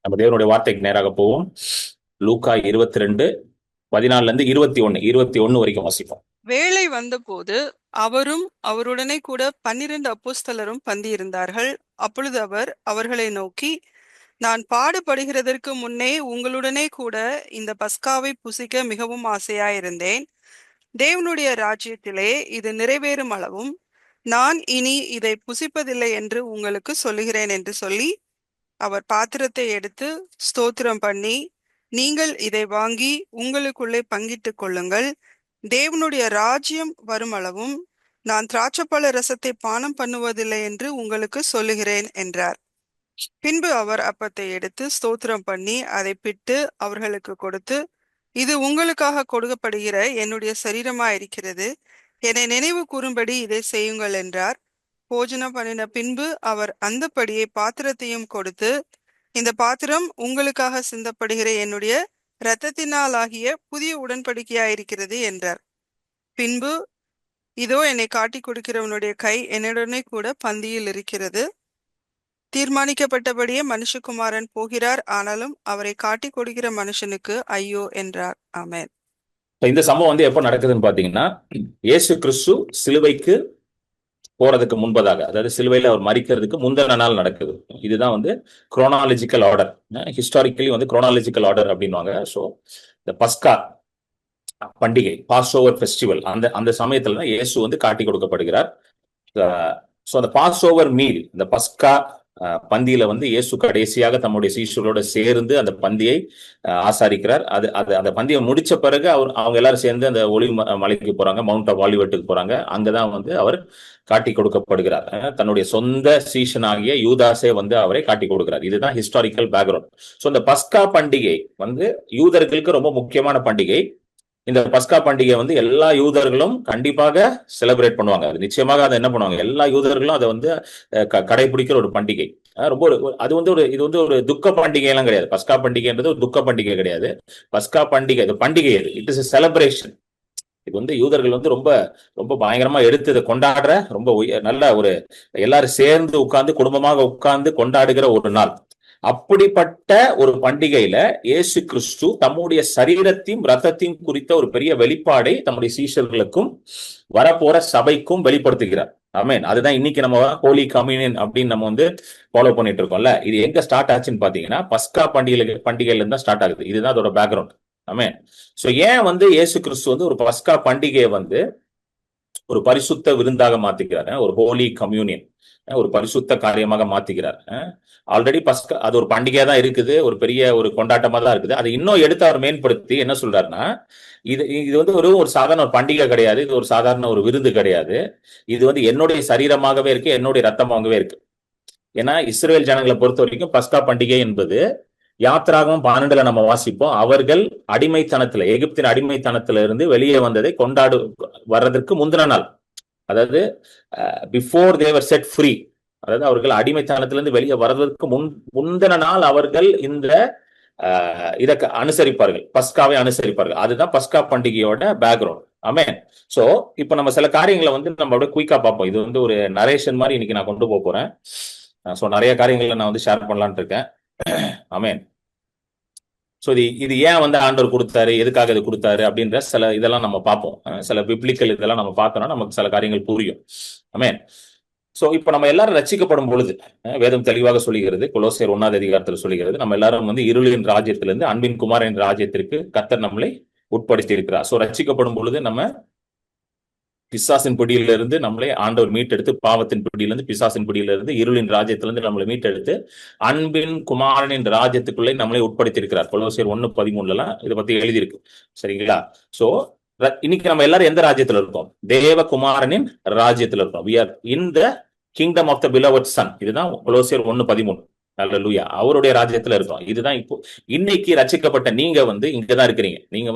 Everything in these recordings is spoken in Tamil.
நம்ம தேவனுடைய வார்த்தைக்கு நேராக போவோம். லூக்கா 22:14-21 வரைக்கும் வாசிப்போம். வேளை வந்தபோது அவரும் அவருடனே கூட 12 அப்போஸ்தலரும் பந்தியிருந்தார்கள். அப்பொழுது அவர் அவர்களை நோக்கி, நான் பாடுபடுகிறதற்கு முன்னே உங்களுடனே கூட இந்த பஸ்காவை புசிக்க மிகவும் ஆசையாயிருந்தேன். தேவனுடைய ராஜ்யத்திலே இது நிறைவேறும் அளவும் நான் இனி இதை புசிப்பதில்லை என்று உங்களுக்கு சொல்லுகிறேன் என்று சொல்லி, அவர் பாத்திரத்தை எடுத்து ஸ்தோத்திரம் பண்ணி, நீங்கள் இதை வாங்கி உங்களுக்குள்ளே பங்கிட்டுக் கொள்ளுங்கள். தேவனுடைய ராஜ்யம் வருமளவும் நான் திராட்சைப்பழ ரசத்தை பானம் பண்ணுவதில்லை என்று உங்களுக்கு சொல்லுகிறேன் என்றார். பின்பு அவர் அப்பத்தை எடுத்து ஸ்தோத்திரம் பண்ணி அதை பிட்டு அவர்களுக்கு கொடுத்து, இது உங்களுக்காக கொடுக்கப்படுகிற என்னுடைய சரீரமாயிருக்கிறது, என்னை நினைவு கூறும்படி இதை செய்யுங்கள் என்றார். போஜனம் பண்ணின பின்பு அவர் அந்தப்படியே பாத்திரத்தையும் கொடுத்து, இந்த பாத்திரம் உங்களுக்காக சிந்தப்படுகிற என்னுடைய இரத்தத்தினாலாகிய புதிய உடன்படிக்கையாயிருக்கிறது என்றார். பின்பு, இதோ என்னை காட்டி கொடுக்கிறவனுடைய கை என்னுடனே கூட பந்தியில் இருக்கிறது. தீர்மானிக்கப்பட்டபடியே மனுஷகுமாரன் போகிறார், ஆனாலும் அவரை காட்டி கொடுக்கிற மனுஷனுக்கு ஐயோ என்றார். ஆமென். இந்த சம்பவம் எப்ப நடக்குதுன்னு பாத்தீங்கன்னா, இயேசு கிறிஸ்து சிலுவைக்கு போறதுக்கு முன்பதாக, அதாவது சிலுவையில அவர் மரிக்கிறதுக்கு முந்தின நாள் நடக்குது. இதுதான் chronological order. Historically chronological order அப்படின்வாங்க. ஸோ இந்த பஸ்கா பண்டிகை, பாஸ் ஓவர் ஃபெஸ்டிவல், அந்த சமயத்துல தான் இயேசு காட்டி கொடுக்கப்படுகிறார். ஸோ அந்த பாஸ் ஓவர் மீல், இந்த பஸ்கா பந்தியில இயேசு கடைசியாக தம்முடைய சீஷர்களோட சேர்ந்து அந்த பந்தியை ஆசாரிக்கிறார். அந்த பந்தியை முடிச்ச பிறகு அவங்க எல்லாரும் சேர்ந்து அந்த ஒலிவ் மலைக்கு போறாங்க, மவுண்ட் ஆஃப் ஆலிவெட்டுக்கு போறாங்க. அங்கதான் அவர் காட்டி கொடுக்கப்படுகிறார். தன்னுடைய சொந்த சீஷனாகிய யூதாஸே அவரை காட்டி கொடுக்கிறார். இதுதான் ஹிஸ்டாரிக்கல் பேக்ரவுண்ட். ஸோ இந்த பஸ்கா பண்டிகை யூதர்களுக்கு ரொம்ப முக்கியமான பண்டிகை. இந்த பஸ்கா பண்டிகை எல்லா யூதர்களும் கண்டிப்பாக செலிப்ரேட் பண்ணுவாங்க. அது நிச்சயமாக அதை என்ன பண்ணுவாங்க, எல்லா யூதர்களும் அதை கடைபிடிக்கிற ஒரு பண்டிகை. ரொம்ப அது இது ஒரு துக்க பண்டிகை எல்லாம் கிடையாது. பஸ்கா பண்டிகைன்றது ஒரு துக்க பண்டிகை கிடையாது. பஸ்கா பண்டிகை இது பண்டிகை, இட் இஸ் செலிப்ரேஷன். இது யூதர்கள் ரொம்ப ரொம்ப பயங்கரமா எடுத்து இதை கொண்டாடுற, ரொம்ப நல்ல ஒரு எல்லாரும் சேர்ந்து உட்கார்ந்து குடும்பமாக உட்கார்ந்து கொண்டாடுகிற ஒரு நாள். அப்படிப்பட்ட ஒரு பண்டிகையில இயேசு கிறிஸ்து தம்முடைய சரீரத்தையும் ரத்தத்தையும் குறித்த ஒரு பெரிய வெளிப்பாடை தம்முடைய சீஷர்களுக்கும் வரப்போற சபைக்கும் வெளிப்படுத்துகிறார். ஆமென். அதுதான் இன்னைக்கு நம்ம ஹோலி கம்யூனியன் அப்படின்னு நம்ம ஃபாலோ பண்ணிட்டு இருக்கோம்ல. இது எங்க ஸ்டார்ட் ஆச்சுன்னு பாத்தீங்கன்னா, பஸ்கா பண்டிகையில இருந்தா ஸ்டார்ட் ஆகுது. இதுதான் அதோட பேக்ரவுண்ட். ஆமென். சோ ஏன் இயேசு கிறிஸ்து ஒரு பஸ்கா பண்டிகையை ஒரு பரிசுத்த விருந்தாக மாத்திக்கிறார், ஒரு ஹோலி கம்யூனியன், ஒரு பரிசுத்த காரியமாக மாத்திக்கிறார். ஆல்ரெடி பஸ்கா அது ஒரு பண்டிகையா தான் இருக்குது, ஒரு பெரிய ஒரு கொண்டாட்டமா தான் இருக்குது. அதை இன்னும் எடுத்து அவர் மேம்படுத்தி என்ன சொல்றாருன்னா, இது ஒரு சாதாரண ஒரு பண்டிகை கிடையாது, இது ஒரு சாதாரண ஒரு விருந்து கிடையாது. இது என்னுடைய சரீரமாகவே இருக்கு, என்னுடைய ரத்தமாகவே இருக்கு. ஏன்னா இஸ்ரேல் ஜனங்களை பொறுத்த வரைக்கும் பஸ்கா பண்டிகை என்பது யாத்திராகமம் 12 நம்ம வாசிப்போம். அவர்கள் அடிமைத்தனத்துல, எகிப்தின் அடிமைத்தனத்துல இருந்து வெளியே வந்ததை வர்றதற்கு முந்தின நாள், அதாவது பிஃபோர் தேவர் செட் ஃப்ரீ, அதாவது அவர்கள் அடிமைத்தனத்திலிருந்து வெளியே வர்றதற்கு முந்தின நாள் அவர்கள் இந்த இதை அனுசரிப்பார்கள், பஸ்காவை அனுசரிப்பார்கள். அதுதான் பஸ்கா பண்டிகையோட பேக்ரவுண்ட். ஆமென். சோ இப்ப நம்ம சில காரியங்களை நம்ம அப்படியே குயிக்கா பார்ப்போம். இது ஒரு நரேஷன் மாதிரி இன்னைக்கு நான் கொண்டு போறேன். சோ நிறைய காரியங்களை நான் ஷேர் பண்ணலான்னு இருக்கேன். ஆமென். சோ இது ஏன் ஆண்டவர் கொடுத்தாரு, எதுக்காக இது கொடுத்தாரு அப்படின்ற சில இதெல்லாம் நம்ம பார்ப்போம். சில பிப்ளிக்கல் இதெல்லாம் நம்ம பார்த்தோம்னா நமக்கு சில காரியங்கள் புரியும். ஆமென். சோ இப்ப நம்ம எல்லாரும் ரட்சிக்கப்படும் பொழுது, வேதம் தெளிவாக சொல்லுகிறது, கொலோசியர் 1ஆம் அதிகாரத்தில் சொல்லுகிறது, நம்ம எல்லாரும் இருளின் ராஜ்யத்திலிருந்து அன்பின் குமாரன் ராஜ்யத்திற்கு கர்த்தர் நம்மளை உட்படுத்தி இருக்கிறார். சோ ரட்சிக்கப்படும் பொழுது நம்ம பிசாசின் பிடியிலிருந்து நம்மளை ஆண்டவர் மீட்டெடுத்து, பாவத்தின் பிடியிலிருந்து, பிசாசின் பிடியிலிருந்து, இருளின் ராஜ்யத்திலிருந்து நம்மளை மீட்டெடுத்து அன்பின் குமாரனின் ராஜ்யத்துக்குள்ளே நம்மளை உட்படுத்தி இருக்கிறார். கொலோசியர் 1:13 இதை பத்தி எழுதியிருக்கு. சரிங்களா? சோ இன்னைக்கு நம்ம எல்லாரும் எந்த ராஜ்யத்துல இருக்கோம்? தேவகுமாரனின் ராஜ்யத்துல இருக்கோம். we are in the kingdom of the beloved son. இதுதான் கொலோசியர் 1:13. அல்லேலூயா. அவருடைய ராஜ்யத்துல இருக்கோம். இதுதான் இப்போ இன்னைக்கு ரட்சிக்கப்பட்ட நீங்க இங்கதான் இருக்கிறீங்க. நீங்க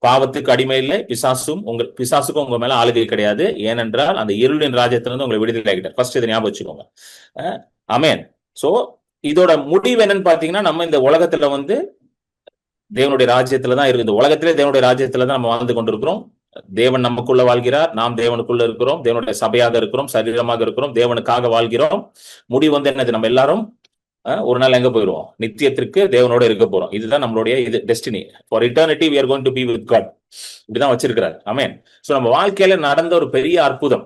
பாவத்துக்கு அடிமை இல்லை, பிசாசுக்கும் உங்க மேல ஆளுகை கிடையாது. ஏனென்றால் அந்த இருளின் ராஜ்யத்திலிருந்து உங்களை விடுதலை ஆகிட்டார். ஃபர்ஸ்ட் இதை ஞாபகம் வச்சுக்கோங்க. ஆமென். சோ இதோட முடிவு என்னன்னு பாத்தீங்கன்னா, நம்ம இந்த உலகத்துல தேவனுடைய ராஜ்யத்துலதான் இருக்கு. இந்த உலகத்திலே தேவனுடைய ராஜ்யத்துலதான் நம்ம வாழ்ந்து கொண்டிருக்கிறோம். தேவன் நமக்குள்ள வாழ்கிறார், நாம் தேவனுக்குள்ள இருக்கிறோம், தேவனுடைய சபையாக இருக்கிறோம், சரீரமாக இருக்கிறோம், தேவனுக்காக வாழ்கிறோம். முடிவு என்னது? நம்ம எல்லாரும் ஒரு நாள் எங்க போயிடுவோம், நித்தியத்திற்கு தேவனோட இருக்க போறோம். இதுதான் நம்மளுடைய இது destiny. For eternity we are going to be with God. இப்படிதான் வச்சிருக்கிறார். ஆமென். சோ நம்ம வாழ்க்கையில நடந்த ஒரு பெரிய அற்புதம்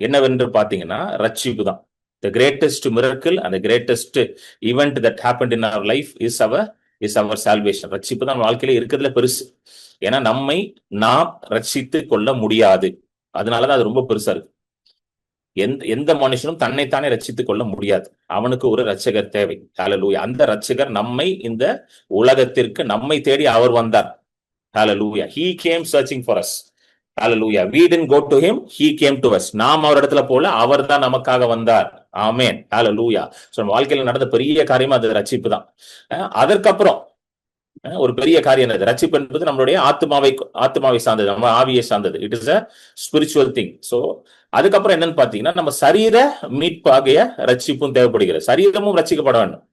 என்னவென்று பாத்தீங்கன்னா ரட்சிப்பு தான். The greatest miracle and the greatest event that happened in our life is our salvation. ரட்சிப்பு தான் வாழ்க்கையில இருக்கிறதுல பெருசு. ஏன்னா நம்மை நாம் ரட்சித்து கொள்ள முடியாது. அதனாலதான் அது ரொம்ப பெருசா இருக்கு. எந்த மனுஷனும் தன்னைத்தானே ரட்சித்துக் கொள்ள முடியாது. அவனுக்கு ஒரு ரட்சகர் தேவை. ஹல்லேலூயா. அந்த ரட்சகர் நம்மை இந்த உலகத்திற்கு நம்மை தேடி அவர் வந்தார். ஹல்லேலூயா. He came searching for us. Hallelujah. We didn't go to him, he came to us. நாம் அவர் இடத்துல போல அவர் தான் நமக்காக வந்தார். ஆமென். ஹல்லேலூயா. சோ நம்ம வாழ்க்கையில நடந்த பெரிய காரியம் அது ரட்சிப்பு தான். அதற்கப்புறம் ஒரு பெரிய காரியம் என்னது? ரட்சிப்பு என்பது நம்மளுடைய ஆத்மாவை சார்ந்தது, நம்ம ஆவியை சார்ந்தது. It is a spiritual thing. So அதுக்கப்புறம் என்னன்னு பாத்தீங்கன்னா நம்ம சரீர மீட்பாகிய ரட்சிப்பும் தேவைப்படுகிறது. சரீரமும் ரட்சிக்கப்பட வேண்டும்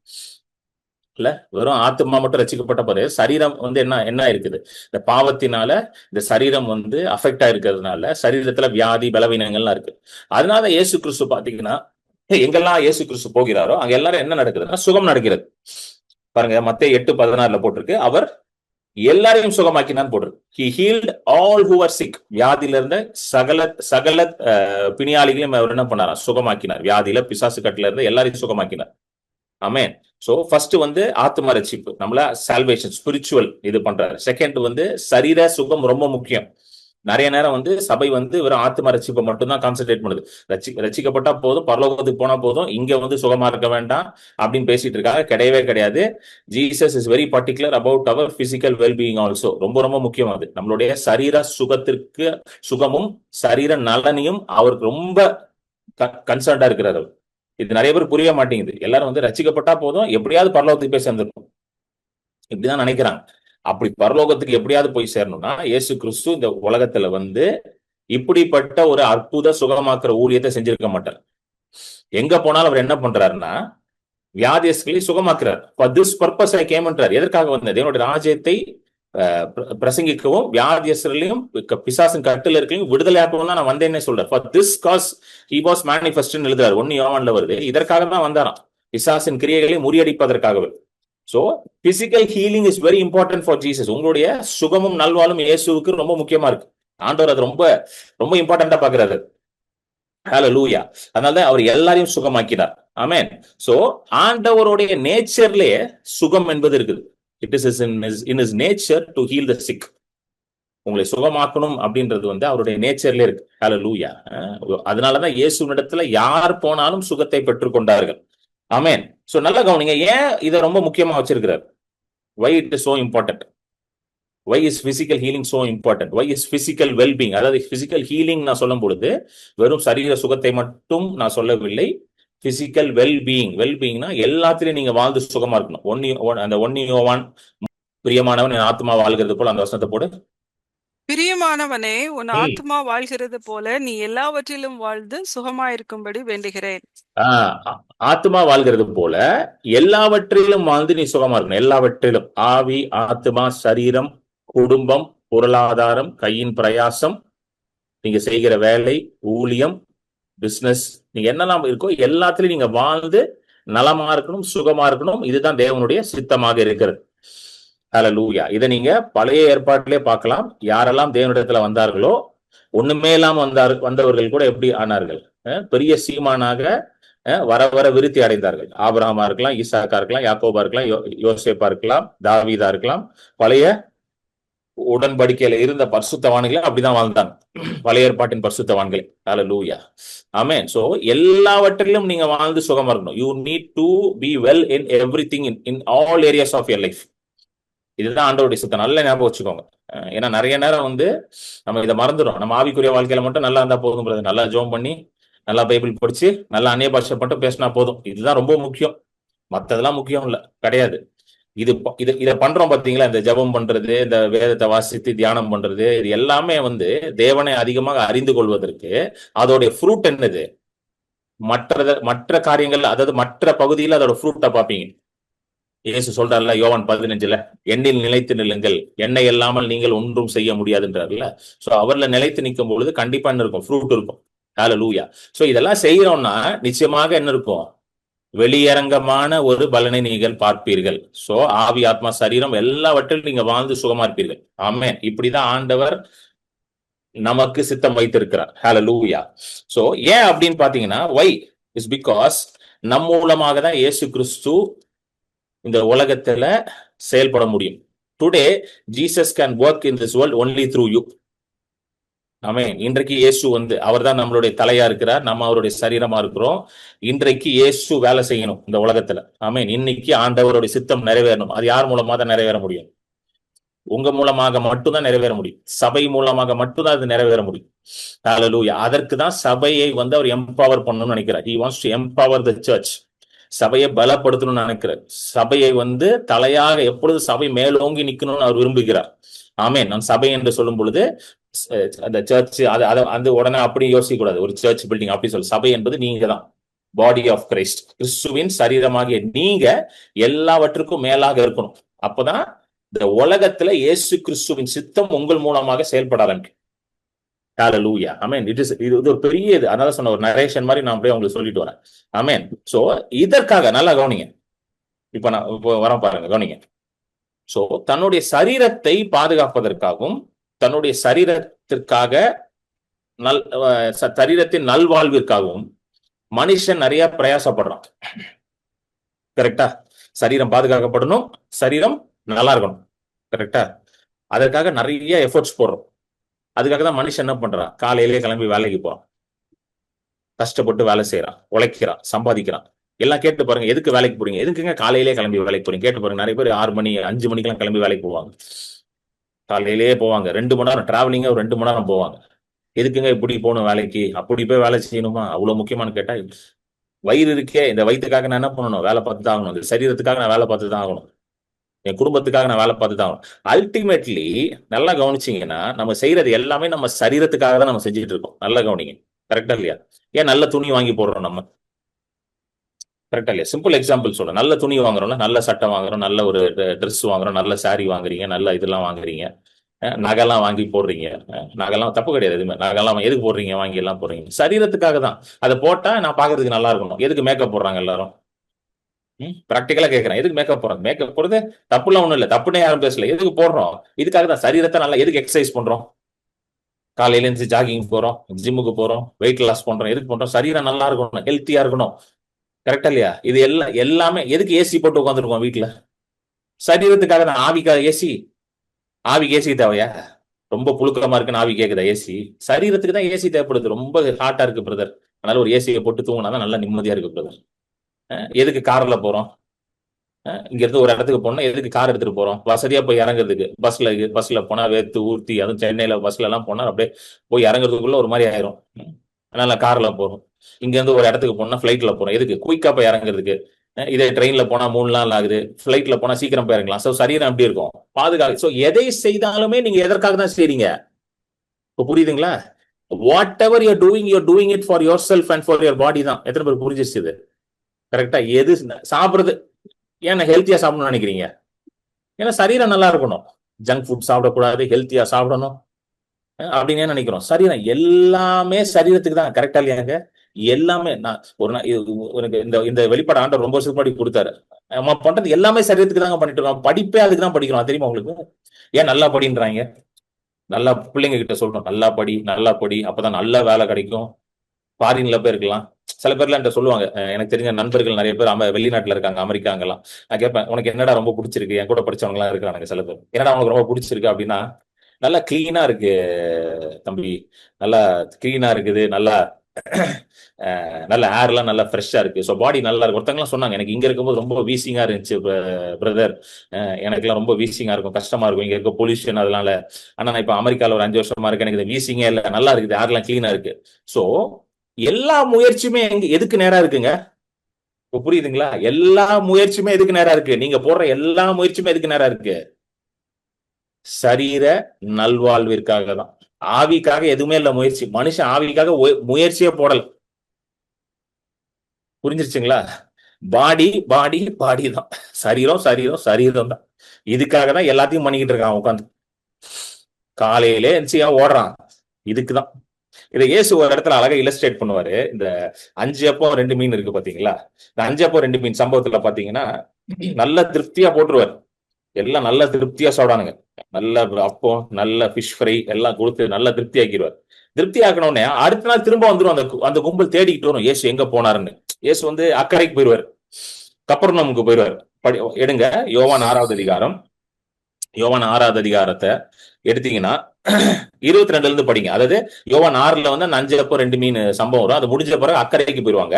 இல்ல, வெறும் ஆத்மா மட்டும் ரட்சிக்கப்பட்ட போது சரீரம் என்ன இருக்குது, இந்த பாவத்தினால இந்த சரீரம் அஃபெக்ட் ஆயிருக்கிறதுனால சரீரத்துல வியாதி பலவீனங்கள்லாம் இருக்கு. அதனால இயேசு கிறிஸ்து பாத்தீங்கன்னா எங்கெல்லாம் இயேசு கிறிஸ்து போகிறாரோ அங்க எல்லாரும் என்ன நடக்குதுன்னா சுகம் நடக்கிறது. பாருங்க, மத்தேயு 8:16 போட்டிருக்கு, அவர் எல்லாரையும் சுகமாக்கினான்னு போட்டிருக்கு. He healed all who were sick. வியாதியில இருந்த சகல பிணியாளிகளையும் அவர் என்ன பண்ணாரா? சுகமாக்கினார். வியாதியில பிசாசு கட்டுல இருந்து எல்லாரையும் சுகமாக்கினார். ஆமென். சோ ஃபர்ஸ்ட் ஆத்ம ரட்சிப்பு, நம்மள சால்வேஷன் ஸ்பிரிச்சுவல் இது பண்றாரு. செகண்ட் சரீர சுகம் ரொம்ப முக்கியம். நிறைய நேரம் சபை வெறும் ஆத்ம ரட்சிப்பை மட்டும்தான் கான்சென்ட்ரேட் பண்ணுது. ரட்சிக்கப்பட்டா போதும், பரலோகத்துக்கு போனா போதும், இங்க சுகமா இருக்க வேண்டாம் அப்படின்னு பேசிட்டு இருக்காங்க. கிடையவே கிடையாது. Jesus is very particular about our physical wellbeing also. ரொம்ப ரொம்ப முக்கியம். அது நம்மளுடைய சரீர சுகமும் சரீர நலனையும் அவருக்கு ரொம்ப கன்சர்ன்டா இருக்கிறார். இது நிறைய பேர் புரிய மாட்டேங்குது. எல்லாரும் ரட்சிக்கப்பட்டா போதும், எப்படியாவது பரலோகத்துக்கு போய் சேர்ந்துருக்கும் இப்படிதான் நினைக்கிறாங்க. அப்படி பரலோகத்துக்கு எப்படியாவது போய் சேரணும்னா இயேசு கிறிஸ்து இந்த உலகத்துல இப்படிப்பட்ட ஒரு அற்புத சுகமாக்குற ஊழியத்தை செஞ்சிருக்க மாட்டார். எங்க போனாலும் அவர் என்ன பண்றாருன்னா வியாதியஸ்களை சுகமாக்குறார். For this purpose I came என்றார். எதற்காக வந்தது? தேவனுடைய ராஜ்யத்தை பிரசங்கிக்கவும் வியாதியஸ்களையும் பிசாசின் கட்டில் இருக்களையும் விடுதலையாக்கவும் தான் நான் வந்தேன்னே சொல்றார். For this cause he was manifested எழுதுறாரு. 1 யோவான்ல வருது. இதற்காக தான் வந்தாராம், பிசாசின் கிரியைகளை முறியடிப்பதற்காகவே. So physical healing is very important for Jesus. உங்களுடைய சுகமும் நல்வாழும் இயேசுவுக்கு ரொம்ப முக்கியமா இருக்கு. ஆண்டவர் அது ரொம்ப ரொம்ப இம்பார்ட்டண்டா பாக்குறாரு. ஹல்லேலூயா. அதனால அவர் எல்லாரையும் சுகமாக்கினார். ஆமென். சோ ஆண்டவருடைய நேச்சர்லயே சுகம் என்பது இருக்குது. It is in his nature to heal the sick. உங்களை சுகமாக்கணும் அப்படின்றது அவருடைய நேச்சர்ல இருக்கு. ஹல்லேலூயா. அதனாலதான் இயேசுவினிடத்துல யார் போனாலும் சுகத்தை பெற்றுக் கொண்டார்கள். ஆமென். சோ நல்லா கவனிங்க, ஏன் இதை ரொம்ப முக்கியமா வச்சிருக்கிறார்? Why it is so important? Why is physical healing so important? Why is physical well-being? அதாவது physical healing நான் சொல்லும் பொழுது வெறும் சரீர சுகத்தை மட்டும் நான் சொல்லவில்லை. physical well-beingனா எல்லாத்திலையும் நீங்க வாழ்ந்து சுகமா இருக்கணும். அந்த 1 யோவான் பிரியமானவன் என் ஆத்மா வாழ்கிறது போல, அந்த வசனத்தை போடு. பிரியமானவனே, உன் ஆத்மா வாழ்கிறது போல நீ எல்லாவற்றிலும் வாழ்ந்து சுகமாயிருக்கும்படி வேண்டுகிறேன். ஆத்மா வாழ்கிறது போல எல்லாவற்றிலும் வாழ்ந்து நீ சுகமா இருக்கணும். எல்லாவற்றிலும், ஆவி, ஆத்மா, சரீரம், குடும்பம், பொருளாதாரம், கையின் பிரயாசம், நீங்க செய்கிற வேலை, ஊழியம், பிசினஸ், நீங்க என்னெல்லாம் இருக்கோ எல்லாத்திலையும் நீங்க வாழ்ந்து நலமா இருக்கணும், சுகமா இருக்கணும். இதுதான் தேவனுடைய சித்தமாக இருக்கிறது. ஹல்லேலூயா. இதை நீங்க பழைய ஏற்பாட்டிலே பார்க்கலாம். யாரெல்லாம் தேவனிடத்துல வந்தார்களோ ஒண்ணுமே இல்லாம வந்தவர்கள் கூட எப்படி ஆனார்கள்? பெரிய சீமானாக வர வர விருத்தி அடைந்தார்கள். ஆபிரகாமா இருக்கலாம், ஈசாக்கா இருக்கலாம், யாக்கோபா இருக்கலாம், யோசேப்பா இருக்கலாம், தாவீதா இருக்கலாம். பழைய உடன்படிக்கையில இருந்த பரிசுத்தவான்களே அப்படிதான் வாழ்ந்தாங்க, பழைய ஏற்பாட்டின் பரிசுத்தவான்களே. ஹல்லேலூயா. ஆமென். சோ எல்லாவற்றிலும் நீங்க வாழ்ந்து சுகமா இருக்கணும். You need to be well in everything in all areas of your life. இதுதான் ஆண்டவருடைய சித்தம். நல்ல ஞாபகம் வச்சுக்கோங்க. ஏன்னா நிறைய நேரம் நம்ம இதை மறந்துடும். நம்ம ஆவிக்குரிய வாழ்க்கையில மட்டும் நல்லா இருந்தா போதும், நல்லா ஜெபம் பண்ணி, நல்லா பைபிள் படிச்சு, நல்லா அந்நிய பாஷை மட்டும் பேசினா போதும். இதுதான் ரொம்ப முக்கியம். மத்ததெல்லாம் முக்கியம் இல்ல, கிடையாது. இதை பண்றோம் பாத்தீங்களா, இந்த ஜெபம் பண்றது, இந்த வேதத்தை வாசித்து தியானம் பண்றது, இது எல்லாமே தேவனை அதிகமாக அறிந்து கொள்வதற்கு அதோடைய ஃப்ரூட் என்னது? மற்ற காரியங்கள், அதாவது மற்ற பகுதியில் அதோட ஃப்ரூட்டை பார்ப்பீங்க. இயேசு சொல்றாருல யோவான் 15, எண்ணில் நிலைத்து நில்லுங்கள், எண்ணெய் இல்லாமல் நீங்கள் ஒன்றும் செய்ய முடியாதுன்றாருல. சோ அவர்ல நிலைத்து நிற்கும் பொழுது கண்டிப்பா என்ன இருக்கும்? ஃப்ரூட் இருக்கும். ஹல்லேலூயா. சோ இதெல்லாம் செய்யறோம்னா நிச்சயமாக என்ன இருக்கும்? வெளியரங்கமான ஒரு பலனை நீங்கள் பார்ப்பீர்கள். சோ ஆவி, ஆத்மா, சரீரம் எல்லாவற்றிலும் நீங்க வாழ்ந்து சுகமா இருப்பீர்கள். ஆமென். இப்படிதான் ஆண்டவர் நமக்கு சித்தம் வைத்திருக்கிறார். ஹalleluya. சோ ஏன் அப்படின்னு பாத்தீங்கன்னா, why is because நம் மூலமாக தான் இயேசு கிறிஸ்து இந்த உலகத்துல செயல்பட முடியும். Today Jesus can work in this world only through you. Amen. இன்றைக்கு இயேசு அவர் தான் நம்மளுடைய தலையா இருக்கிறார், நம்ம அவருடைய சரீரமா இருக்கிறோம். இன்றைக்கு இயேசு வேலை செய்யணும் இந்த உலகத்துல. ஆமென். இன்னைக்கு ஆண்டவருடைய சித்தம் நிறைவேறணும். அது யார் மூலமா தான் நிறைவேற முடியும்? உங்க மூலமாக மட்டும்தான் நிறைவேற முடியும். சபை மூலமாக மட்டும்தான் அது நிறைவேற முடியும். ஹalleluya. அதற்கு தான் சபையை அவர் எம்பவர் பண்ணணும்னு நினைக்கிறார். he wants to empower the church. சபையை பலப்படுத்தணும்னு நினைக்கிறார். சபையை தலையாக எப்பொழுது சபை மேலோங்கி நிக்கணும்னு அவர் விரும்புகிறார். ஆமென். நான் சபை என்று சொல்லும் பொழுது அந்த சர்ச் அது உடனே அப்படி யோசிக்க கூடாது. ஒரு சர்ச் பில்டிங் அப்படி சொல்ல. சபை என்பது நீங்க தான், பாடி ஆஃப் கிரைஸ்ட், கிறிஸ்துவின் சரீரமாகிய நீங்க எல்லாவற்றுக்கும் மேலாக இருக்கணும். அப்பதான் இந்த உலகத்துல இயேசு கிறிஸ்துவின் சித்தம் உங்கள் மூலமாக செயல்பட ஆரம்பிக்கும். ஹalleluya. ஆமென். இது ஒரு பெரிய இது. அதனால சொன்ன ஒரு நரேஷன் மாதிரி நான் அப்படியே உங்களுக்கு சொல்லிட்டு வரேன். ஆமென். சோ இதற்காக நல்லா கவனிங்க. இப்போ வரேன் பாருங்க, கவனிங்க. சோ தன்னுடைய சரீரத்தை பாதுகாப்பதற்காகவும் தன்னுடைய சரீரத்திற்காக சரீரத்தின் நல்வாழ்விற்காகவும் மனுஷன் நிறைய பிரயாசப்படுறான். கரெக்டா? சரீரம் பாதுகாக்கப்படணும், சரீரம் நல்லா இருக்கணும். கரெக்டா? அதற்காக நிறைய எஃபர்ட்ஸ் போடுறோம். அதுக்காக தான் மனுஷன் என்ன பண்றான்? காலையிலேயே கிளம்பி வேலைக்கு போறான், கஷ்டப்பட்டு வேலை செய்யறான், உழைக்கிறான், சம்பாதிக்கிறான். எல்லாம் கேட்டு பாருங்க, எதுக்கு வேலைக்கு போறீங்க? எதுக்குங்க காலையிலேயே கிளம்பி வேலைக்கு போறீங்க? கேட்டு பாருங்க. நிறைய பேர் 6 மணி 5 மணிக்கெல்லாம் கிளம்பி வேலைக்கு போவாங்க. காலையிலேயே போவாங்க, 2 மணி நேரம் டிராவலிங்க, ஒரு 2 மணி நேரம் போவாங்க. எதுக்குங்க இப்படி போகணும் வேலைக்கு? அப்படி போய் வேலை செய்யணுமா? அவ்வளவு முக்கியமானு கேட்டா, வயிறு இருக்கே, இந்த வயிற்றுக்காக நான் என்ன பண்ணணும்? வேலை பார்த்து தான் ஆகணும். இந்த சரீரத்துக்காக நான் வேலை பார்த்து தான் ஆகணும். என் குடும்பத்துக்காக நான் வேலை பார்த்து தான் ஆகணும். அல்டிமேட்லி நல்லா கவனிச்சிங்கன்னா, நம்ம செய்யறது எல்லாமே நம்ம சரீரத்துக்காக தான் நம்ம செஞ்சுட்டு இருக்கோம். நல்லா கவனிங்க. கரெக்டா இல்லையா? ஏன் நல்ல துணி வாங்கி போடுறோம் நம்ம? கரெக்டா இல்லையா? சிம்பிள் எக்ஸாம்பிள் சொல்றேன். நல்ல துணி வாங்குறோம்னா, நல்ல சட்டை வாங்குறோம், நல்ல ஒரு ட்ரெஸ் வாங்குறோம், நல்ல சாரி வாங்குறீங்க, நல்ல இதெல்லாம் வாங்குறீங்க, நகைலாம் வாங்கி போடுறீங்க. நகைலாம் தப்பு கிடையாது. எதுவுமே நகைலாம் எதுக்கு போடுறீங்க? வாங்கி எல்லாம் போடுறீங்க சரீரத்துக்காக தான். அதை போட்டா நான் பாக்குறதுக்கு நல்லா இருக்கணும். எதுக்கு மேக்கப் போடுறாங்க எல்லாரும்? பிராக்டிகலா கேட்கறேன். எதுக்கு மேக்கப் போடுறோம்? மேக்கப் போடுறது தப்புலாம் ஒண்ணும் இல்லை, தப்புனே யாரும் பேசல. எதுக்கு போடுறோம்? இதுக்காக தான். சரீரத்தை நல்லா எதுக்கு எக்ஸசைஸ் பண்றோம்? காலையில இருந்து ஜாகிங் போறோம், ஜிம்முக்கு போறோம், வெயிட் லாஸ் பண்றோம். எதுக்கு பண்றோம்? சரீரம் நல்லா இருக்கணும், ஹெல்த்தியா இருக்கணும். கரெக்டா இல்லையா? இது எல்லாமே எதுக்கு ஏசி போட்டு உட்காந்துருக்கோம் வீட்டுல? சரீரத்துக்காக தான். ஆவிக்காக ஏசி? ஆவிக்கு ஏசி தேவையா? ரொம்ப புழுக்கமா இருக்குன்னு ஆவி கேக்குதா ஏசி? சரீரத்துக்கு தான் ஏசி தேவைப்படுது. ரொம்ப ஹாட்டா இருக்கு பிரதர், அதனால ஒரு ஏசியை போட்டு தூங்கினாதான் நல்லா நிம்மதியா இருக்கு பிரதர். எதுக்கு கார்ல போறோம்? இங்க இருந்து ஒரு இடத்துக்கு போனா எதுக்கு கார் எடுத்துட்டு போறோம்? வசதியா போய் இறங்குறதுக்கு. பஸ்ல போனா வேர்த்து ஊர்த்தி, அதுவும் சென்னையில பஸ்ல எல்லாம் போனா அப்படியே போய் இறங்குறதுக்குள்ள ஒரு மாதிரி ஆயிரும். அதனால கார்ல போறோம். இங்க இருந்து ஒரு இடத்துக்கு போனா பிளைட்ல போறோம். எதுக்கு? குயிக்கா போய் இறங்குறதுக்கு. இதே ட்ரெயின்ல போனா 3 நாள் ஆகுது, பிளைட்ல போனா சீக்கிரம் போய் இறங்கலாம். சோ சரீரம் எப்படி இருக்கும்? பாதுகாப்பு. சோ எதை செய்தாலுமே நீங்க எதற்காக தான் செய்றீங்க? இப்போ புரியுதுங்களா? What ever you doing it for your self and for your பாடி தான். எத்தனை பேர் புரிஞ்சிச்சு இது? கரெக்டா? எது சாப்பிடுறது? ஏன் ஹெல்த்தியா சாப்பிடணும்னு நினைக்கிறீங்க? ஏன்னா சரீரம் நல்லா இருக்கணும். ஜங்க் ஃபுட் சாப்பிடக்கூடாது, ஹெல்த்தியா சாப்பிடணும் அப்படின்னு நினைக்கிறோம். சரீரம் எல்லாமே சரீரத்துக்கு தான். கரெக்டா இல்லையாங்க? எல்லாமே நான் உனக்கு இந்த வெளிப்பாடு ஆண்டவர் ரொம்ப வருஷத்துக்கு முன்னாடி கொடுத்தாரு. நம்ம பண்றது எல்லாமே சரீரத்துக்கு தாங்க பண்ணிட்டு இருக்கோம். படிப்பே அதுக்கு தான் படிக்கிறோம். தெரியுமா உங்களுக்கு? ஏன் நல்லா படின்றாங்க? நல்லா பிள்ளைங்க கிட்ட சொல்றோம், நல்லா படி, நல்லா படி, அப்பதான் நல்ல வேலை கிடைக்கும், ஃபாரின்ல போய் இருக்கலாம். சில பேர்லாம் என்கிட்ட சொல்லுவாங்க, எனக்கு தெரிஞ்ச நண்பர்கள் நிறைய பேர் வெளிநாட்டுல இருக்காங்க, அமெரிக்காங்கெல்லாம். நான் கேட்பேன், உனக்கு என்னடா ரொம்ப பிடிச்சிருக்கு? என் கூட படிச்சவங்க எல்லாம் இருக்கிறாங்க சில பேர். என்னடா உனக்கு ரொம்ப பிடிச்சிருக்கு அப்படின்னா, நல்லா கிளீனா இருக்கு தம்பி, நல்லா கிளீனா இருக்குது, நல்லா நல்ல ஏர்லாம் நல்லா ஃப்ரெஷ்ஷா இருக்கு, ஸோ பாடி நல்லா இருக்கு. ஒருத்தங்கலாம் சொன்னாங்க, எனக்கு இங்க இருக்கும்போது ரொம்ப வீசிங்கா இருந்துச்சு பிரதர், எனக்குலாம் ரொம்ப வீசிங்கா இருக்கும், கஷ்டமா இருக்கும் இங்க இருக்க பொல்யூஷன் அதனால. ஆனா நான் இப்ப அமெரிக்கால ஒரு 5 வருஷமா இருக்கேன், எனக்கு இந்த வீசிங்கே இல்லை, நல்லா இருக்குது, ஏர்லாம் கிளீனா இருக்கு. ஸோ எல்லா முயற்சியுமே எதுக்கு நேரா இருக்குங்க? இப்போ புரியுதுங்களா? எல்லா முயற்சியுமே எதுக்கு நேரா இருக்கு? நீங்க போடுற எல்லா முயற்சியுமே எதுக்கு நேரா இருக்கு? சரீர நல்வாழ்விற்காக தான். ஆவிக்காக எதுவுமே இல்ல முயற்சி. மனுஷன் ஆவிக்காக முயற்சியே போடல. புரிஞ்சிருச்சுங்களா? பாடி பாடி பாடி தான், சரீரம் சரீரம் சரீரம் தான். இதுக்காக தான் எல்லாத்தையும் பண்ணிக்கிட்டு இருக்கான் உட்காந்து. காலையிலே என்சியா ஓடுறான், இதுக்குதான். இதை இயேசு ஒரு இடத்துல அழகா இல்லஸ்ட்ரேட் பண்ணுவாரு. இந்த 5 அப்பம் 2 மீன் இருக்கு பாத்தீங்களா? இந்த 5 அப்பம் 2 மீன் சம்பவத்துல பாத்தீங்கன்னா நல்ல திருப்தியா போட்டுருவாரு. எல்லாம் நல்ல திருப்தியா சாப்பிடானுங்க. நல்ல அப்பம், நல்ல ஃபிஷ் ஃப்ரை எல்லாம் கொடுத்து நல்லா திருப்தி ஆக்கிடுவார். திருப்தி ஆக்கணும்னே அடுத்த நாள் திரும்ப வந்துடும். அந்த கும்பல் தேடிக்கிட்டு வரும் இயேசு எங்க போனாருன்னு. இயேசு வந்து அக்கறைக்கு போயிடுவார், கப்பர்நகூமுக்கு போயிடுவார். எடுங்க யோவான் 6வது அதிகாரம். யோவான் 6வது அதிகாரத்தை எடுத்தீங்கன்னா 22 இருந்து படிங்க. அதாவது யோவான் 6ல வந்து அந்த 5 அப்பம் 2 மீன் சம்பவம் வரும். அது முடிஞ்ச பிறகு அக்கறைக்கு போயிருவாங்க.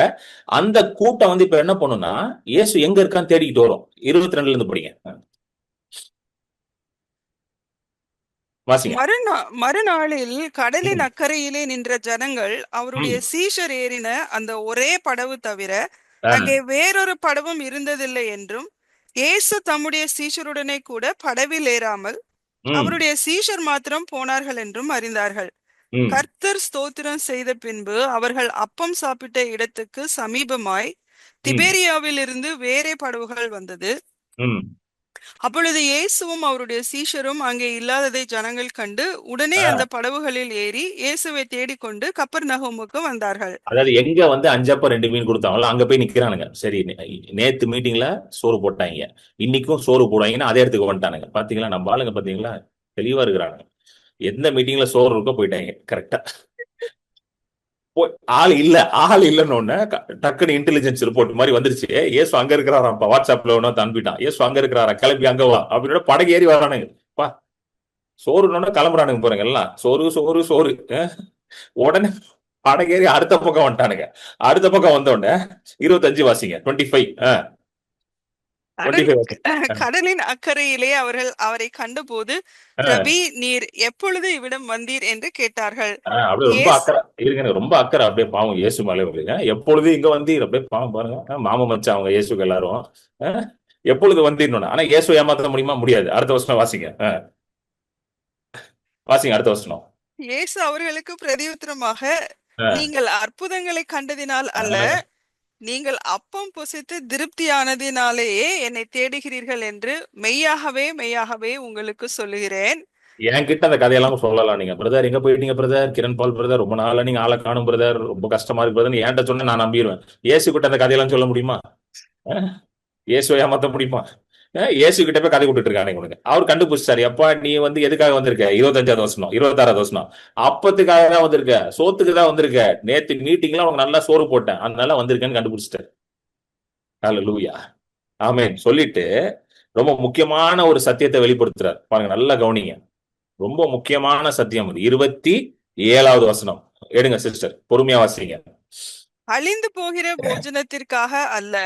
அந்த கூட்டம் வந்து இப்ப என்ன பண்ணும்னா இயேசு எங்க இருக்கான்னு தேடிக்கிட்டு வரும். 22 இருந்து படிங்க, வாசிங்க. மறுநாளில் கடலின் அக்கறையிலே நின்ற ஜனங்கள் அவருடைய சீஷர் ஏறின அந்த ஒரே படவு தவிர அங்கே வேறொரு படவும் இருந்ததில்லை என்றும், இயேசு தம்முடைய சீஷருடனே கூட படவில் ஏறாமல் அவருடைய சீஷர் மாத்திரம் போனார்கள் என்றும் அறிந்தார்கள். கர்த்தர் ஸ்தோத்திரம் செய்த பின்பு அவர்கள் அப்பம் சாப்பிட்ட இடத்துக்கு சமீபமாய் திபேரியாவில் இருந்து வேறே படவுகள் வந்தது. அப்பொழுது இயேசுவும் அவருடைய சீஷரும் அங்கே இல்லாததை ஜனங்கள் கண்டு உடனே அந்த படவுகளில் ஏறி இயேசுவை தேடிக்கொண்டு கப்பர்நகூமுக்கு வந்தார்கள். அதாவது எங்க வந்து 5 அப்பம் 2 மீன் கொடுத்தாங்களோ அங்க போய் நிக்கிறானுங்க. சரி, நேத்து மீட்டிங்ல சோறு போட்டாங்க, இன்னைக்கும் சோறு போடுவாங்கன்னா அதே இடத்துக்கு வந்துட்டானுங்க. பாத்தீங்களா நம்ம ஆளுங்க, பாத்தீங்களா தெளிவா இருக்கிறானுங்க. எந்த மீட்டிங்ல சோறு இருக்கோ போயிட்டாங்க கரெக்டா. ஆள் இல்லன்னு டக்குன்னு இன்டெலிஜென்ஸ் ரிப்போர்ட் மாதிரி வந்துருச்சு. ஏசு அங்க இருக்கிறாராம், வாட்ஸ்அப்ல ஒன்னு அனுப்பிட்டான். ஏசு அங்க இருக்கிறாரா, கிளம்பி அங்க வா அப்படின்னு படகு ஏறி வரானுங்க. பா சோறுன்னு கிளம்புறானுங்க போறாங்க எல்லாம். சோறு சோறு சோறு. உடனே படகேறி அடுத்த பக்கம் வந்துட்டானுங்க. அடுத்த பக்கம் வந்த உடனே 25 வாசிங்க, 25. கடலின் அக்கறையிலே அவர்கள் அவரை கண்டபோது, ரபி, நீர் எப்பொழுது இவ்விடம் வந்தீர் என்று கேட்டார்கள். அப்படியே ரொம்ப அக்கறை இருங்க, ரொம்ப அக்கறை. அப்படியே பாவம் இயேசு மேலே வருங்க. எப்பொழுது இங்க வந்தீர், அப்படியே பாவம் பாருங்க. மாமன் மச்சான் அவங்க இயேசுக்கு எல்லாரும் எப்பொழுது வந்தீர்னு. ஆனா இயேசு ஏமாத்த முடியுமா? முடியாது. அடுத்த வருஷம் வாசிங்க, வாசிங்க அடுத்த வருஷம். இயேசு அவர்களுக்கு பிரதியுத்தரமாக, நீங்கள் அற்புதங்களை கண்டதினால் அல்ல, நீங்கள் அப்பம் புசித்து திருப்தியானதினாலேயே என்னை தேடுகிறீர்கள் என்று மெய்யாகவே மெய்யாகவே உங்களுக்கு சொல்லுகிறேன். என்கிட்ட அந்த கதையெல்லாம் சொல்லலாம். நீங்க பிரதர் எங்க போயிட்டீங்க பிரதர், கிரண் பால் பிரதர், ரொம்ப நாளா நீங்க ஆளை காணும் பிரதர், ரொம்ப கஷ்டமா இருக்கு பிரதர், என்கிட்ட சொன்ன நான் நம்பிடுவேன். இயேசு கிட்ட அந்த கதையெல்லாம் சொல்ல முடியுமா? இயேசுவை ஏமாத்த முடியுமா? இயேசு கிட்ட போய் கதை விட்டுட்டு இருக்காங்க உனக்கு. அவர் கண்டுபிடிச்சாரு, எப்பா நீ வந்து எதுக்காக வந்திருக்க? 25வது வருஷம் 26வது வருஷம் அப்பத்துக்காக தான் வந்திருக்க, சோத்துக்கு தான் வந்திருக்க. நேத்து மீட்டிங்ல உனக்கு நல்லா சோறு போட்டேன், அதனால வந்திருக்கேன்னு கண்டுபிடிச்சிட்டாரு. ஹல்லேலூயா, ஆமென். சொல்லிட்டு ரொம்ப முக்கியமான ஒரு சத்தியத்தை வெளிப்படுத்துறாரு பாருங்க, நல்லா கவனிங்க. ரொம்ப முக்கியமான சத்தியம். 27வது வசனம் எடுங்க சிஸ்டர், பொறுமையா வாசிங்க. அழிந்து போகிற போஜனத்திற்காக அல்ல,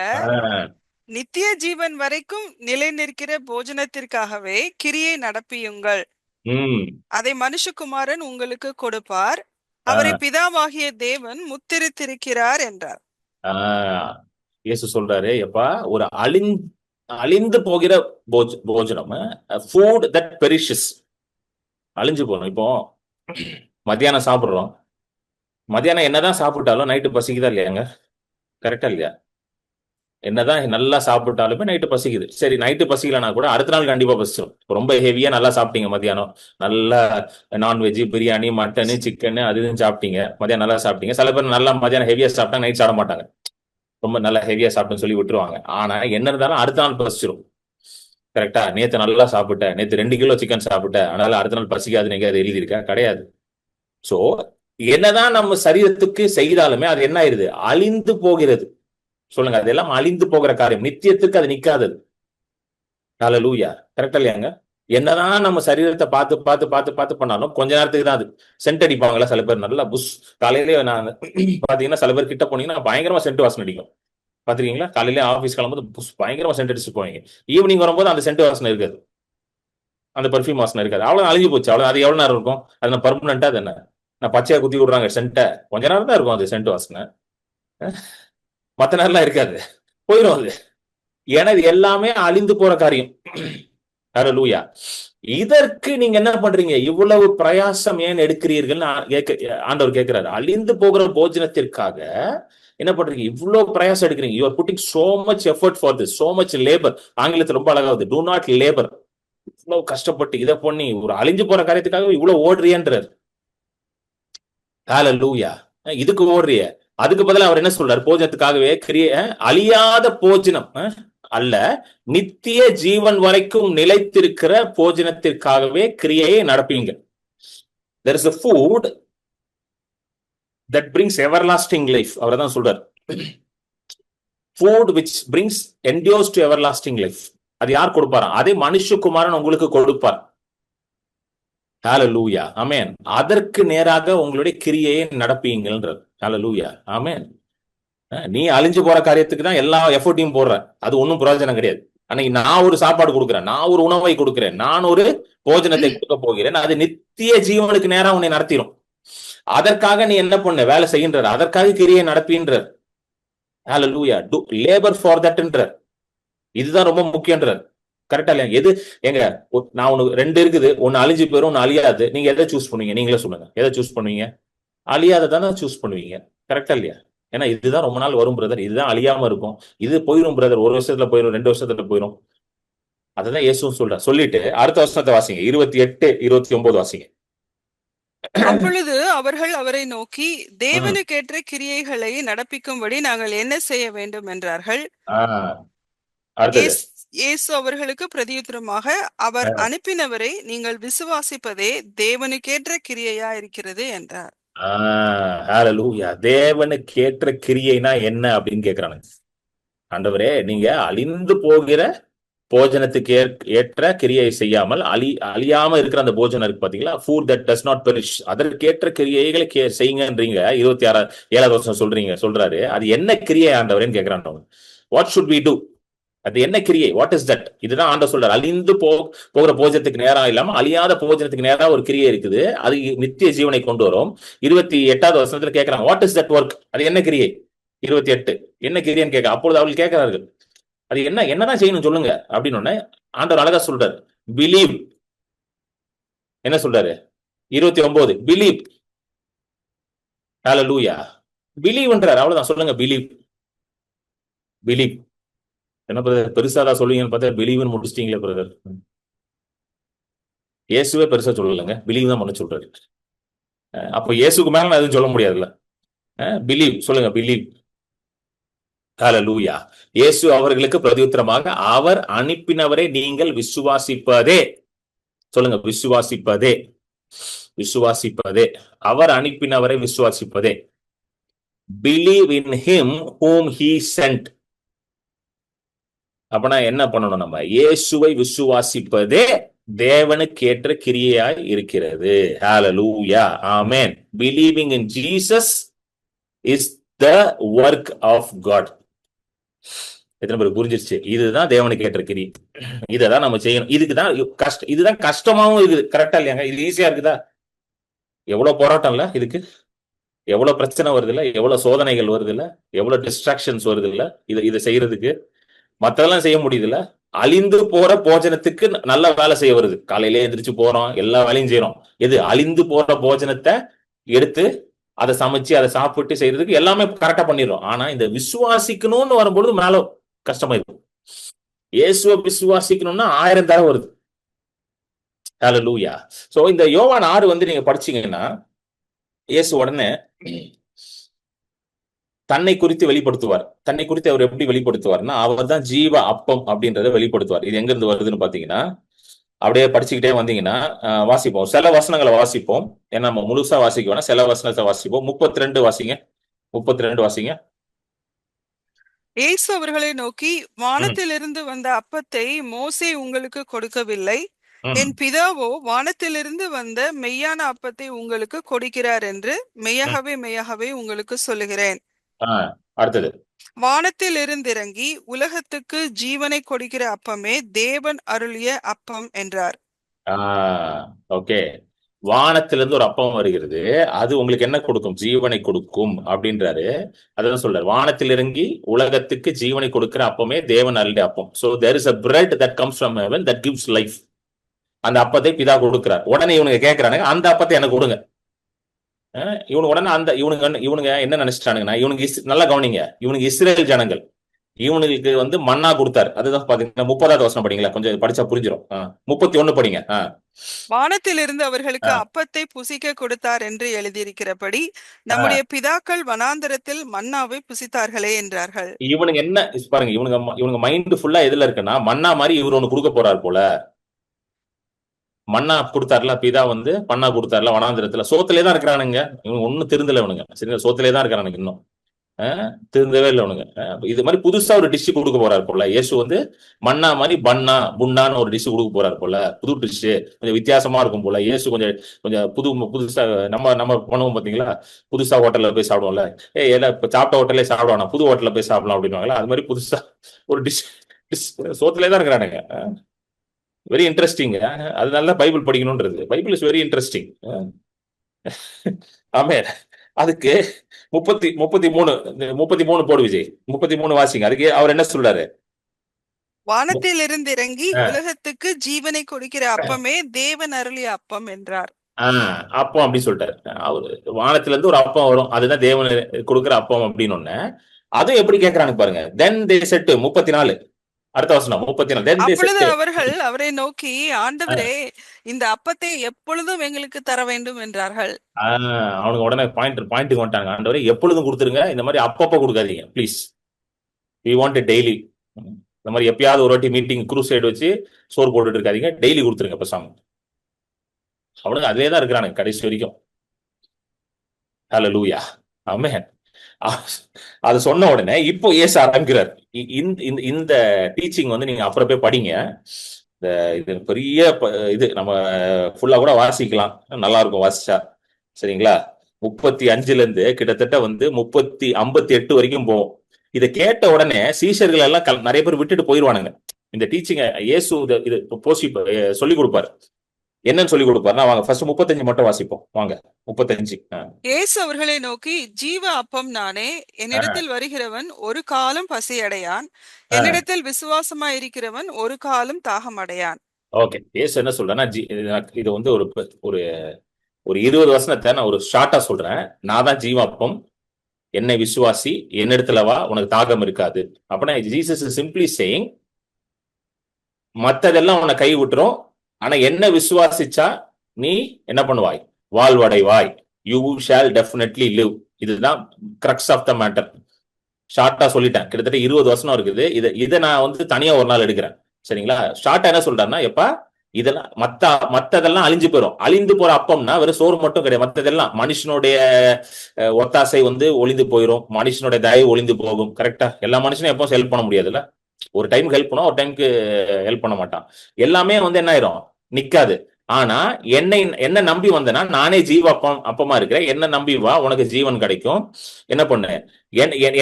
நித்திய ஜீவன் வரைக்கும் நிலை நிற்கிற போஜனத்திற்காகவே கிரியை நடப்பியுங்கள். அதை மனுஷகுமாரன் உங்களுக்கு கொடுப்பார், அவரை பிதாவாகிய தேவன் முத்திரித்திருக்கிறார் என்றார். இயேசு சொல்றாரு, எப்பா ஒரு அழிந்து போகிற போஜனம், ஃபுட் தட் பெரிஷஸ், அழிஞ்சு போகணும். இப்போ மத்தியானம் சாப்பிடுறோம், மத்தியானம் என்னதான் சாப்பிட்டாலும் நைட்டு பசிக்குதா இல்லையாங்க? கரெக்டா இல்லையா? என்னதான் நல்லா சாப்பிட்டாலுமே நைட்டு பசிக்குது. சரி, நைட்டு பசிக்கலனா கூட அடுத்த நாள் கண்டிப்பா பசிச்சிடும். ரொம்ப ஹெவியா நல்லா சாப்பிட்டீங்க மத்தியானம், நல்லா நான்வெஜ், பிரியாணி, மட்டனு, சிக்கனு அது இதுன்னு சாப்பிட்டீங்க, மத்தியானம் நல்லா சாப்பிட்டீங்க. சில பேர் நல்லா மத்தியானம் ஹெவியா சாப்பிட்டா நைட் சாப்பிட மாட்டாங்க, ரொம்ப நல்லா ஹெவியா சாப்பிட்டுன்னு சொல்லி விட்டுருவாங்க. ஆனா என்ன இருந்தாலும் அடுத்த நாள் பசிச்சிடும். கரெக்டா? நேத்து நல்லா சாப்பிட்டேன், நேத்து 2 கிலோ சிக்கன் சாப்பிட்டேன், அதனால அடுத்த நாள் பசிக்காதுன்னு எங்க அது எழுதியிருக்கா? கிடையாது. சோ என்னதான் நம்ம சரீரத்துக்கு செய்தாலுமே அது என்ன ஆயிருது? அழிந்து போகிறது. சொல்லுங்க, அதெல்லாம் அழிந்து போகிற காரியம், நித்தியத்துக்கு அது நிக்காதது. ஹல்லேலூயா, கரெக்டா இல்லையாங்க? என்னதான் நம்ம சரீரத்தை பார்த்து பார்த்து பார்த்து பார்த்து பண்ணாலும் கொஞ்ச நேரத்துக்கு தான் அது. சென்ட் அடிப்பாங்களா சில பேர், நல்லா புஷ். காலையிலேயே நான் பாத்தீங்கன்னா சில பேர் கிட்ட போனீங்கன்னா பயங்கரமா சென்ட் வாசனை அடிக்கும். பாத்துருக்கீங்களா? காலையில ஆஃபீஸ் கிளம்பும்போது புஷ் பயங்கரமா சென்ட் அடிச்சு போவீங்க. ஈவினிங் வரும்போது அந்த சென்ட் வாசனை இருக்காது, அந்த பர்ஃபியூம் வாசனை இருக்காது. அவ்வளவு அழிஞ்சு போச்சு. அவ்வளவு அது எவ்வளவு நேரம் இருக்கும்? அது நான் பர்மனண்டா அது என்ன, நான் பச்சையா குத்தி விடுறாங்க சென்ட்டை, கொஞ்ச நேரம் தான் இருக்கும் அது சென்ட் வாசனை, மத்த நேரம்லாம் இருக்காது, போயிடும் அது. எனது எல்லாமே அழிந்து போற காரியம். ஹல்லேலூயா. இதற்கு நீங்க என்ன பண்றீங்க? இவ்வளவு பிரயாசம் ஏன் எடுக்கிறீர்கள்? ஆண்டவர் கேட்கிறாரு. அழிந்து போகிற போஜனத்திற்காக என்ன பண்றீங்க? இவ்வளவு பிரயாசம் எடுக்கிறீங்க. You are putting so much effort for this, so much labour. ஆங்கிலத்தில் ரொம்ப அழகாவது, டூ நாட் லேபர். இவ்வளவு கஷ்டப்பட்டு இதை பண்ணி ஒரு அழிஞ்சு போற காரியத்துக்காக இவ்வளவு ஓடுறியன்றார். ஹalleluya. இதுக்கு ஓடுறிய, அதுக்கு பதிலா அவர் என்ன சொல்றாரு? போஜனத்துக்காகவே அழியாத போஜனம் அல்ல, நித்திய ஜீவன் வரைக்கும் நிலைத்திருக்கிற போஜனத்திற்காகவே கிரியையை நடப்பீங்க. There is a food that brings everlasting life. அவர் தான் சொல்றார், food which brings endures to everlasting life. அது யார் கொடுப்பாரா? அதே மனுஷகுமாரன் உங்களுக்கு கொடுப்பார். ஹalleluya, ஆமென். அதற்கு நேராக உங்களுடைய கிரியையை நடப்பீங்கன்றார். ஹalleluya, ஆமென். நீ அழிஞ்சு போற காரியத்துக்கு தான் எல்லா எஃபோர்ட்டையும் போடுற, அது ஒன்றும் பிரயோஜனம் கிடையாது. அன்னைக்கு நான் ஒரு சாப்பாடு கொடுக்குறேன், நான் ஒரு உணவை கொடுக்கிறேன், நான் ஒரு போஜனத்தை கொடுக்க போகிறேன், அது நித்திய ஜீவனுக்கு நேரா உன்னை நடத்திடும். அதற்காக நீ என்ன பண்ண? வேலை செய்கின்றார், அதற்காக கிரியை நடப்பின்றார். ஹalleluya, do labor for thatன்றார். இதுதான் ரொம்ப முக்கியன்றார். கரெக்டா இல்லையா? எது எங்க நான் உனக்கு ரெண்டு இருக்குது, ஒன்னு அழிஞ்சு போயிடும், ஒன்னு அழியாது. நீங்க எதை சூஸ் பண்ணுவீங்க? நீங்களே சொல்லுங்க, எதை சூஸ் பண்ணுவீங்க? அழியாததானே சூஸ் பண்ணுவீங்க. கரெக்டா இல்லையா? ஏன்னா இதுதான் ரொம்ப நாள் வரும் பிரதர், இதுதான் அழியாம இருக்கும், இது போயிடும் பிரதர், ஒரு வருஷத்துல போயிடும், 2 வருஷத்துல போயிடும். அதுதான் இயேசுவும் சொல்றார். சொல்லிட்டு அடுத்த வருஷத்தை வாசிங்க, 28, 29 வாசிங்க. அப்பொழுது அவர்கள் அவரை நோக்கி, தேவனுக்கேற்ற கிரியைகளை நடப்பிக்கும்படி நாங்கள் என்ன செய்ய வேண்டும் என்றார்கள். அடுத்தது இயேசு அவர்களுக்கு பிரதியுத்தரமாக, அவர் அனுப்பினவரை நீங்கள் விசுவாசிப்பதே தேவனுக்கேற்ற கிரியையா இருக்கிறது என்றார். ஹalleluya, தேவனுக்கேற்ற கிரியைனா என்ன அப்படின்னு கேக்குறாங்க. ஆண்டவரே, நீங்க அழிந்து போகிற போஜனத்துக்கு ஏற்ற கிரியை செய்யாமல் அழியாம இருக்கிற அந்த போஜனம் இருக்கு பாத்தீங்களா, food that does not perish, அதற்கேற்ற கிரியைகளை செய்யுங்கன்றீங்க. 27வது வருஷம் சொல்றாரு. அது என்ன கிரியை ஆண்டவரேன்னு கேக்குறான். What should we do? அது என்ன கிரியை? What is that? இதுதான் ஆண்டவர் சொல்றாரு. அழிந்து போகிற போஜனத்துக்கு நேரம் இல்லாம அழியாத போஜனத்துக்கு நேரம் ஒரு கிரியை இருக்குது, அது நித்திய ஜீவனை கொண்டு வரும். 28வது வருஷத்துல கேட்கறாங்க, வாட் இஸ் தட் ஒர்க்? அது என்ன கிரியை? 28 என்ன கிரியைன்னு கேட்க. அப்பொழுது அவர்கள் கேட்கிறார்கள், அது என்னதான் செய்யணும் சொல்லுங்க அப்படின்னு. ஆண்டவர் அழகா சொல்றாரு, பிலீவ். என்ன சொல்றாரு? 29 பிலீவ். ஹalleluya, பிலீவ்ன்றார். அவ்வளவுதான், சொல்லுங்க பிலீவ். பிலீவ் என்ன பிரதர், பெருசாதான் சொல்லுவீங்கன்னு பார்த்தா பிலீவ்னு முடிச்சிட்டீங்களே பிரதர். இயேசுவே பெருசா சொல்லலைங்க, பிலீவ் தான் பண்ண சொல்றாரு. அப்ப இயேசுக்கு மேல நான் எதுவும் சொல்ல முடியாதுல்ல. பிலீவ் சொல்லுங்க, பிலீவ். ஹalleluya. இயேசு அவர்களுக்கு பிரதியுத்தரமாக, அவர் அனுப்பினவரை நீங்கள் விசுவாசிப்பதே. சொல்லுங்க, விசுவாசிப்பதே. விசுவாசிப்பதே, அவர் அனுப்பினவரை விசுவாசிப்பதே. Believe in him whom he sent. அப்பனா என்ன பண்ணணும்? நம்ம இயேசுவை விசுவாசிப்பதே தேவனுக்கு ஏற்ற கிரியையாய் இருக்கிறது. ஹalleluya, ஆமென். Believing in Jesus is the work of God. எத்தனை பேர் புரிஞ்சிருச்சு? இதுதான் தேவனுக்கு ஏற்ற கிரியை, இதான் நம்ம செய்யணும். இதுதான் கஷ்டமாவும் இருக்குது. கரெக்டா இல்லையாங்க? இது ஈஸியா இருக்குதா? எவ்வளவு போராட்டம் இல்ல இதுக்கு, எவ்வளவு பிரச்சனை வருது இல்ல, எவ்வளவு சோதனைகள் வருது இல்ல, எவ்வளவு டிஸ்ட்ராக்ஷன்ஸ் வருது இல்ல, இதை செய்யறதுக்கு. மத்ததெல்லாம் செய்ய முடியுது இல்ல. அழிந்து போற போஜனத்துக்கு நல்ல வேலை செய்ய வருது. காலையிலே எந்திரிச்சு போறோம், எல்லா வேலையும் செய்யறோம். எது அழிந்து போற போஜனத்தை எடுத்து அதை சமைச்சு அதை சாப்பிட்டு செய்யறதுக்கு எல்லாமே கரெக்டா பண்ணிடுறோம். ஆனா இந்த விசுவாசிக்கணும்னு வரும்பொழுது மேல கஷ்டமா இருக்கும். இயேசுவை விசுவாசிக்கணும்னா 1000 தடவை வருது. ஹalleluya. சோ இந்த யோவான் 6 நீங்க படிச்சீங்கன்னா, இயேசு உடனே தன்னை குறித்து வெளிப்படுத்துவார். தன்னை குறித்து அவர் எப்படி வெளிப்படுத்துவார்னா, அவர் தான் ஜீவ அப்பம் அப்படின்றத வெளிப்படுத்துவார். இது எங்க இருந்து வருதுன்னு பாத்தீங்கன்னா, அப்படியே படிச்சுக்கிட்டே வந்தீங்கன்னா வாசிப்போம். சில வசனங்களை வாசிப்போம், ஏன்னா நம்ம முழுசா வாசிக்க வேணா, சில வசனத்தை வாசிப்போம். 32 வாசிங்க, 32 வாசிங்க. இயேசு அவர்களை நோக்கி, வானத்திலிருந்து வந்த அப்பத்தை மோசே உங்களுக்கு கொடுக்கவில்லை, என் பிதாவோ வானத்திலிருந்து வந்த மெய்யான அப்பத்தை உங்களுக்கு கொடுக்கிறார் என்று மெய்யாகவே மெய்யாகவே உங்களுக்கு சொல்லுகிறேன். அடுத்தது, வானத்தில் இருந்திறங்கி உலகத்துக்கு ஜீவனை கொடுக்கிற அப்பமே தேவன் அருளிய அப்பம் என்றார். ஓகே, வானத்திலிருந்து ஒரு அப்பம் வருகிறது, அது உங்களுக்கு என்ன கொடுக்கும்? ஜீவனை கொடுக்கும் அப்படின்றாரு. அதான் சொல்றாரு, வானத்தில் இறங்கி உலகத்துக்கு ஜீவனை கொடுக்கிற அப்பமே தேவன் அருளிய அப்பம். So there is a bread that comes from heaven that gives life. அந்த அப்பத்தை பிதா கொடுக்கிறார். உடனே இவனுங்க கேட்கிறானுங்க, அந்த அப்பத்தை எனக்கு கொடுங்க. இவனுக்கு உடனே இவனுங்க என்ன நினைச்சிட்டானுங்கன்னா, இவனுக்கு நல்லா கவனிங்க, இவனுக்கு இஸ்ரேல் ஜனங்கள், இவனுக்கு மன்னா கொடுத்தாரு. அதுதான் பாத்தீங்கன்னா 30வது வசனம் படிங்களா, கொஞ்சம் படிச்சா புரிஞ்சிடும். 31 படிங்க. வானத்திலிருந்து அவர்களுக்கு ஆ, அப்பத்தை புசிக்க கொடுத்தார் என்று எழுதியிருக்கிறபடி ஆ. நம்முடைய பிதாக்கள் வனாந்தரத்தில் மன்னாவை புசித்தார்களே என்றார்கள். இவனுங்க என்ன பாருங்க, இவனுங்க மைண்ட் ஃபுல்லா எதுல இருக்குன்னா, மன்னா மாதிரி இவர் ஒண்ணு கொடுக்க போறாரு போல. மன்னா கொடுத்தாருல, பிதா வந்து மன்னா கொடுத்தாருல வனாந்திரத்துல, சோத்திலே தான் இருக்கிறானுங்க. இவங்க ஒன்னும் திருந்தல இவனுங்க. சரிங்களா, சோத்திலே தான் இருக்கிறானுங்க இன்னும். திருந்தவே இல்லை அவனுங்க. இது மாதிரி புதுசா ஒரு டிஷ் கொடுக்க போறாரு போல. இயேசு வந்து மன்னா மாதிரி பன்னா புண்ணான்னு ஒரு டிஷ் கொடுக்க போறாரு போல. புது டிஷ், கொஞ்சம் வித்தியாசமா இருக்கும் போல. இயேசு கொஞ்சம் கொஞ்சம் புதுசா நம்ம நம்ம பண்ணுவோம் பாத்தீங்களா, புதுசா ஹோட்டல்ல போய் சாப்பிடுவோம்ல. ஏன்னா இப்ப சாப்பிட்ட ஹோட்டல்லே சாப்பிடுவானா, புது ஹோட்டல்ல போய் சாப்பிடலாம் அப்படின்வாங்களா, அது மாதிரி புதுசா ஒரு டிஷ் டிஷ் சோத்திலே தான் இருக்கிறானுங்க. Very interesting. அதனால பைபிள் படிக்கணும்ன்றது. Bible is very interesting. ஆமே. அதுக்கு 33 போடு விஜய். 33 வாசிங்க. அதுக்கு அவர் என்ன சொல்றாரு? வானத்திலிருந்து இறங்கி உலகத்துக்கு ஜீவனை கொடுக்கிற அப்பமே தேவன் அருளிய அப்பம் என்றார். அப்பம் அப்படின்னு சொல்லிட்டாரு. அவரு வானத்துல இருந்து ஒரு அப்பம் வரும், அதுதான் தேவன் கொடுக்கிற அப்பம் அப்படின்னு ஒண்ணு. அதுவும் எப்படி கேட்கறாங்க பாருங்க. தென் தே செட் 34 அடுத்த வசனம் 34. தென் தே அப்பொழுது செட் அவர்கள் அவரை நோக்கி, ஆண்டவரே, இந்த அப்பத்தை எப்பொழுதும் எங்களுக்கு தர வேண்டும் என்றார்கள். அவனுக்கு உடனே பாயிண்ட்டுக்கு வந்துட்டாங்க. ஆண்டவரே எப்பொழுதும் கொடுத்துருங்க, இந்த மாதிரி அப்பப்போ கொடுக்காதீங்க please, we want it daily. இந்த மாதிரி எப்பயாவது ஒரு வாட்டி மீட்டிங் குரூசைடு வச்சு சோறு போட்டுட்டு இருக்காதீங்க, டெய்லி கொடுத்துருங்க பேசாம. அவனுங்க அதே தான் இருக்கிறானுங்க கடைசி வரைக்கும். ஹல்லேலூயா, ஆமென். அது சொன்ன உடனே இப்போ ஏசு ஆரம்பிக்கிறார். இந்த டீச்சிங் வந்து நீங்க அப்புறம் போய் படிங்க. இது பெரிய இது நம்ம ஃபுல்லா கூட வாசிக்கலாம், நல்லா இருக்கும் வாசிச்சா. சரிங்களா, 35ல இருந்து கிட்டத்தட்ட வந்து 58 வரைக்கும் போவோம். இதை கேட்ட உடனே சீஷர்கள் எல்லாம் நிறைய பேர் விட்டுட்டு போயிடுவானுங்க. இந்த டீச்சிங் இயேசு இது சொல்லி கொடுப்பாரு. என்னன்னு சொல்லி கொடுப்பாருன்னா, வாங்க ஃபர்ஸ்ட் 35 மட்டும் வாசிப்போம் வாங்க. 35. இயேசு அவர்களை நோக்கி, ஜீவ அப்பம் நானே, என்னிடத்தில் வருகிறவன் ஒரு காலம் பசியடையான், என்னிடத்தில் விசுவாசமா இருக்கிறவன் ஒரு காலம் தாகம் அடையான். ஓகே, இயேசு என்ன சொல்றேன்னா, இது வந்து ஒரு ஒரு ஒரு 20 வசனத்தை நான் ஒரு ஷார்ட்டா சொல்றேன். நான் தான் ஜீவாப்பம், என்னை விசுவாசி, என்னிடத்துல வா, உனக்கு தாகம் இருக்காது. அப்படின்னா ஜீசஸ் இஸ் சிம்பிளி சேயிங், மத்ததெல்லாம் உன்னை கை விட்டுரும், ஆனா என்ன விசுவாசிச்சா நீ என்ன பண்ணுவாய்? வாழ்வடைவாய். You shall definitely live. இதுதான் கிரக்ஸ் ஆஃப் த மேட்டர். ஷார்ட்டா சொல்லிட்டேன். கிட்டத்தட்ட 20 வசனம் இருக்குது. இதை நான் வந்து தனியா ஒரு நாள் எடுக்கிறேன். சரிங்களா, ஷார்ட்டா என்ன சொல்றாருன்னா, எப்பா இதெல்லாம் மத்ததெல்லாம் அழிஞ்சு போயிடும். அழிந்து போற அப்பம்னா வெறும் சோறு மட்டும் கிடையாது, மத்ததெல்லாம் மனுஷனுடைய ஒத்தாசை வந்து ஒளிந்து போயிடும், மனுஷனுடைய தயவு ஒளிந்து போகும். கரெக்டா, எல்லா மனுஷனும் எப்பவும் ஹெல்ப் பண்ண முடியாதுல்ல. ஒரு டைமுக்கு ஹெல்ப் பண்ணும், ஒரு டைமுக்கு ஹெல்ப் பண்ண மாட்டான். எல்லாமே வந்து என்ன ஆயிரும், நிக்காது. ஆனா என்ன நம்பி வந்தனா, நானே ஜீவ அப்பமா இருக்கிறேன், என்ன நம்பி வா, உனக்கு ஜீவன் கிடைக்கும். என்ன பண்ணு,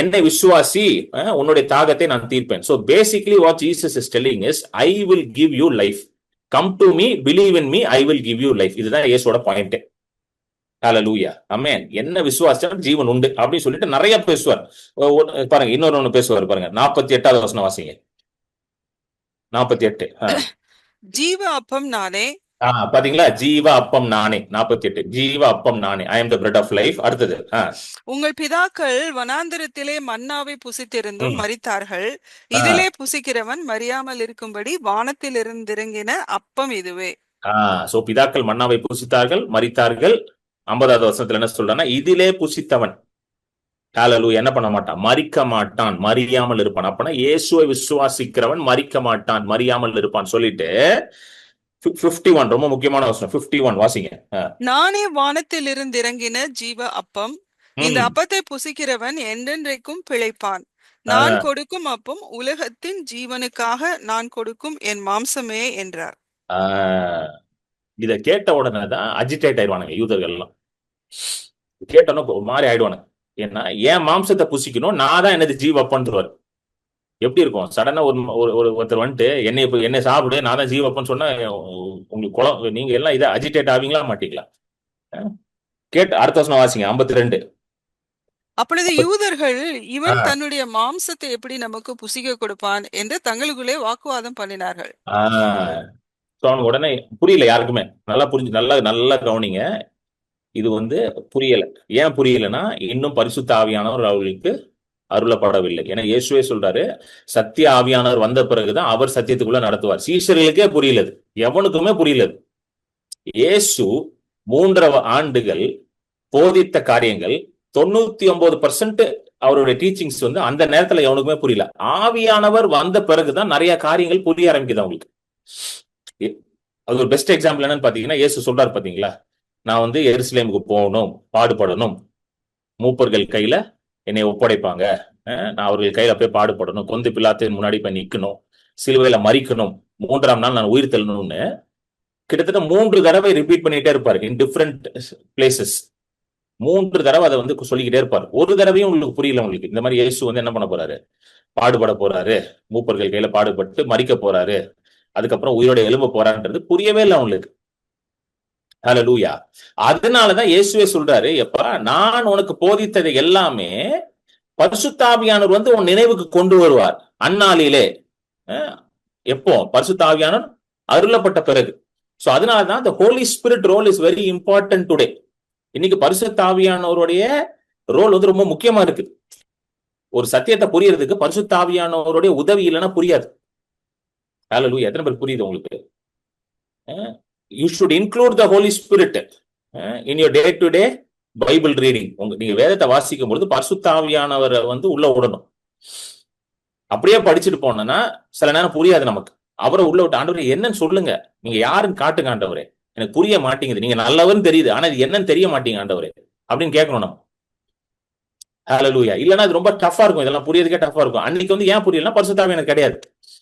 என்னை விசுவாசி, உன்னுடைய தாகத்தை நான் தீர்ப்பேன். So basically what Jesus is telling is, I will give you life. Come to me, believe in me, I will give you life. இதுதான் இயேசுவோட பாயிண்ட். ஹல்லேலூயா, ஆமென். என்ன விசுவாசம் ஜீவன் உண்டு அப்படின்னு சொல்லிட்டு நிறைய பேசுவார். பாருங்க, இன்னொரு பேசுவார் பாருங்க. 48வது வசனம் வாசிங்க. 48. ஜீவ அப்பம் நானே. பாத்தீங்களா, ஜீவ அப்பம் நானே. 48, ஜீவ அப்பம் நானே, ஐ அம் தி பிரெட் ஆஃப் லைஃப். அடுத்தது, உங்கள் பிதாக்கள் வனாந்திரத்திலே மன்னாவை புசித்திருந்தும் மரித்தார்கள், இதிலே புசிக்கிறவன் மரியாமல் இருக்கும்படி வானத்தில் இருந்திறங்கின அப்பம் இதுவே. சோ பிதாக்கள் மன்னாவை புசித்தார்கள், மரித்தார்கள். 50வது வசனத்துல என்ன சொல்றான்னா, இதிலே புசித்தவன் ஹல்லேலூயா என்ன பண்ண மாட்டான், மரிக்க மாட்டான், மரியாமல் இருப்பான். அப்பனா இயேசுவை விசுவாசிக்கிறவன் மரிக்க மாட்டான், மரியாமல் இருப்பான் சொல்லிட்டு 51 ரொம்ப முக்கியமான வசனம். 51 வாசிங்க. நானே வானத்தில் இருந்து இறங்கின ஜீவ அப்பம், இந்த அப்பத்தை புசிக்கிறவன் என்றென்றைக்கும் பிழைப்பான். நான் கொடுக்கும் அப்பம் உலகத்தின் ஜீவனுக்காக நான் கொடுக்கும் என் மாம்சமே என்றார். இத கேட்ட உடனே தான் அஜிடேட் ஆயிடுவானுங்க யூதர்கள் எல்லாம். கேட்டோன்னா ஒரு மாதிரி ஆயிடுவானுங்க. ஏன்னா என் மாம்சத்தை புசிக்கணும், நான் தான் என்னது ஜீவ அப்பன்றுவார். எப்படி இருக்கும், சடனா ஒருத்தர் வந்துட்டு என்னை சாப்பிடு, நான் தான் ஜீவப்பன்னு சொன்னா உங்களுக்கு நீங்க எல்லாம் இதை அஜிடேட் ஆவீங்களா மாட்டீங்களா? கேட்டு அடுத்த வசனம் வாசிங்க. 52. அப்பொழுது யூதர்கள், இவன் தன்னுடைய மாம்சத்தை எப்படி நமக்கு புசிக்க கொடுப்பான் என்று தங்களுக்குள்ளே வாக்குவாதம் பண்ணினார்கள். அவனுக்கு உடனே புரியல யாருக்குமே. நல்லா கவனிங்க. இது வந்து புரியல. ஏன் புரியலன்னா, இன்னும் பரிசுத்த ஆவியானவர் அவர்களுக்கு அருளப்படவில்லை. ஏன்னா இயேசுவே சொல்றாரு, சத்திய ஆவியானவர் வந்த பிறகுதான் அவர் சத்தியத்துக்குள்ள நடத்துவார். சீஷர்களுக்கே புரியலது, எவனுக்குமே புரியலது. இயேசு 3.5 ஆண்டுகள் போதித்த காரியங்கள் 99% அவருடைய டீச்சிங்ஸ் வந்து அந்த நேரத்துல எவனுக்குமே புரியல. ஆவியானவர் வந்த பிறகுதான் நிறைய காரியங்கள் புரிய ஆரம்பிக்குது அவங்களுக்கு. அது ஒரு பெஸ்ட் எக்ஸாம்பிள் என்னன்னு பாத்தீங்கன்னா, இயேசு சொல்றாரு பாத்தீங்களா, நான் வந்து எருசலேமுக்கு போகணும், பாடுபடணும், மூப்பர்கள் கையில என்னை ஒப்படைப்பாங்க, நான் அவர்கள் கையில அப்படியே பாடுபடணும், கொந்து பிலாத்தின் முன்னாடி போய் நிக்கணும், சிலுவையில மறிக்கணும், 3ஆம் நாள் நான் உயிர் தெள்ளணும்னு கிட்டத்தட்ட 3 தடவை ரிப்பீட் பண்ணிட்டே இருப்பாரு இன் டிஃப்ரெண்ட் பிளேசஸ். 3 தடவை அதை வந்து சொல்லிக்கிட்டே இருப்பாரு. ஒரு தடவையும் உங்களுக்கு புரியல. உங்களுக்கு இந்த மாதிரி இயேசு வந்து என்ன பண்ண போறாரு, பாடுபட போறாரு, மூப்பர்கள் கையில பாடுபட்டு மறிக்க போறாரு, அதுக்கப்புறம் உயிரோட எழும்ப போறான்றது புரியவே இல்லை அவங்களுக்கு. ஹல்லேலூயா. அதனாலதான் இயேசுவே சொல்றாரு, எப்பா நான் உனக்கு போதித்ததை எல்லாமே பரிசுத்த ஆவியானவர் வந்து உன் நினைவுக்கு கொண்டு வருவார் அந்நாளிலே. எப்போ? பரிசுத்த ஆவியானவர் அருளப்பட்ட பிறகு. சோ அதனாலதான் the Holy Spirit role is very important today. இன்னைக்கு பரிசுத்த ஆவியானவருடைய ரோல் வந்து ரொம்ப முக்கியமா இருக்கு. ஒரு சத்தியத்தை புரியறதுக்கு பரிசுத்த ஆவியானவருடைய உதவி இல்லைன்னா புரியாது. ஹல்லேலூயா. எத்தனை பேர் புரியுது உங்களுக்கு? You should include the Holy Spirit in your day to day Bible reading. நீங்க வேதத்தை வாசிக்கும் பொழுது பரிசுத்த ஆவியானவரை வந்து உள்ள விடணும். அப்படியே படிச்சுட்டு போனோம்னா சில நேரம் புரியாது நமக்கு. அவரை உள்ள விட்டு, ஆண்டவரே என்னன்னு சொல்லுங்க, நீங்க யாருன்னு காட்டுங்க ஆண்டவரே, எனக்கு புரிய மாட்டேங்குது, நீங்க நல்லவர்னு தெரியுது, ஆனா இது என்னன்னு தெரிய மாட்டீங்க ஆண்டவரே அப்படின்னு கேட்கணும் நம்ம. ஹல்லேலூயா. இல்லைன்னா அது ரொம்ப டஃபா இருக்கும், இதெல்லாம் புரியறதுக்கே டஃபா இருக்கும். அன்னைக்கு வந்து ஏன் புரியலன்னா பரிசுத்த ஆவி எனக்கு கிடையாது.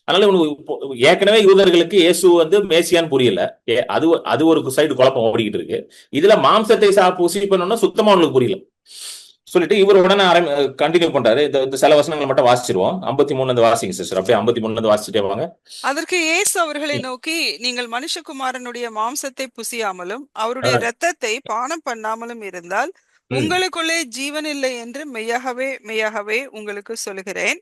அதனால உனக்கு ஏற்கனவே யூதர்களுக்கு இயேசு வந்து மேசியான்னு புரியல, அது ஒரு சைடு குழப்பம் ஓடிக்கிட்டு இருக்கு. இதுல மாம்சத்தை பூசி பண்ணணும்னா சுத்தமா உங்களுக்கு புரியல சொல்லிட்டு இவர் உடனே கண்டினியூ பண்றாரு. இந்த சில வசனங்களை மட்டும் வாசிச்சிருவோம். 53 வாசிங்க சிஸ்டர். அப்படியே 53 வாசிச்சுட்டே வாங்க. அதற்கு இயேசு அவர்களை நோக்கி, நீங்கள் மனுஷகுமாரனுடைய மாம்சத்தை புசியாமலும் அவருடைய இரத்தத்தை பானம் பண்ணாமலும் இருந்தால் உங்களுக்குள்ளே ஜீவன் இல்லை என்று மெய்யாகவே மெய்யாகவே உங்களுக்கு சொல்லுகிறேன்.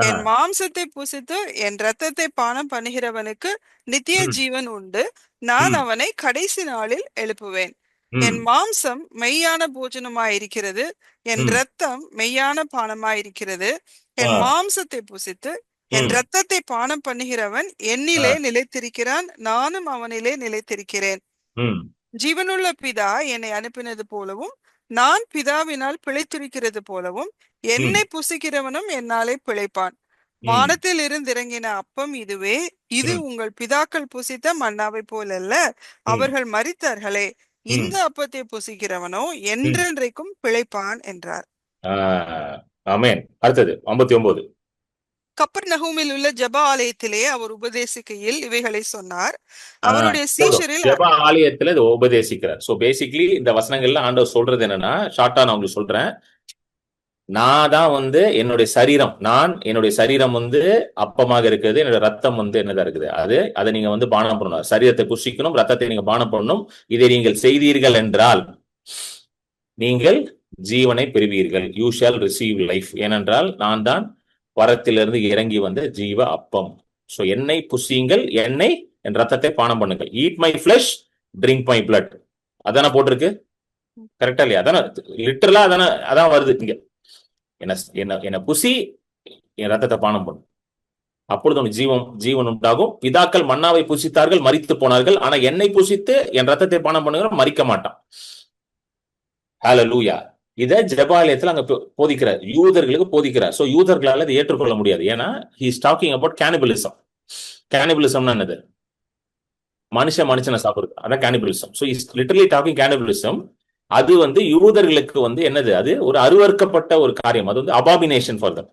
என் மாம்சத்தை புசித்து என் இரத்தத்தை பானம் பண்ணுகிறவனுக்கு நித்திய ஜீவன் உண்டு, நான் அவனை கடைசி நாளில் எழுப்புவேன். என் மாம்சம் மெய்யான போஜனமாயிருக்கிறது, என் இரத்தம் மெய்யான பானமாயிருக்கிறது. என் மாம்சத்தை புசித்து என் இரத்தத்தை பானம் பண்ணுகிறவன் என்னிலே நிலைத்திருக்கிறான், நானும் அவனிலே நிலைத்திருக்கிறேன். ஜீவனுள்ள பிதா என்னை அனுப்பினது போலவும் நான் பிதாவினால் பிழைத்திருக்கிறது போலவும் என்னை புசிக்கிறவனும் என்னாலே பிழைப்பான். வானத்தில் இருந்து இறங்கின அப்பம் இதுவே, இது உங்கள் பிதாக்கள் புசித்த மன்னாவை போலல்ல, அவர்கள் மரித்தார்களே, இந்த அப்பத்தை புசிக்கிறவனோ என்றென்றைக்கும் பிழைப்பான் என்றார். ஆமென். அடுத்தது 59. கப்பர்நகூமில் உள்ள ஜெப ஆலயத்திலே அவர் உபதேசிக்கையில் இவைகளை சொன்னார். அவருடைய சீஷரில் ஜெப ஆலயத்துல இதை உபதேசிக்கிறார். சோ பேசிக்கலி இந்த வசனங்கள்ல ஆண்டவர் சொல்றது என்னன்னா, ஷார்ட்டா நான் உங்களுக்கு சொல்றேன், நான் தான் வந்து என்னுடைய சரீரம் வந்து அப்பமாக இருக்குது, என்னோட ரத்தம் வந்து என்னதா இருக்குது, அதை நீங்க வந்து பானம் பண்ணணும். சரீரத்தை புசிக்கணும், ரத்தத்தை நீங்க பானம் பண்ணணும். இதை நீங்கள் செய்தீர்கள் என்றால் நீங்கள் ஜீவனை பெறுவீர்கள். You shawl receive life. ஏனென்றால் நான் தான் பரத்திலிருந்து இறங்கி வந்த ஜீவ அப்பம். சோ என்னை புசியுங்கள், என் ரத்தத்தை பானம் பண்ணுங்கள். Eat my flush, drink my blood. அதான போட்டிருக்கு, கரெக்டா இல்லையா? அதான லிட்டரலா அதான் வருது இங்க. என்ன புசி, என் ரத்தத்தை பானம் பண்ணும், அப்பொழுது உனக்கு ஜீவன் உண்டாகும். பிதாக்கள் மன்னாவை புசித்தார்கள், மரித்து போனார்கள். ஆனா என்னை புசித்து என் ரத்தத்தை பானம் பண்ணுகிற மரிக்க மாட்டான். ஹல்லேலூயா. இதை ஜெபாலயத்துல அங்க போதிக்கிறார், யூதர்களுக்கு போதிக்கிறார். சோ யூதர்களால இதை ஏற்றுக்கொள்ள முடியாது. ஏன்னா he is talking about cannibalism. கேனிபலிசம்னா என்னது? மனுஷனை சாப்பிடுறது, அதான் cannibalism. So is literally talking cannibalism. அது வந்து யூதர்களுக்கு வந்து என்னது, அது ஒரு அருவருக்கப்பட்ட ஒரு காரியம், அது வந்து அபாமினேஷன் ஃபார் தம்.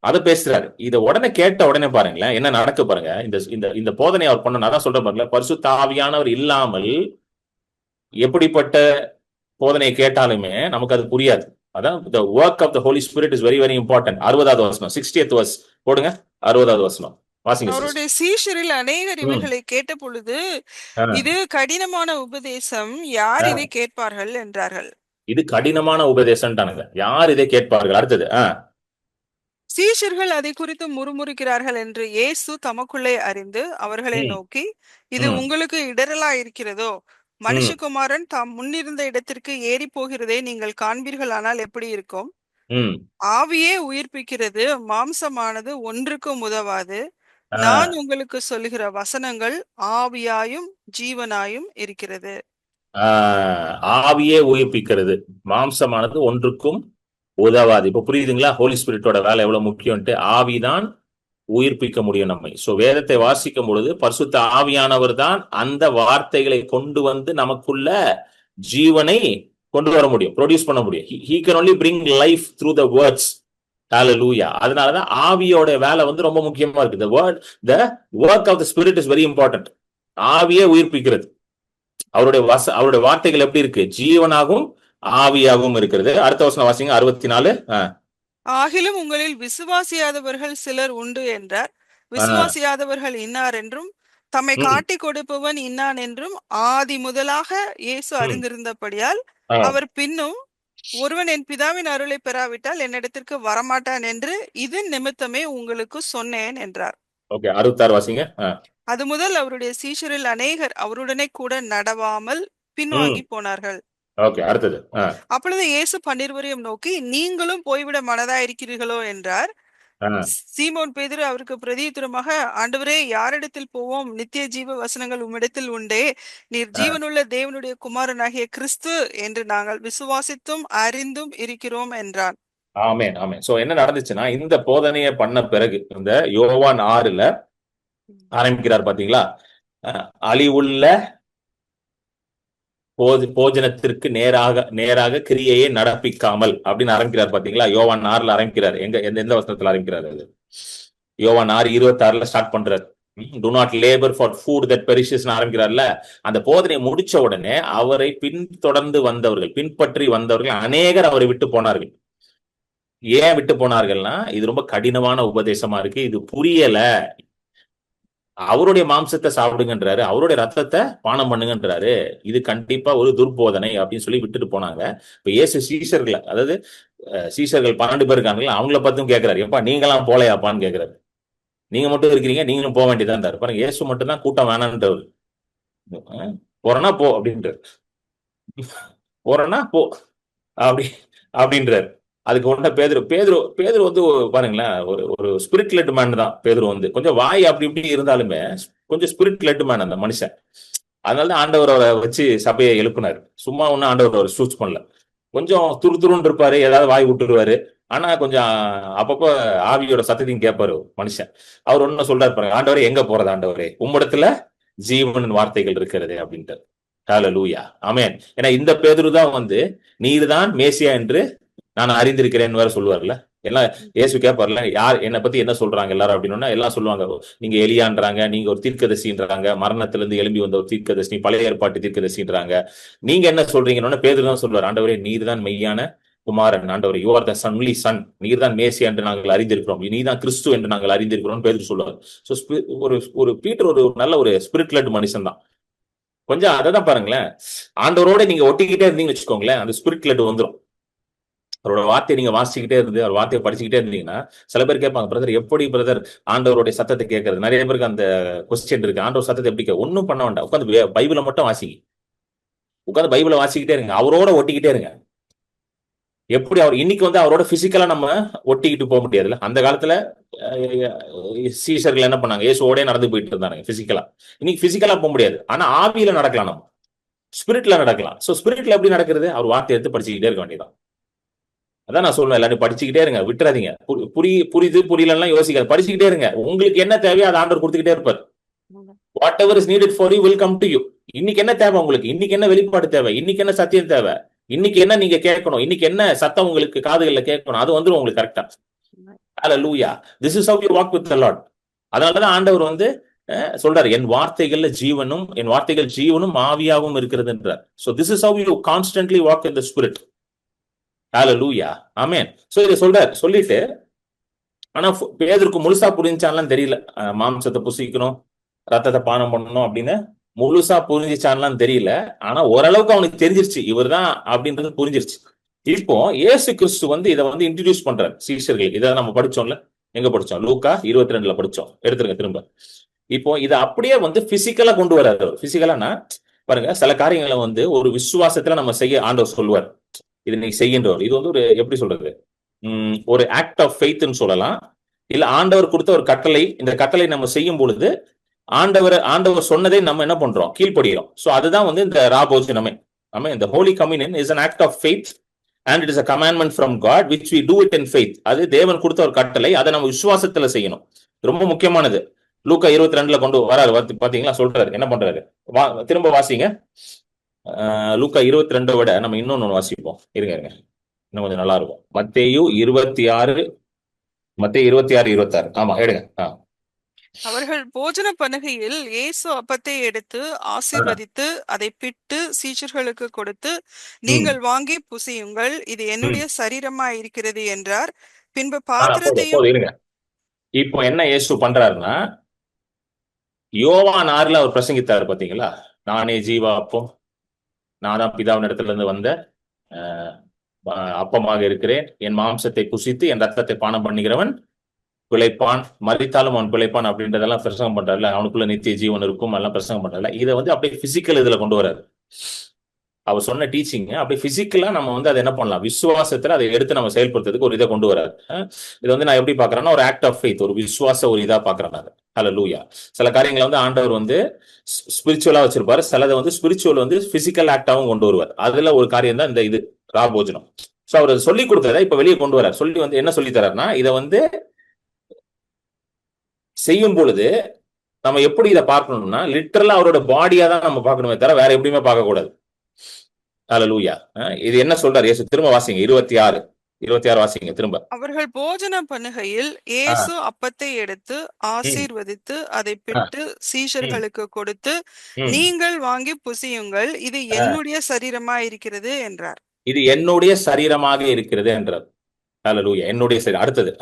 அதை பேசுறாரு. இதை உடனே கேட்ட உடனே பாருங்களேன் என்ன நடக்க பாருங்க. இந்த போதனை அவர் பண்ண, அதான் சொல்ற பாருங்களேன், பரிசுத்த ஆவியானவர் இல்லாமல் எப்படிப்பட்ட போதனையை கேட்டாலுமே நமக்கு அது புரியாது. அதான் the work of the Holy Spirit is very very important. 60வது வசனம், 60th verse போடுங்க. 60வது வசனம் வாசிங்க. அவருடைய சீஷரில் அநேகர் இவைகளை கேட்ட பொழுது, இது கடினமான உபதேசம், யார் இதை கேட்பார்கள் என்றார்கள். இது கடினமான உபதேசம், யார் இதை கேட்பார்கள்? அடுத்தது, சீஷர்கள் அதை குறித்து முறுமுறுக்கிறார்கள் என்று இயேசு தமக்குள்ளே அறிந்து அவர்களை நோக்கி, இது உங்களுக்கு இடரலா இருக்கிறதோ? மனுஷகுமாரன் தாம் முன்னிருந்த இடத்திற்கு ஏறி போகிறதை நீங்கள் காண்பீர்கள், ஆனால் எப்படி இருக்கும்? ஆவியே உயிர்ப்பிக்கிறது, மாம்சமானது ஒன்றுக்கும் உதவாது. நான் உங்களுக்கு சொல்லுகிற வசனங்கள் ஆவியாயும் ஜீவனாயும் இருக்கிறது. ஆவியே உயிர்ப்பிக்கிறது, மாம்சமானது ஒன்றுக்கும் உதவாது. இப்ப புரியுதுங்களா? ஹோலி ஸ்பிரிட்டோட வேலை எவ்வளவு முக்கியம்ட்டு. ஆவிதான் உயிர்ப்பிக்க முடியும் நம்மை. சோ வேதத்தை வாசிக்கும் பொழுது பரிசுத்த ஆவியானவர் தான் அந்த வார்த்தைகளை கொண்டு வந்து நமக்குள்ள ஜீவனை கொண்டு வர முடியும், ப்ரொடியூஸ் பண்ண முடியும். he can only bring life through the words. Hallelujah. அதனாலதான் ஆவியோட வேலை வந்து ரொம்ப முக்கியமா இருக்கு. the work of the spirit is very important. ஆவியே உயிர்ப்பிக்கிறது. அவருடைய வார்த்தைகள் எப்படி இருக்கு? ஜீவனாகவும் ஆவியாகவும் இருக்கிறது. அடுத்த வசனம் வாசிங்க, 64. ஆகிலும் உங்களில் விசுவாசியாதவர்கள் சிலர் உண்டு என்றார். விசுவாசியாதவர்கள் இன்னார் என்றும் தம்மை காட்டி கொடுப்பவன் இன்னான் என்றும் ஆதி முதலாக இயேசு அறிந்திருந்தபடியால் அவர் பின்னும் ஒருவன் என் பிதாவின் அருளை பெறாவிட்டால் என்னிடத்திற்கு வரமாட்டான் என்று இது நிமித்தமே உங்களுக்கு சொன்னேன் என்றார். 66 வாசிங்க. அது முதல் அவருடைய சீஷரில் அநேகர் அவருடனே கூட நடவாமல் பின்வாங்கி போனார்கள். அடுத்தது. அப்பொழுது இயேசு 12 நோக்கி, நீங்களும் போய்விட மனதா இருக்கிறீர்களோ என்றார். சீமோன் பேதுரு அவருக்கு பிரதியுத்தரமாக, ஆண்டவரே, யாரிடத்தில் போவோம்? நித்திய ஜீவ வசனங்கள் உம்மிடத்தில் உண்டே. நீர் ஜீவனுள்ள தேவனுடைய குமாரனாகிய கிறிஸ்து என்று நாங்கள் விசுவாசித்தும் அறிந்தும் இருக்கிறோம் என்றான். ஆமென், ஆமென். சோ என்ன நடந்துச்சுன்னா, இந்த போதனையை பண்ண பிறகு இந்த யோவான் 6ல ஆரம்பிக்கிறார் பாத்தீங்களா? அழிவுள்ள போஜனத்திற்கு நேராக கிரியையை நடப்பிக்காமல் அப்படின்னு ஆரம்பிக்கிறார் பாத்தீங்களா? யோவான் 6ல ஆரம்பிக்கிறார். எந்த வசனத்துல ஆரம்பிக்கிறார்? அது யோவான் 6:26 ஸ்டார்ட் பண்றாரு. do not labor for food that perishes ஆரம்பிக்கிறார்ல. அந்த போதனை முடிச்ச உடனே அவரை பின்தொடர்ந்து வந்தவர்கள், பின்பற்றி வந்தவர்கள் அநேகர் அவரை விட்டு போனார்கள். ஏன் விட்டு போனார்கள்னா, இது ரொம்ப கடினமான உபதேசமா இருக்கு, இது புரியல, அவருடைய மாம்சத்தை சாப்பிடுங்கன்றாரு, அவருடைய ரத்தத்தை பானம் பண்ணுங்கன்றாரு, இது கண்டிப்பா ஒரு துர்போதனை அப்படின்னு சொல்லி விட்டுட்டு போனாங்க. இப்ப இயேசு சீஷர்களை, அதாவது சீஷர்கள் 12 பேர் இருக்காங்களா, அவங்கள பத்தும் கேட்கிறாரு, எப்பா நீங்களாம் போலையாப்பான்னு கேட்கிறாரு. நீங்க மட்டும் இருக்கிறீங்க, நீங்களும் போக வேண்டியதான் பாருங்க. இயேசு மட்டும் தான் கூட்டம் வேணான்றவர். போறனா போ அப்படின்றாரு, போறனா போ அப்படின்றாரு. அதுக்கு உடனே பேதுரு வந்து பாருங்களேன், ஒரு ஸ்பிரிட் லெட் மேன் தான் பேதுரு வந்து. கொஞ்சம் வாய் அப்படி இப்படி இருந்தாலுமே கொஞ்சம் ஸ்பிரிட் லெட் மேன் அந்த மனுஷன். அதனாலதான் ஆண்டவர் அவரை வச்சு சபையை எழுப்பினாரு. சும்மா ஒன்னும் ஆண்டவர் அவர் சூஸ் பண்ணல. கொஞ்சம் துருதுருன்னு இருப்பாரு, ஏதாவது வாய் விட்டுருவாரு. ஆனா கொஞ்சம் அப்பப்போ ஆவியோட சத்தத்தையும் கேட்பாரு மனுஷன். அவர் ஒன்னும் சொல்றாரு பாருங்க, ஆண்டவரே எங்க போறது ஆண்டவரே, உம்மிடத்துல ஜீவனின் வார்த்தைகள் இருக்கிறது அப்படின்ட்டு. ஹல்லேலூயா, ஆமென். ஏன்னா இந்த பேதுரு தான் வந்து நீர்தான் மேசியா என்று நான் அறிந்திருக்கிறேன்னு வேற சொல்லுவார்ல. எல்லாம் இயேசு கேட்பார்ல, யார் என்னை பத்தி என்ன சொல்றாங்க எல்லாரும் அப்படின்னா, எல்லாம் சொல்லுவாங்க, நீங்க எலியான்றாங்க, நீங்க ஒரு தீர்க்கதரிசின்றாங்க, மரணத்துல இருந்து எழும்பி வந்த ஒரு தீர்க்கதரிசி, பழைய ஏற்பாட்டு தீர்க்கதரிசின்றாங்க, நீங்க என்ன சொல்றீங்கன்னு பேதுரு தான் சொல்லுவார், ஆண்டவரே நீர் தான் மெய்யான குமாரன், ஆண்டவரே you are the only Sun, நீர் தான் மேசியா என்று நாங்கள் அறிந்திருக்கிறோம், நீதான் கிறிஸ்து என்று நாங்கள் அறிந்திருக்கிறோம் பேதுரு சொல்லுவார். ஸோ ஒரு பீட்டர் ஒரு நல்ல ஒரு ஸ்பிரிட் லெட் மனுஷன் தான். கொஞ்சம் அதை தான் பாருங்களேன், ஆண்டவரோட நீங்க ஒட்டிக்கிட்டே இருந்தீங்கன்னு வச்சுக்கோங்களேன், அந்த ஸ்பிரிட் லெட் வந்துடும். அவரோட வார்த்தையை நீங்க வாசிக்கிட்டே இருந்து அவர் வார்த்தையை படிச்சுக்கிட்டே இருந்தீங்கன்னா, சில பேர் கேட்பாங்க, பிரதர் எப்படி பிரதர் ஆண்டவருடைய சத்தத்தை கேட்கறது? நிறைய பேருக்கு அந்த கொஸ்டின் இருக்கு, ஆண்டவர் சத்தத்தை எப்படி ஒன்னும் பண்ண வேண்டாம், உட்காந்து பைபிளை மட்டும் வாசிங்க, உட்காந்து பைபிளை வாசிக்கிட்டே இருங்க, அவரோட ஒட்டிக்கிட்டே இருங்க. எப்படி அவர் இன்னைக்கு வந்து அவரோட பிசிக்கலா நம்ம ஒட்டிக்கிட்டு போக முடியாதுல்ல. அந்த காலத்துல சீஷர்கள் என்ன பண்ணாங்க, இயேசுவோட நடந்து போயிட்டு இருந்தாங்க பிசிக்கலா. இன்னைக்கு பிசிக்கலா போக முடியாது, ஆனா ஆவியில நடக்கலாம், நம்ம ஸ்பிரிட்ல நடக்கலாம். சோ ஸ்பிரிட்ல எப்படி நடக்கிறது? அவர் வார்த்தை எடுத்து படிச்சுக்கிட்டே இருக்க வேண்டியதான். அதான் நான் சொல்லுவேன், எல்லாரும் படிச்சுக்கிட்டே இருங்க, விட்டுறாதீங்க. புரியுது புரியலன்னா யோசிக்காது, படிச்சுக்கிட்டே இருங்க. உங்களுக்கு என்ன தேவையோ அதை ஆண்டவர் கொடுத்துக்கிட்டே இருப்பார். What ever is needed for you will come to you. இன்னைக்கு என்ன தேவை உங்களுக்கு, இன்னைக்கு என்ன வெளிப்பாடு தேவை, இன்னைக்கு என்ன சத்தியம் தேவை, இன்னைக்கு என்ன நீங்க கேட்கணும், இன்னைக்கு என்ன சத்தம் உங்களுக்கு காதுகள்ல கேட்கணும், அது வந்துடும் உங்களுக்கு கரெக்டா. Hallelujah, this is how you walk with the lord. அதனாலதான் ஆண்டவர் வந்து சொல்றாரு, என் வார்த்தைகள்ல ஜீவனும், என் வார்த்தைகள் ஜீவனும் ஆவியாகவும் இருக்கிறதுன்றார். So this is how you constantly walk in the spirit. Hallelujah, amen. So இதை சொல்றாரு. சொல்லிட்டு ஆனா பேதுருக்கு முழுசா புரிஞ்சான்லாம் தெரியல. மாம்சத்தை புசிக்கணும், ரத்தத்தை பானம் பண்ணணும் அப்படின்னு முழுசா புரிஞ்சிச்சான்லாம் தெரியல. ஆனா ஓரளவுக்கு அவனுக்கு தெரிஞ்சிருச்சு இவர் தான் அப்படின்றது புரிஞ்சிருச்சு. இப்போ இயேசு கிறிஸ்து வந்து இதை வந்து இன்ட்ரடியூஸ் பண்றாரு சீஷர்களுக்கு. இதை நம்ம படிச்சோம்ல, எங்க படிச்சோம்? லூக்கா 22 படிச்சோம். எடுத்துருங்க திரும்ப. இப்போ இதை அப்படியே வந்து பிசிக்கலா கொண்டு வர்றாரு. பிசிக்கலானா பாருங்க, சில காரியங்களை வந்து ஒரு விசுவாசத்துல நம்ம செய்ய ஆண்டவர் சொல்லுவார், இது நீ செய்கின்றவர். இது வந்து ஒரு எப்படி சொல்றது, ஒரு ஆக்ட் ஆஃப் ஃபெய்த்னு சொல்லலாம், இல்ல ஆண்டவர் கொடுத்த ஒரு கட்டளை, இந்த கட்டளை நம்ம செய்யும் பொழுது ஆண்டவர் சொன்னதை நம்ம என்ன பண்றோம், கீழ்ப்படுகிறோம். சோ அதுதான் வந்து இந்த ராபோஜனமே. ஆமா, இந்த Holi communion is an act of faith and it is a commandment from God which we do it in faith. அது தேவன் கொடுத்த ஒரு கட்டளை, அதை நம்ம விசுவாசத்துல செய்யணும். ரொம்ப முக்கியமானது. லூக்கா 22 கொண்டு வராரு, பாத்தீங்களா, சொல்றாரு என்ன பண்றாரு. திரும்ப வாசிங்க. லூக்கா 22 விட நம்ம இன்னொன்னு வாசிப்போம். இருங்க இன்னும் கொஞ்சம் நல்லா இருக்கும். மத்தேயு 26, மத்தேயு 26, 26. ஆமா, எடுங்க. அவர்கள் போஜன பண்ணுகையில் இயேசு அப்பத்தை எடுத்து ஆசீர்வதித்து அதை பிட்டு சீஷர்களுக்கு கொடுத்து, நீங்கள் வாங்கி புசியுங்கள், இது என்னுடைய சரீரமா இருக்கிறது என்றார். பின்பு பாத்திரத்தையும் இருங்க. இப்போ என்ன இயேசு பண்றாருன்னா, யோவான் 6 அவர் பிரசங்கித்தாரு பாத்தீங்களா, நானே ஜீவா அப்பம், நான் தான் பிதாவின் இடத்துல இருந்து வந்த அப்பமாக இருக்கிறேன், என் மாம்சத்தை புசித்து என் ரத்தத்தை பானம் பண்ணுகிறவன் பிழைப்பான், மறித்தாலும் அவன் பிழைப்பான் அப்படின்றதெல்லாம் பிரசங்கம் பண்றாருல, அவனுக்குள்ள நித்திய ஜீவன் இருக்கும் எல்லாம் பிரசங்கம் பண்றாருல. இதை வந்து அப்படியே பிசிக்கல் இதுல கொண்டு வராரு. அவர் சொன்ன டீச்சிங் அப்படியே பிசிக்கலா நம்ம வந்து அதை என்ன பண்ணலாம், விசுவாசத்துல அதை எடுத்து நம்ம செயல்படுத்துறதுக்கு ஒரு இதை கொண்டு வராரு. இது வந்து நான் எப்படி பாக்குறேன்னா, ஒரு ஆக்ட் ஆஃப் ஃபெய்த், ஒரு விசுவாச ஒரு இதா பாக்குறேன். ஹல்லேலூயா. சில காரியங்களை வந்து ஆண்டவர் வந்து ஸ்பிரிச்சுவலா வச்சிருப்பாரு, சிலதை வந்து ஸ்பிரிச்சுவல் வந்து பிசிக்கல் ஆக்டாவும் கொண்டு வருவார். அதுல ஒரு காரியம் தான் இந்த இது ராபோஜனம். சோ அவர் சொல்லி கொடுத்ததை இப்ப வெளியே கொண்டு வர்றார். சொல்லி வந்து என்ன சொல்லி தர்றாருன்னா, இதை வந்து செய்யும் பொழுது நம்ம எப்படி இதை பார்க்கணும்னா, லிட்டரலா அவரோட பாடியா தான் நம்ம பார்க்கணுமே தவிர வேற எப்படியுமே பார்க்க கூடாது. ஹல்லேலூயா. இது என்ன சொல்றாரு இயேசு? திரும்ப வாசிங்க, 26 வாசிங்க திரும்ப. அவர்கள் போஜனம் பண்ணுகையில் இயேசு அப்பத்தை எடுத்து ஆசீர்வதித்து அதை பிட்டு சீஷர்களுக்கு கொடுத்து, நீங்கள் வாங்கி புசியுங்கள், இது என்னுடைய சரீரமா இருக்கிறது என்றார். இது என்னுடைய சரீரமாக இருக்கிறது என்றார். ஹல்லேலூயா. என்னுடைய சரீரம். அடுத்தது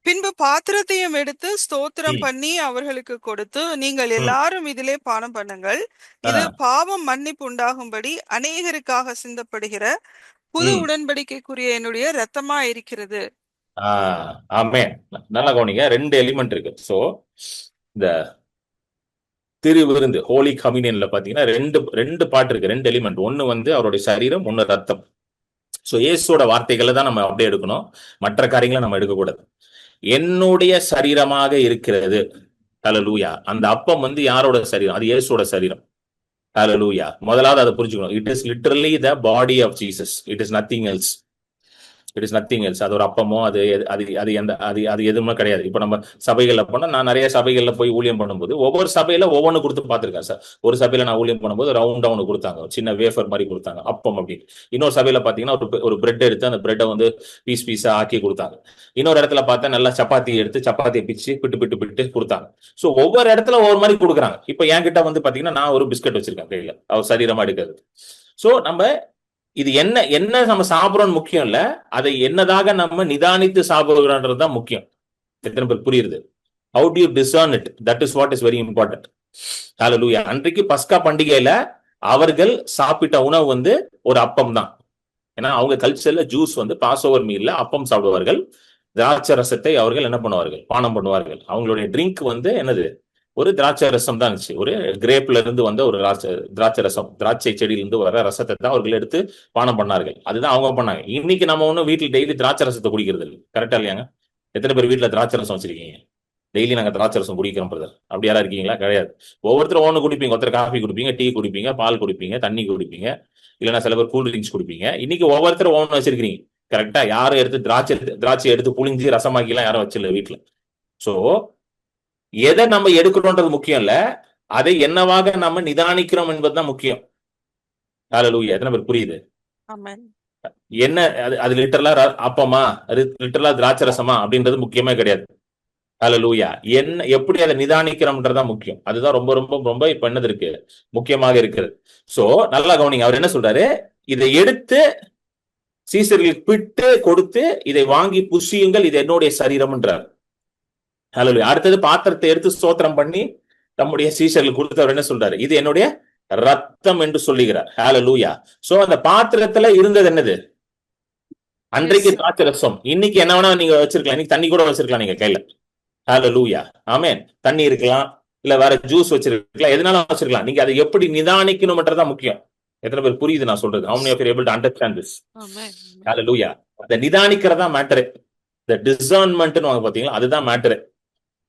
பின்பு பாத்திரத்தையும் எடுத்து ஸ்தோத்திரம் பண்ணி அவர்களுக்கு கொடுத்து, நீங்கள் எல்லாரும் இதிலே பானம் பண்ணுங்கள், இது பாவம் மன்னிப்பு உண்டாகும்படி அநேகருக்காக சிந்தப்படுகிற புது உடன்படிக்கைக்குரிய என்னுடைய ரத்தமா இருக்கிறது. ஆமென். நல்லா கவனிங்க, 2 எலிமெண்ட் இருக்கு. சோ இந்த திருவிருந்து ஹோலி கம்யூனியன்ல பாத்தீங்கன்னா ரெண்டு பார்ட் இருக்கு, 2 எலிமெண்ட். ஒன்னு வந்து அவருடைய சரீரம், ஒன்னு ரத்தம். சோ இயேசுவோட வார்த்தைகளை தான் நம்ம அப்படியே எடுக்கணும், மற்ற காரியங்களை நம்ம எடுக்கக்கூடாது. என்னுடைய சரீரமாக இருக்கிறது. ஹல்லேலூயா. அந்த அப்பம் வந்து யாரோட சரீரம்? அது இயேசுவோட சரீரம். ஹல்லேலூயா. முதலாவது அதை புரிஞ்சுக்கணும். It is literally the body of Jesus. It is nothing else. It is nothing else. அது ஒரு அப்பமோ அது எதுவுமே கிடையாது. இப்ப நம்ம சபைகள்ல போனா, நான் நிறைய சபைகள்ல போய் ஊழியம் பண்ணும்போது ஒவ்வொரு சபையில ஒவ்வொன்று கொடுத்து பார்த்திருக்கேன் சார். ஒரு சபையில நான் ஊழியம் பண்ணும்போது ரவுண்டா ஒன்று கொடுத்தாங்க, சின்ன வேஃபர் மாதிரி கொடுத்தாங்க, அப்பம் அப்படின்னு. இன்னொரு சபையில பாத்தீங்கன்னா ஒரு பிரெட் எடுத்து அந்த பிரெட்டை வந்து பீஸா ஆக்கி கொடுத்தாங்க. இன்னொரு இடத்துல பார்த்தா நல்லா சப்பாத்தி எடுத்து சப்பாத்தியை பிச்சு பிட்டு கொடுத்தாங்க. சோ ஒவ்வொரு இடத்துல ஒவ்வொரு மாதிரி கொடுக்குறாங்க. இப்ப என்கிட்ட வந்து பாத்தீங்கன்னா நான் ஒரு பிஸ்கட் வச்சிருக்கேன் கையில, அவர் சரீரமா எடுக்கிறது. சோ நம்ம இது என்ன நம்ம சாப்பிடறோம்னு முக்கியம் இல்ல, அதை என்னதாக நம்ம நிதானித்து சாப்பிடுறோம்ன்றதுதான் முக்கியம். எத்தனை பேர் புரியுது? How do you discern it? That is what is very important. Hallelujah. அன்றைக்கு பஸ்கா பண்டிகையில அவர்கள் சாப்பிட்ட உணவு வந்து ஒரு அப்பம் தான். ஏன்னா அவங்க கல்ச்சர்ல ஜூஸ் வந்து பாஸ்ஓவர் மீல்ல அப்பம் சாப்பிடுவார்கள், திராட்சை ரசத்தை அவர்கள் என்ன பண்ணுவார்கள், பானம் பண்ணுவார்கள். அவங்களுடைய ட்ரிங்க் வந்து என்னது, ஒரு திராட்சை ரசம் தான் இருந்துச்சு. ஒரு கிரேப்ல இருந்து வந்த ஒரு திராட்சை ரசம், திராட்சை செடியிலிருந்து வர ரசத்தை தான் அவர்கள் எடுத்து பானம் பண்ணார்கள். அதுதான் அவங்க பண்ணாங்க. இன்னைக்கு நம்ம ஒன்னும் வீட்டுல டெய்லி திராட்சை ரசத்தை குடிக்கிறது இல்லை. கரெக்டா இல்லையாங்க? எத்தனை பேர் வீட்டுல திராட்சை ரசம் வச்சிருக்கீங்க? டெய்லி நாங்க திராட்சை ரசம் குடிக்கிறோம் பிரதர், அப்படி யாரா இருக்கீங்களா? கிடையாது. ஒவ்வொருத்தரும் ஒன்று குடிப்பீங்க. ஒருத்தர் காஃபி குடிப்பீங்க, டீ குடிப்பீங்க, பால் குடிப்பீங்க, தண்ணி குடிப்பீங்க, இல்லைன்னா சில பேர் கூல் ட்ரிங்க்ஸ் குடிப்பீங்க. இன்னைக்கு ஒவ்வொருத்தரும் ஒன்று வச்சிருக்கீங்க. கரெக்டா? யாரும் எடுத்து திராட்சை எடுத்து புளிஞ்சு ரசமாக்கிலாம் யாரும் வச்சிடல வீட்டுல. சோ எதை நம்ம எடுக்கிறோன்றது முக்கியம் இல்ல, அதை என்னவாக நம்ம நிதானிக்கிறோம் என்பதுதான் முக்கியம். ஹல்லேலூயா. எத்தனை பேர் புரியுது? என்ன அது லிட்டரலா அப்பமா, லிட்டரலா திராட்சை ரசமா அப்படின்றது முக்கியமே கிடையாது. ஹல்லேலூயா. என்ன எப்படி அதை நிதானிக்கிறோம்ன்றதுதான் முக்கியம். அதுதான் ரொம்ப ரொம்ப ரொம்ப இப்ப என்னது இருக்கு, முக்கியமாக இருக்கிறது. சோ நல்லா கவனிங்க, அவர் என்ன சொல்றாரு, இதை எடுத்து சீசர்களுக்கு பிட்டு கொடுத்து இதை வாங்கி புசியுங்கள், இது என்னுடைய சரீரம்ன்றார். ஹல்லேலூயா. அடுத்தது பாத்திரத்தை எடுத்து ஸ்தோத்திரம் பண்ணி நம்முடைய சீஷர்களுக்கு கொடுத்தவர் என்ன சொல்றாரு, இது என்னுடைய ரத்தம் என்று சொல்லுகிறார். ஹல்லேலூயா. சோ அந்த பாத்திரத்துல இருந்தது என்னது, அன்றைக்கு திராட்சை ரசம். இன்னைக்கு என்ன வேணா நீங்க வச்சிருக்கலாம், இன்னைக்கு தண்ணி கூட வச்சிருக்கலாம் நீங்க கையில. ஹல்லேலூயா. ஆமென். தண்ணி இருக்கலாம், இல்ல வேற ஜூஸ் வச்சிருக்கலாம், எதனால வச்சிருக்கலாம். நீங்க அதை எப்படி நிதானிக்கணும்ன்றதுதான் முக்கியம். எத்தனை பேர் புரியுது நான் சொல்றது? How many of you are able to understand this? ஹல்லேலூயா. அதை நிதானிக்கிறதா மேட்டர். இந்த டிசர்ன்மெண்ட்னு வாங்க பாத்தீங்களா, அதுதான் மேட்டர்.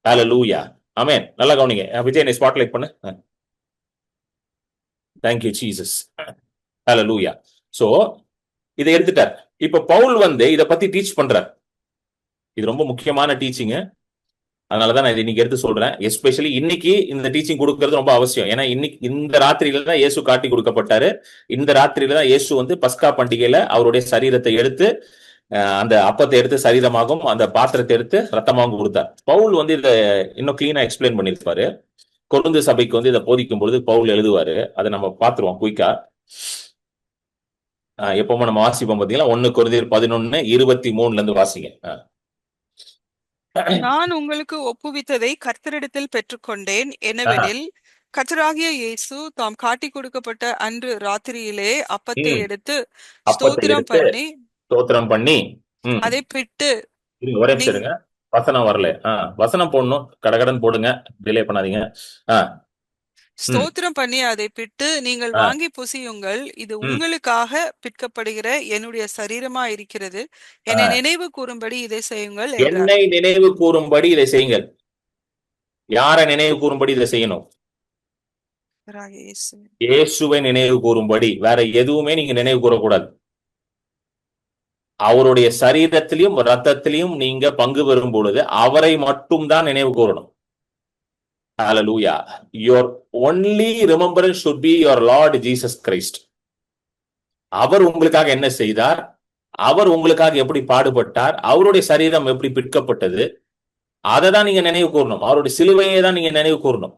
ஹalleluya. ஆமென். நல்லா கவனிங்க. விஜய் நீ ஸ்பாட்லைட் பண்ணு. Thank you Jesus. Hallelujah. So இதை எடுத்துட்டார். இப்ப பவுல் வந்து இத பத்தி டீச் பண்றார். இது ரொம்ப முக்கியமான டீச்சிங். அதனாலதான் நான் இன்னைக்கு எடுத்து சொல்றேன். எஸ்பெஷலி இன்னைக்கு இந்த டீச்சிங் கொடுக்கறது ரொம்ப அவசியம். ஏன்னா இன்னைக்கு இந்த ராத்திரியில தான் இயேசு காட்டி கொடுக்கப்பட்டாரு. இந்த ராத்திரியில தான் இயேசு வந்து பஸ்கா பண்டிகையில அவருடைய சரீரத்தை எடுத்து அந்த அப்பத்தை எடுத்து சரீரமாகவும் அந்த பாத்திரத்தை எடுத்து ரத்தமாகவும் கொடுத்தார். பவுல் வந்து இதை இன்னும் கிளீனா எக்ஸ்பிளைன் பண்ணிருப்பாரு. கொரிந்து சபைக்கு வந்து இதை போதிக்கும் பொழுது பவுல் எழுதுவாரு. அதை நம்ம பார்த்துருவோம் குயிக்கா. எப்பவுமே நம்ம வாசிப்போம் பாத்தீங்களா, 1 கொரிந்தியர் 11:23 இருந்து வாசிங்க. நான் உங்களுக்கு ஒப்புவித்ததை கர்த்தரிடத்தில் பெற்றுக்கொண்டேன். என்னவெனில் கர்த்தராகிய இயேசு தாம் காட்டி கொடுக்கப்பட்ட அன்று ராத்திரியிலே அப்பத்தை எடுத்து ஸ்தோத்திரம் பண்ணி அதை பிட்டு ஒரே நிமிஷம் வசனம் வரல. வசனம் போடணும், கடகடன் போடுங்க, டிலே பண்ணாதீங்க. ஸ்தோத்திரம் பண்ணி அதை பிட்டு நீங்கள் வாங்கி புசியுங்கள், இது உங்களுக்காக பிற்கப்படுகிற என்னுடைய சரீரமா இருக்கிறது, என்னை நினைவு கூறும்படி இதை செய்யுங்கள். என்னை நினைவு கூறும்படி இதை செய்யுங்கள். யாரை நினைவு கூறும்படி இதை செய்யணும்? இயேசுவை நினைவு கூறும்படி. வேற எதுவுமே நீங்க நினைவு கூறக்கூடாது. அவருடைய சரீரத்திலையும் ரத்தத்திலையும் நீங்க பங்கு பெறும் பொழுது அவரை மட்டும் தான் நினைவு கூறணும். Hallelujah. Your only remembrance should be your Lord Jesus Christ. அவர் உங்களுக்காக என்ன செய்தார், அவர் உங்களுக்காக எப்படி பாடுபட்டார், அவருடைய சரீரம் எப்படி பிற்கப்பட்டது, அதை தான் நீங்க நினைவு கூறணும். அவருடைய சிலுவையை தான் நீங்க நினைவு கூறணும்.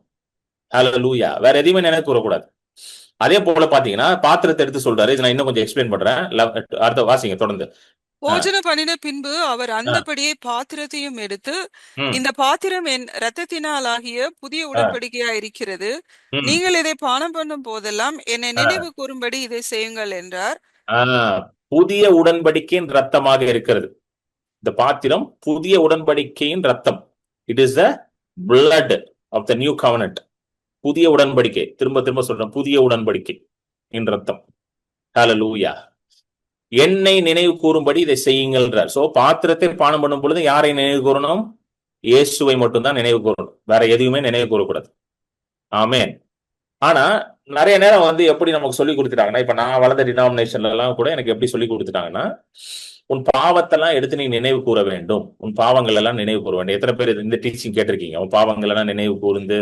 Hallelujah. வேற எதையுமே நினைவு கூறக்கூடாது. அதே போல பாத்தீங்கன்னா பாத்திரத்தை எடுத்து சொல்றாரு. நான் இன்னும் கொஞ்சம் எக்ஸ்பிளைன் பண்றேன். அடுத்த வாசிங்க தொடர்ந்து. போஜன பண்ணின பின்பு அவர் அந்தபடியே பாத்திரத்தையும் எடுத்து, இந்த பாத்திரம் என் இரத்தத்தினாலாகிய புதிய உடன்படிக்கையா இருக்கிறது, நீங்கள் இதை பானம் பண்ணும் போதெல்லாம் என்னை நினைவு கூறும்படி இதை செய்யுங்கள் என்றார். புதிய உடன்படிக்கையின் ரத்தமாக இருக்கிறது இந்த பாத்திரம். புதிய உடன்படிக்கையின் ரத்தம். It is the blood of the new covenant. புதிய உடன்படிக்கை. திரும்ப திரும்ப சொல்றேன், புதிய உடன்படிக்கை இன் ரத்தம். ஹalleluya. என்னை நினைவு கூறும்படி இதை செய்யுங்கள்ன்றார். சோ பாத்திரத்தை பானம் பண்ணும் பொழுது யாரை நினைவு கூறணும்? இயேசுவை மட்டும்தான் நினைவு கூறணும். வேற எதுவுமே நினைவு கூறக்கூடாது. ஆமென். ஆனா நிறைய நேரம் வந்து எப்படி நமக்கு சொல்லி கொடுத்துட்டாங்கன்னா, இப்ப நான் வளர்ந்த டினாமினேஷன்ல எல்லாம் கூட எனக்கு எப்படி சொல்லி கொடுத்துட்டாங்கன்னா, உன் பாவத்தெல்லாம் எடுத்து நீ நினைவு கூற வேண்டும், உன் பாவங்கள் எல்லாம் நினைவு கூற வேண்டும். எத்தனை பேர் இந்த டீச்சிங் கேட்டிருக்கீங்க? உன் பாவங்கள் எல்லாம் நினைவு கூர்ந்து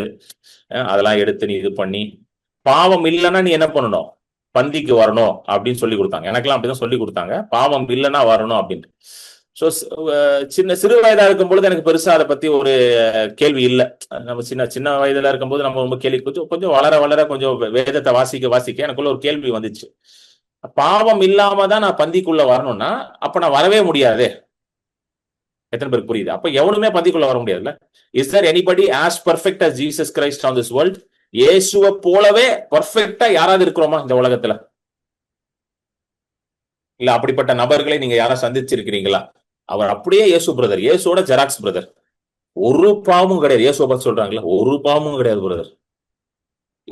அதெல்லாம் எடுத்து நீ இது பண்ணி, பாவம் இல்லைன்னா நீ என்ன பண்ணணும்? பந்திக்கு வரணும் அப்படின்னு சொல்லி கொடுத்தாங்க. எனக்கெல்லாம் அப்படிதான் சொல்லி கொடுத்தாங்க, பாவம் இல்லைன்னா வரணும் அப்படின்ட்டு. ஸோ சிறு வயதா இருக்கும் பொழுது எனக்கு பெருசா அதை பத்தி ஒரு கேள்வி இல்லை. நம்ம சின்ன வயதுல இருக்கும்போது நம்ம ரொம்ப கேள்வி கொஞ்சம் வளர கொஞ்சம் வேதத்தை வாசிக்க எனக்குள்ள ஒரு கேள்வி வந்துச்சு. பாவம் இல்லாம தான் நான் பந்திக்குள்ள வரணும்னா அப்ப நான் வரவே முடியாது. எத்தனை பேருக்கு புரியுது? அப்ப எவனுமே பந்திக்குள்ள வர முடியாதுல்ல. Is there anybody as perfect as Jesus Christ on this world? இயேசுவை போலவே பெர்ஃபெக்ட்டா யாராவது இருக்கிறோமா இந்த உலகத்துல? இல்ல அப்படிப்பட்ட நபர்களை நீங்க யாரும் சந்திச்சிருக்கிறீங்களா? அவர் அப்படியே இயேசு பிரதர், இயேசுவோட ஜெராக்ஸ் பிரதர். ஒரு பாவமும் கிடையாது. இயேசுவை பத்தி சொல்றாங்களா, ஒரு பாவமும் கிடையாது பிரதர்.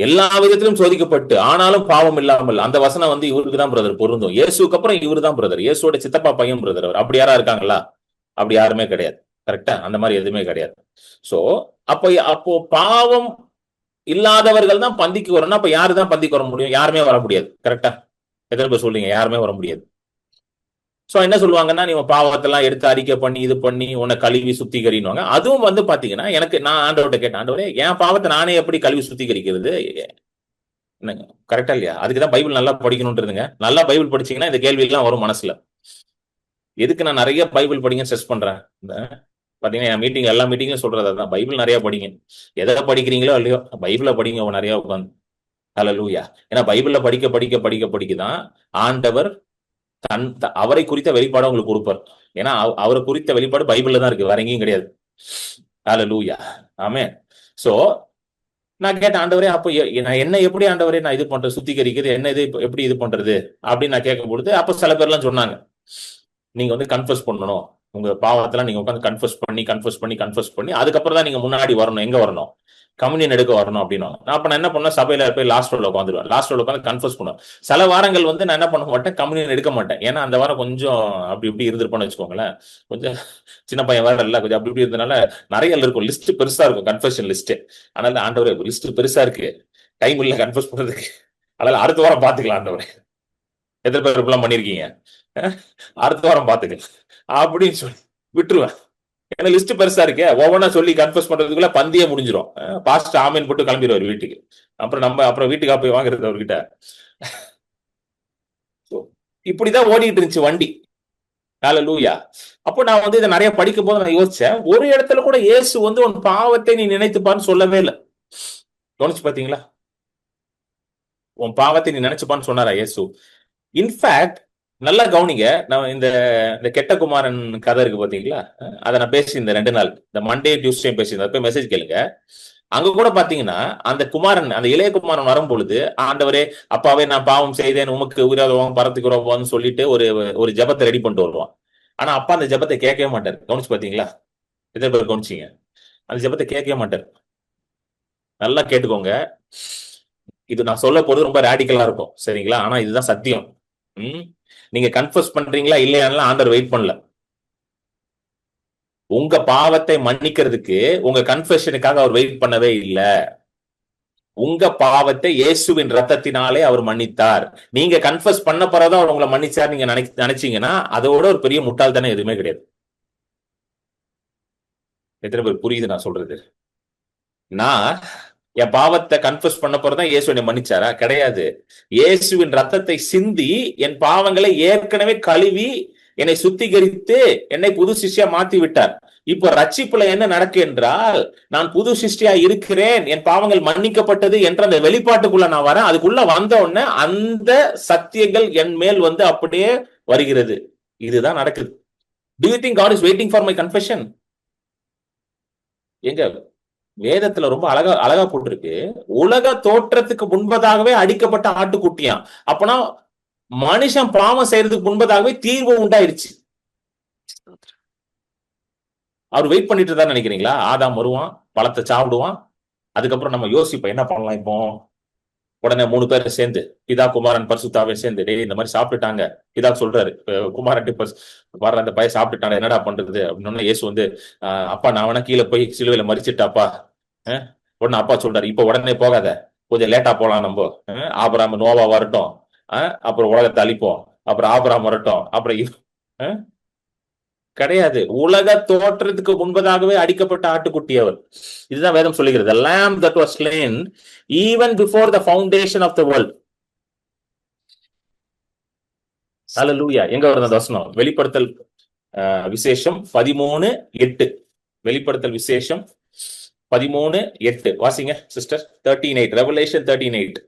எல்லா விதத்திலும் சோதிக்கப்பட்டு ஆனாலும் பாவம் இல்லாமல். அந்த வசனம் வந்து இவருக்கு தான் பிரதர் பொருந்தும். இயேசுக்கு அப்புறம் இவரு தான் பிரதர். இயேசுவோட சித்தப்பா பையன் பிரதர் அவர். அப்படி யாரா இருக்காங்களா? அப்படி யாருமே கிடையாது. கரெக்டா? அந்த மாதிரி எதுவுமே கிடையாது. சோ அப்போ பாவம் இல்லாதவர்கள் தான் பந்திக்கு வரணும். அப்ப யாரு தான் பந்திக்கு வர முடியும்? யாருமே வர முடியாது. கரெக்டா? எத்தனை பேர் சொல்றீங்க? யாருமே வர முடியாது. சோ என்ன சொல்லுவாங்கன்னா, நீ பாவத்தெல்லாம் எடுத்து அறிக்கை பண்ணி இது பண்ணி உன்னை கழுவி சுத்திகரின்னுவாங்க. அதுவும் வந்து பாத்தீங்கன்னா, நான் ஆண்டவர்கிட்ட கேட்டேன், ஆண்டவரே என் பாவத்தை நானே எப்படி கழுவி சுத்திகரிக்கிறது? என்னங்க கரெக்டா இல்லையா? அதுக்குதான் பைபிள் நல்லா படிக்கணும்ன்றதுங்க. நல்லா பைபிள் படிச்சீங்கன்னா இந்த கேள்வி எல்லாம் வரும் மனசுல. எதுக்கு நான் நிறைய பைபிள் படிங்கன்னு ஸ்ட்ரெஸ் பண்றேன்? பாத்தீங்கன்னா என் மீட்டிங் எல்லா மீட்டிங்கும் சொல்றது அதான், பைபிள் நிறைய படிங்க. எதை படிக்கிறீங்களோ இல்லையோ பைபிளை படிங்க நிறைய உட்காந்து. ஹல்லேலூயா. ஏன்னா பைபிள்ல படிக்கதான் ஆண்டவர் அவரை குறித்த வெளிப்பாடு உங்களுக்கு கொடுப்பார். ஏன்னா அவரை குறித்த வெளிப்பாடு பைபிள்ல தான் இருக்கு, வேற எங்கேயும் கிடையாது. ஹல்லேலூயா. ஆமென். சோ நான் கேட்டேன், ஆண்டவரே அப்போ நான் என்ன எப்படி ஆண்டவரே நான் இது பண்றது, சுத்திகரிக்கிறது என்ன, இது எப்படி இது பண்றது அப்படின்னு நான் கேட்கும் பொழுது அப்ப சில பேர்லாம் சொன்னாங்க, நீங்க வந்து கன்ஃபஸ் பண்ணணும், உங்க பாவத்தெல்லாம் நீங்க உட்காந்து கன்ஃபஸ் பண்ணி அதுக்கப்புறம் தான் நீங்க முன்னாடி வரணும். எங்க வரணும்? கம்யூனியன் எடுக்க வரணும் அப்படின்னு. நான் என்ன பண்ணுவேன், சபையில போய் லாஸ்ட் ரோல உட்காந்துருவேன். லாஸ்ட் ரோல உட்காந்து கன்ஃபர்ஸ் பண்ணுவேன். சில வாரங்கள் வந்து நான் என்ன பண்ண மாட்டேன், கம்யூனியன் எடுக்க மாட்டேன். ஏன்னா அந்த வாரம் கொஞ்சம் அப்படி இப்படி இருந்திருப்போம்னு வச்சுக்கோங்களேன். கொஞ்சம் சின்ன பையன் வேற இல்ல, கொஞ்சம் அப்படி இப்படி இருந்தனால நிறைய இருக்கும், லிஸ்ட் பெருசா இருக்கும், கன்ஃபெஷன் லிஸ்ட். அதனால ஆண்டவரே லிஸ்ட் பெருசா இருக்கு, டைம் இல்ல கன்ஃபர்ஸ் பண்றதுக்கு, அதனால அடுத்த வாரம் பாத்துக்கலாம் ஆண்டவரே. எத்தனை பேர் இப்பெல்லாம் பண்ணிருக்கீங்க, அடுத்த வாரம் பாத்துக்கலாம் அப்படின்னு சொல்லி விட்டுருவேன். ஏன்னா லிஸ்ட் பெருசா இருக்கே, ஒவ்வொன்னா சொல்லி கன்ஃபர்ஸ் பண்றதுக்குள்ள பந்தியே முடிஞ்சிடும். பாஸ்ட் ஆமீன் போட்டு கிளம்பிடுவார் வீட்டுக்கு. அப்புறம் வீட்டுக்கா போய் வாங்குறது அவர்கிட்ட. இப்படிதான் ஓடிட்டு இருந்துச்சு வண்டி. ஹல்லேலூயா. அப்போ நான் வந்து இதை நிறைய படிக்கும் போது நான் யோசிச்சேன், ஒரு இடத்துல கூட இயேசு வந்து உன் பாவத்தை நீ நினைத்துப்பான்னு சொல்லவே இல்லை. கவனிச்சு பாத்தீங்களா? உன் பாவத்தை நீ நினைச்சுப்பான்னு சொன்னாரா இயேசு? இன்ஃபேக்ட் நல்லா கவனிங்க, நான் இந்த கெட்ட குமாரன் கதை இருக்கு பாத்தீங்களா, அதை நான் பேசியிருந்தேன் 2 நாள், இந்த மண்டே டியூஸ்டே பேசியிருந்தேன். போய் மெசேஜ் கேளுங்க. அங்க கூட பாத்தீங்கன்னா அந்த குமாரன், அந்த இளைய குமாரன் வரும் பொழுது, ஆண்டவரே அப்பாவே நான் பாவம் செய்தேன், உமக்கு விரோதம் பரத்துக்கிறோம்னு சொல்லிட்டு ஒரு ஜெபத்தை ரெடி பண்ணிட்டு வருவான். ஆனா அப்பா அந்த ஜெபத்தை கேட்கவே மாட்டார். கவனிச்சு பாத்தீங்களா? எத்தனை பேர் கவனிச்சீங்க? அந்த ஜெபத்தை கேட்கவே மாட்டார். நல்லா கேட்டுக்கோங்க, இது நான் சொல்ல போறது ரொம்ப ரேடிக்கலா இருக்கும், சரிங்களா? ஆனா இதுதான் சத்தியம். நீங்க கன்ஃபர்ஸ் பண்றீங்களா இல்லையா ஆண்டவர் வெயிட் பண்ணல. உங்க பாவத்தை மன்னிக்கிறதுக்கு உங்க கன்ஃபெஷனுக்காக அவர் வெயிட் பண்ணவே இல்லை. உங்க பாவத்தை இயேசுவின் ரத்தத்தினாலே அவர் மன்னித்தார். நீங்க கன்ஃபர்ஸ் பண்ண பிறகுதான் அவர் உங்களை மன்னிச்சார் நீங்க நினைச்சீங்கன்னா அதோட ஒரு பெரிய முட்டாள்தானே எதுவுமே கிடையாது. எத்தனை பேர் புரியுது நான் சொல்றது? நான் என் பாவத்தை கன்ஃபர்ஸ் பண்ண போறதான் இயேசு என்னை மன்னிச்சாரா? கிடையாது. இயேசுவின் ரத்தத்தை சிந்தி என் பாவங்களை ஏற்கனவே கழுவி என்னை சுத்திகரித்து என்னை புது சிஷ்டியா மாத்தி விட்டார். இப்போ ரட்சிப்புல என்ன நடக்கு என்றால், நான் புது சிஷ்டியா இருக்கிறேன், என் பாவங்கள் மன்னிக்கப்பட்டது என்ற அந்த வெளிப்பாட்டுக்குள்ள நான் வரேன். அதுக்குள்ள வந்த உடனே அந்த சத்தியங்கள் என் மேல் வந்து அப்படியே வருகிறது. இதுதான் நடக்குது. Do you think God is waiting for my confession? எங்க வேதத்துல ரொம்ப அழகா போட்டிருக்கு, உலக தோற்றத்துக்கு முன்பதாகவே அடிக்கப்பட்ட ஆட்டுக்குட்டியாம். அப்பனா மனுஷன் பாவம் செய்யறதுக்கு முன்பதாகவே தீர்வு உண்டாயிருச்சு. அவர் வெயிட் பண்ணிட்டு தான் நினைக்கிறீங்களா? ஆதாம் வருவான், பழத்தை சாப்பிடுவான், அதுக்கப்புறம் நம்ம யோசிப்போம் என்ன பண்ணலாம். இப்போ உடனே 3 பேர் சேர்ந்து, பிதா குமாரன் பரிசுத்தாவே சேர்ந்து, டேய் இந்த மாதிரி சாப்பிட்டுட்டாங்க. பிதா சொல்றாரு, குமாரன் வர்ற அந்த பையன் சாப்பிட்டுட்டாங்க, என்னடா பண்றது அப்படின்னு. இயேசு வந்து, அப்பா நான் வேணா கீழே போய் சிலுவையில மறிச்சிட்டாப்பா. உடனே அப்பா சொல்றாரு, இப்ப உடனே போகாத, கொஞ்சம் லேட்டா போலாம், நம்ம ஆபிரகாம் நோவா வரட்டும், அப்புறம் உலகத்தை அழிப்போம், அப்புறம் ஆபிரகாம் வரட்டும், அப்புறம் கிடையாது. உலக தோற்றத்துக்கு முன்பதாகவே அடிக்கப்பட்ட ஆட்டுக்குட்டி அவர். இதுதான் வேதம் சொல்லுகிறது, the lamb that was slain even before the foundation of the world. ஹல்லேலூயா. எங்க வருது அந்த வசனம்? வெளிப்படுத்தல் விசேஷம் 13:8. வெளிப்படுத்தல் விசேஷம் 13:8 வாசிங்க சிஸ்டர். 13:8, ரெவலேஷன் 13:8.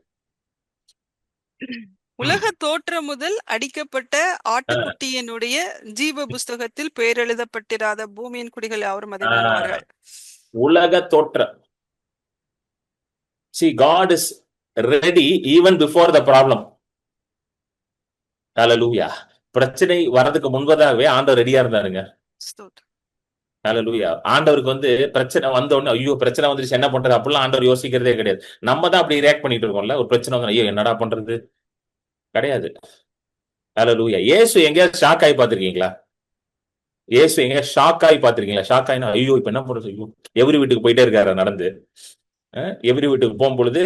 உலக தோற்றம் முதல் அடிக்கப்பட்ட ஆட்டுக்குட்டியினுடைய ஜீவ புஸ்தகத்தில் பெயர் எழுதப்பட்டிராத பூமியின் குடிகள் யாரும் அதை நம்புவார்கள். உலக தோற்றம். See, God is ready even before the problem. ஹல்லேலூயா. பிரச்சனை வரதுக்கு முன்பதாகவே ஆண்டவர் ரெடியா இருந்தாருங்க. ஹல்லேலூயா. ஆண்டவருக்கு வந்து பிரச்சனை வந்த உடனே ஐயோ பிரச்சனை வந்துருச்சு என்ன பண்றது அப்படிலாம் ஆண்டவர் யோசிக்கிறதே கிடையாது. நம்ம தான் அப்படி ரியாக்ட் பண்ணிட்டு இருக்கோம்ல, ஒரு பிரச்சனை வந்து ஐயோ என்னடா பண்றது, கிடையாது. ஹல்லேலூயா. இயேசு எங்கேயாவது ஷாக் ஆகி பார்த்திருக்கீங்களா? இயேசு எங்க ஷாக் ஆகி பார்த்திருக்கீங்களா? ஷாக் ஆயினா ஐயோ இப்ப என்ன பண்றது, ஐயோ எவரி வீட்டுக்கு போயிட்டே இருக்காரு நடந்து. எவரி வீட்டுக்கு போகும்பொழுது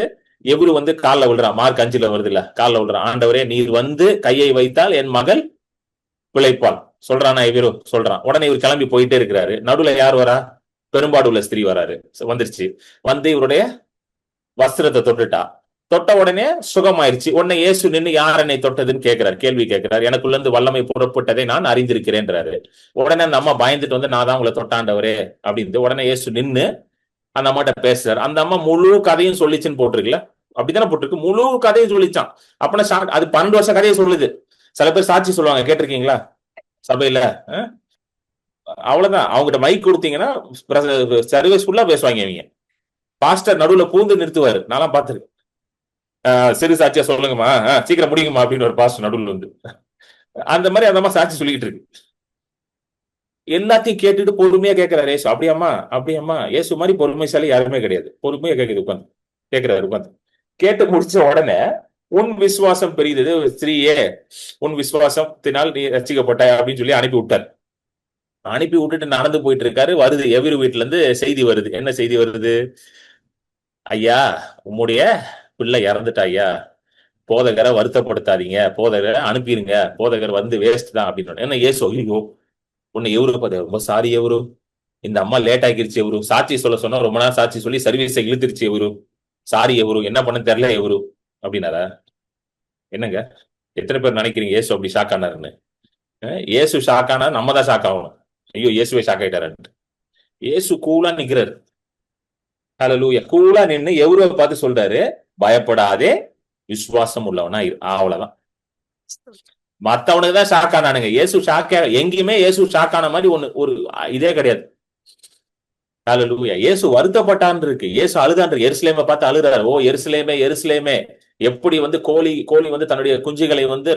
எவரு வந்து காலில் விழுறான். மார்க் 5 வருது இல்ல, காலில் விழுறான். ஆண்டவரே நீர் வந்து கையை வைத்தால் என் மகள் பிழைப்பாள் சொல்றானா? இவரு சொல்றான். உடனே இவர் கிளம்பி போயிட்டே இருக்கிறாரு. நடுவுல யார் வரா? பெரும்பாடு உள்ள ஸ்திரீ வராரு. வந்துருச்சு. வந்து இவருடைய வஸ்திரத்தை தொட்டுட்டா. தொட்ட உடனே சுகமாயிருச்சு. உடனே இயேசு நின்று யார் என்னை தொட்டதுன்னு கேட்கிறார், கேள்வி கேட்கிறார். எனக்குள்ள இருந்து வல்லமை புறப்பட்டதை நான் அறிந்திருக்கிறேன்றாரு. உடனே அந்த அம்மா பயந்துட்டு வந்து நான் தான் உங்களை தொட்டாண்டவரே அப்படின்னு. உடனே இயேசு நின்று அந்த அம்மாட்ட பேசுறாரு. அந்த அம்மா முழு கதையும் சொல்லிச்சுன்னு போட்டிருக்குல்ல, அப்படித்தானே போட்டிருக்கு, முழு கதையும் சொல்லிச்சான். அப்பனா அது 12 வருஷ கதையை சொல்லுது. சில பேர் சாட்சி சொல்லுவாங்க, கேட்டிருக்கீங்களா சபையில? அவ்வளவுதான். அவங்ககிட்ட மைக் கொடுத்தீங்கன்னா சர்வீஸ் ஃபுல்லா பேசுவாங்க. அவங்க பாஸ்டர் நடுவுல பூந்து நிறுத்துவாரு. நான்லாம் பார்த்திருக்கேன். சிறு சாட்சியா சொல்லுங்கம்மா, சீக்கிரம் முடியுங்கம்மா அப்படின்னு ஒரு பாஸ்டர் நடுவில் வந்து அந்த மாதிரி அந்த அம்மா சாட்சி சொல்லிக்கிட்டு இருக்கு. எல்லாத்தையும் கேட்டுட்டு பொறுமையா கேட்கிறாரு ஏசு. அப்படியாம்மா அப்படியாம்மா, ஏசு மாதிரி பொறுமைசாலி யாருமே கிடையாது. பொறுமையா கேட்குது உட்காந்து, கேட்கிறாரு உட்காந்து. கேட்டு முடிச்ச உடனே, உன் விசுவாசம் பெரியது ஸ்திரீயே, உன் விசுவாசத்தினால் நீ ரட்சிக்கப்பட்டாய் அப்படின்னு சொல்லி அனுப்பி விட்டார். அனுப்பி விட்டுட்டு நடந்து போயிட்டு இருக்காரு. வருது எவரு வீட்டுல இருந்து செய்தி வருது. என்ன செய்தி வருது? ஐயா, உம்முடைய பிள்ளை இறந்துட்டா ஐயா, போதகரை வருத்தப்படுத்தாதீங்க, போதகரை அனுப்பிடுங்க, போதகர் வந்து வேஸ்ட் தான் அப்படின்னு. என்ன ஏசு, ஐயோ உன்னை எவரு பார்த்து, ரொம்ப சாரி எவரு, இந்த அம்மா லேட் ஆகிருச்சு எவரு, சாட்சி சொல்ல சொன்னா ரொம்ப நேரம் சாட்சி சொல்லி சர்வீஸை இழுத்துருச்சு எவரு, சாரி எவரு, என்ன பண்ண தெரியல எவரு அப்படின்னாரா? என்னங்க, எத்தனை பேர் நினைக்கிறீங்க ஏசு அப்படி ஷாக் ஆனாருன்னு? ஏசு ஷாக் ஆனா நம்ம தான் ஷாக் ஆகணும். ஐயோ ஏசுவே ஷாக் ஆயிட்டாரு. ஏசு கூலா நிக்கிறாரு. ஹல்லேலூயா. கூலா நின்னு எவரை பார்த்து சொல்றாரு, பயப்படாதே, விசுவாசம் உள்ளவனா இரு. அவ்வளவுதான். மத்தவனுக்கு தான் ஷாக் ஆனானுங்க. இயேசு ஷாக், எங்கேயுமே இயேசு ஷாக் ஆன மாதிரி ஒரு இதே கிடையாது. ஹல்லேலூயா. இயேசு வருத்தப்பட்டான் இருக்கு, இயேசு அழுதான் இருக்கு. எருசலேமை பார்த்து அழுறாரு. ஓ எருசலேமே எருசலேமே, எப்படி வந்து கோழி வந்து தன்னுடைய குஞ்சுகளை வந்து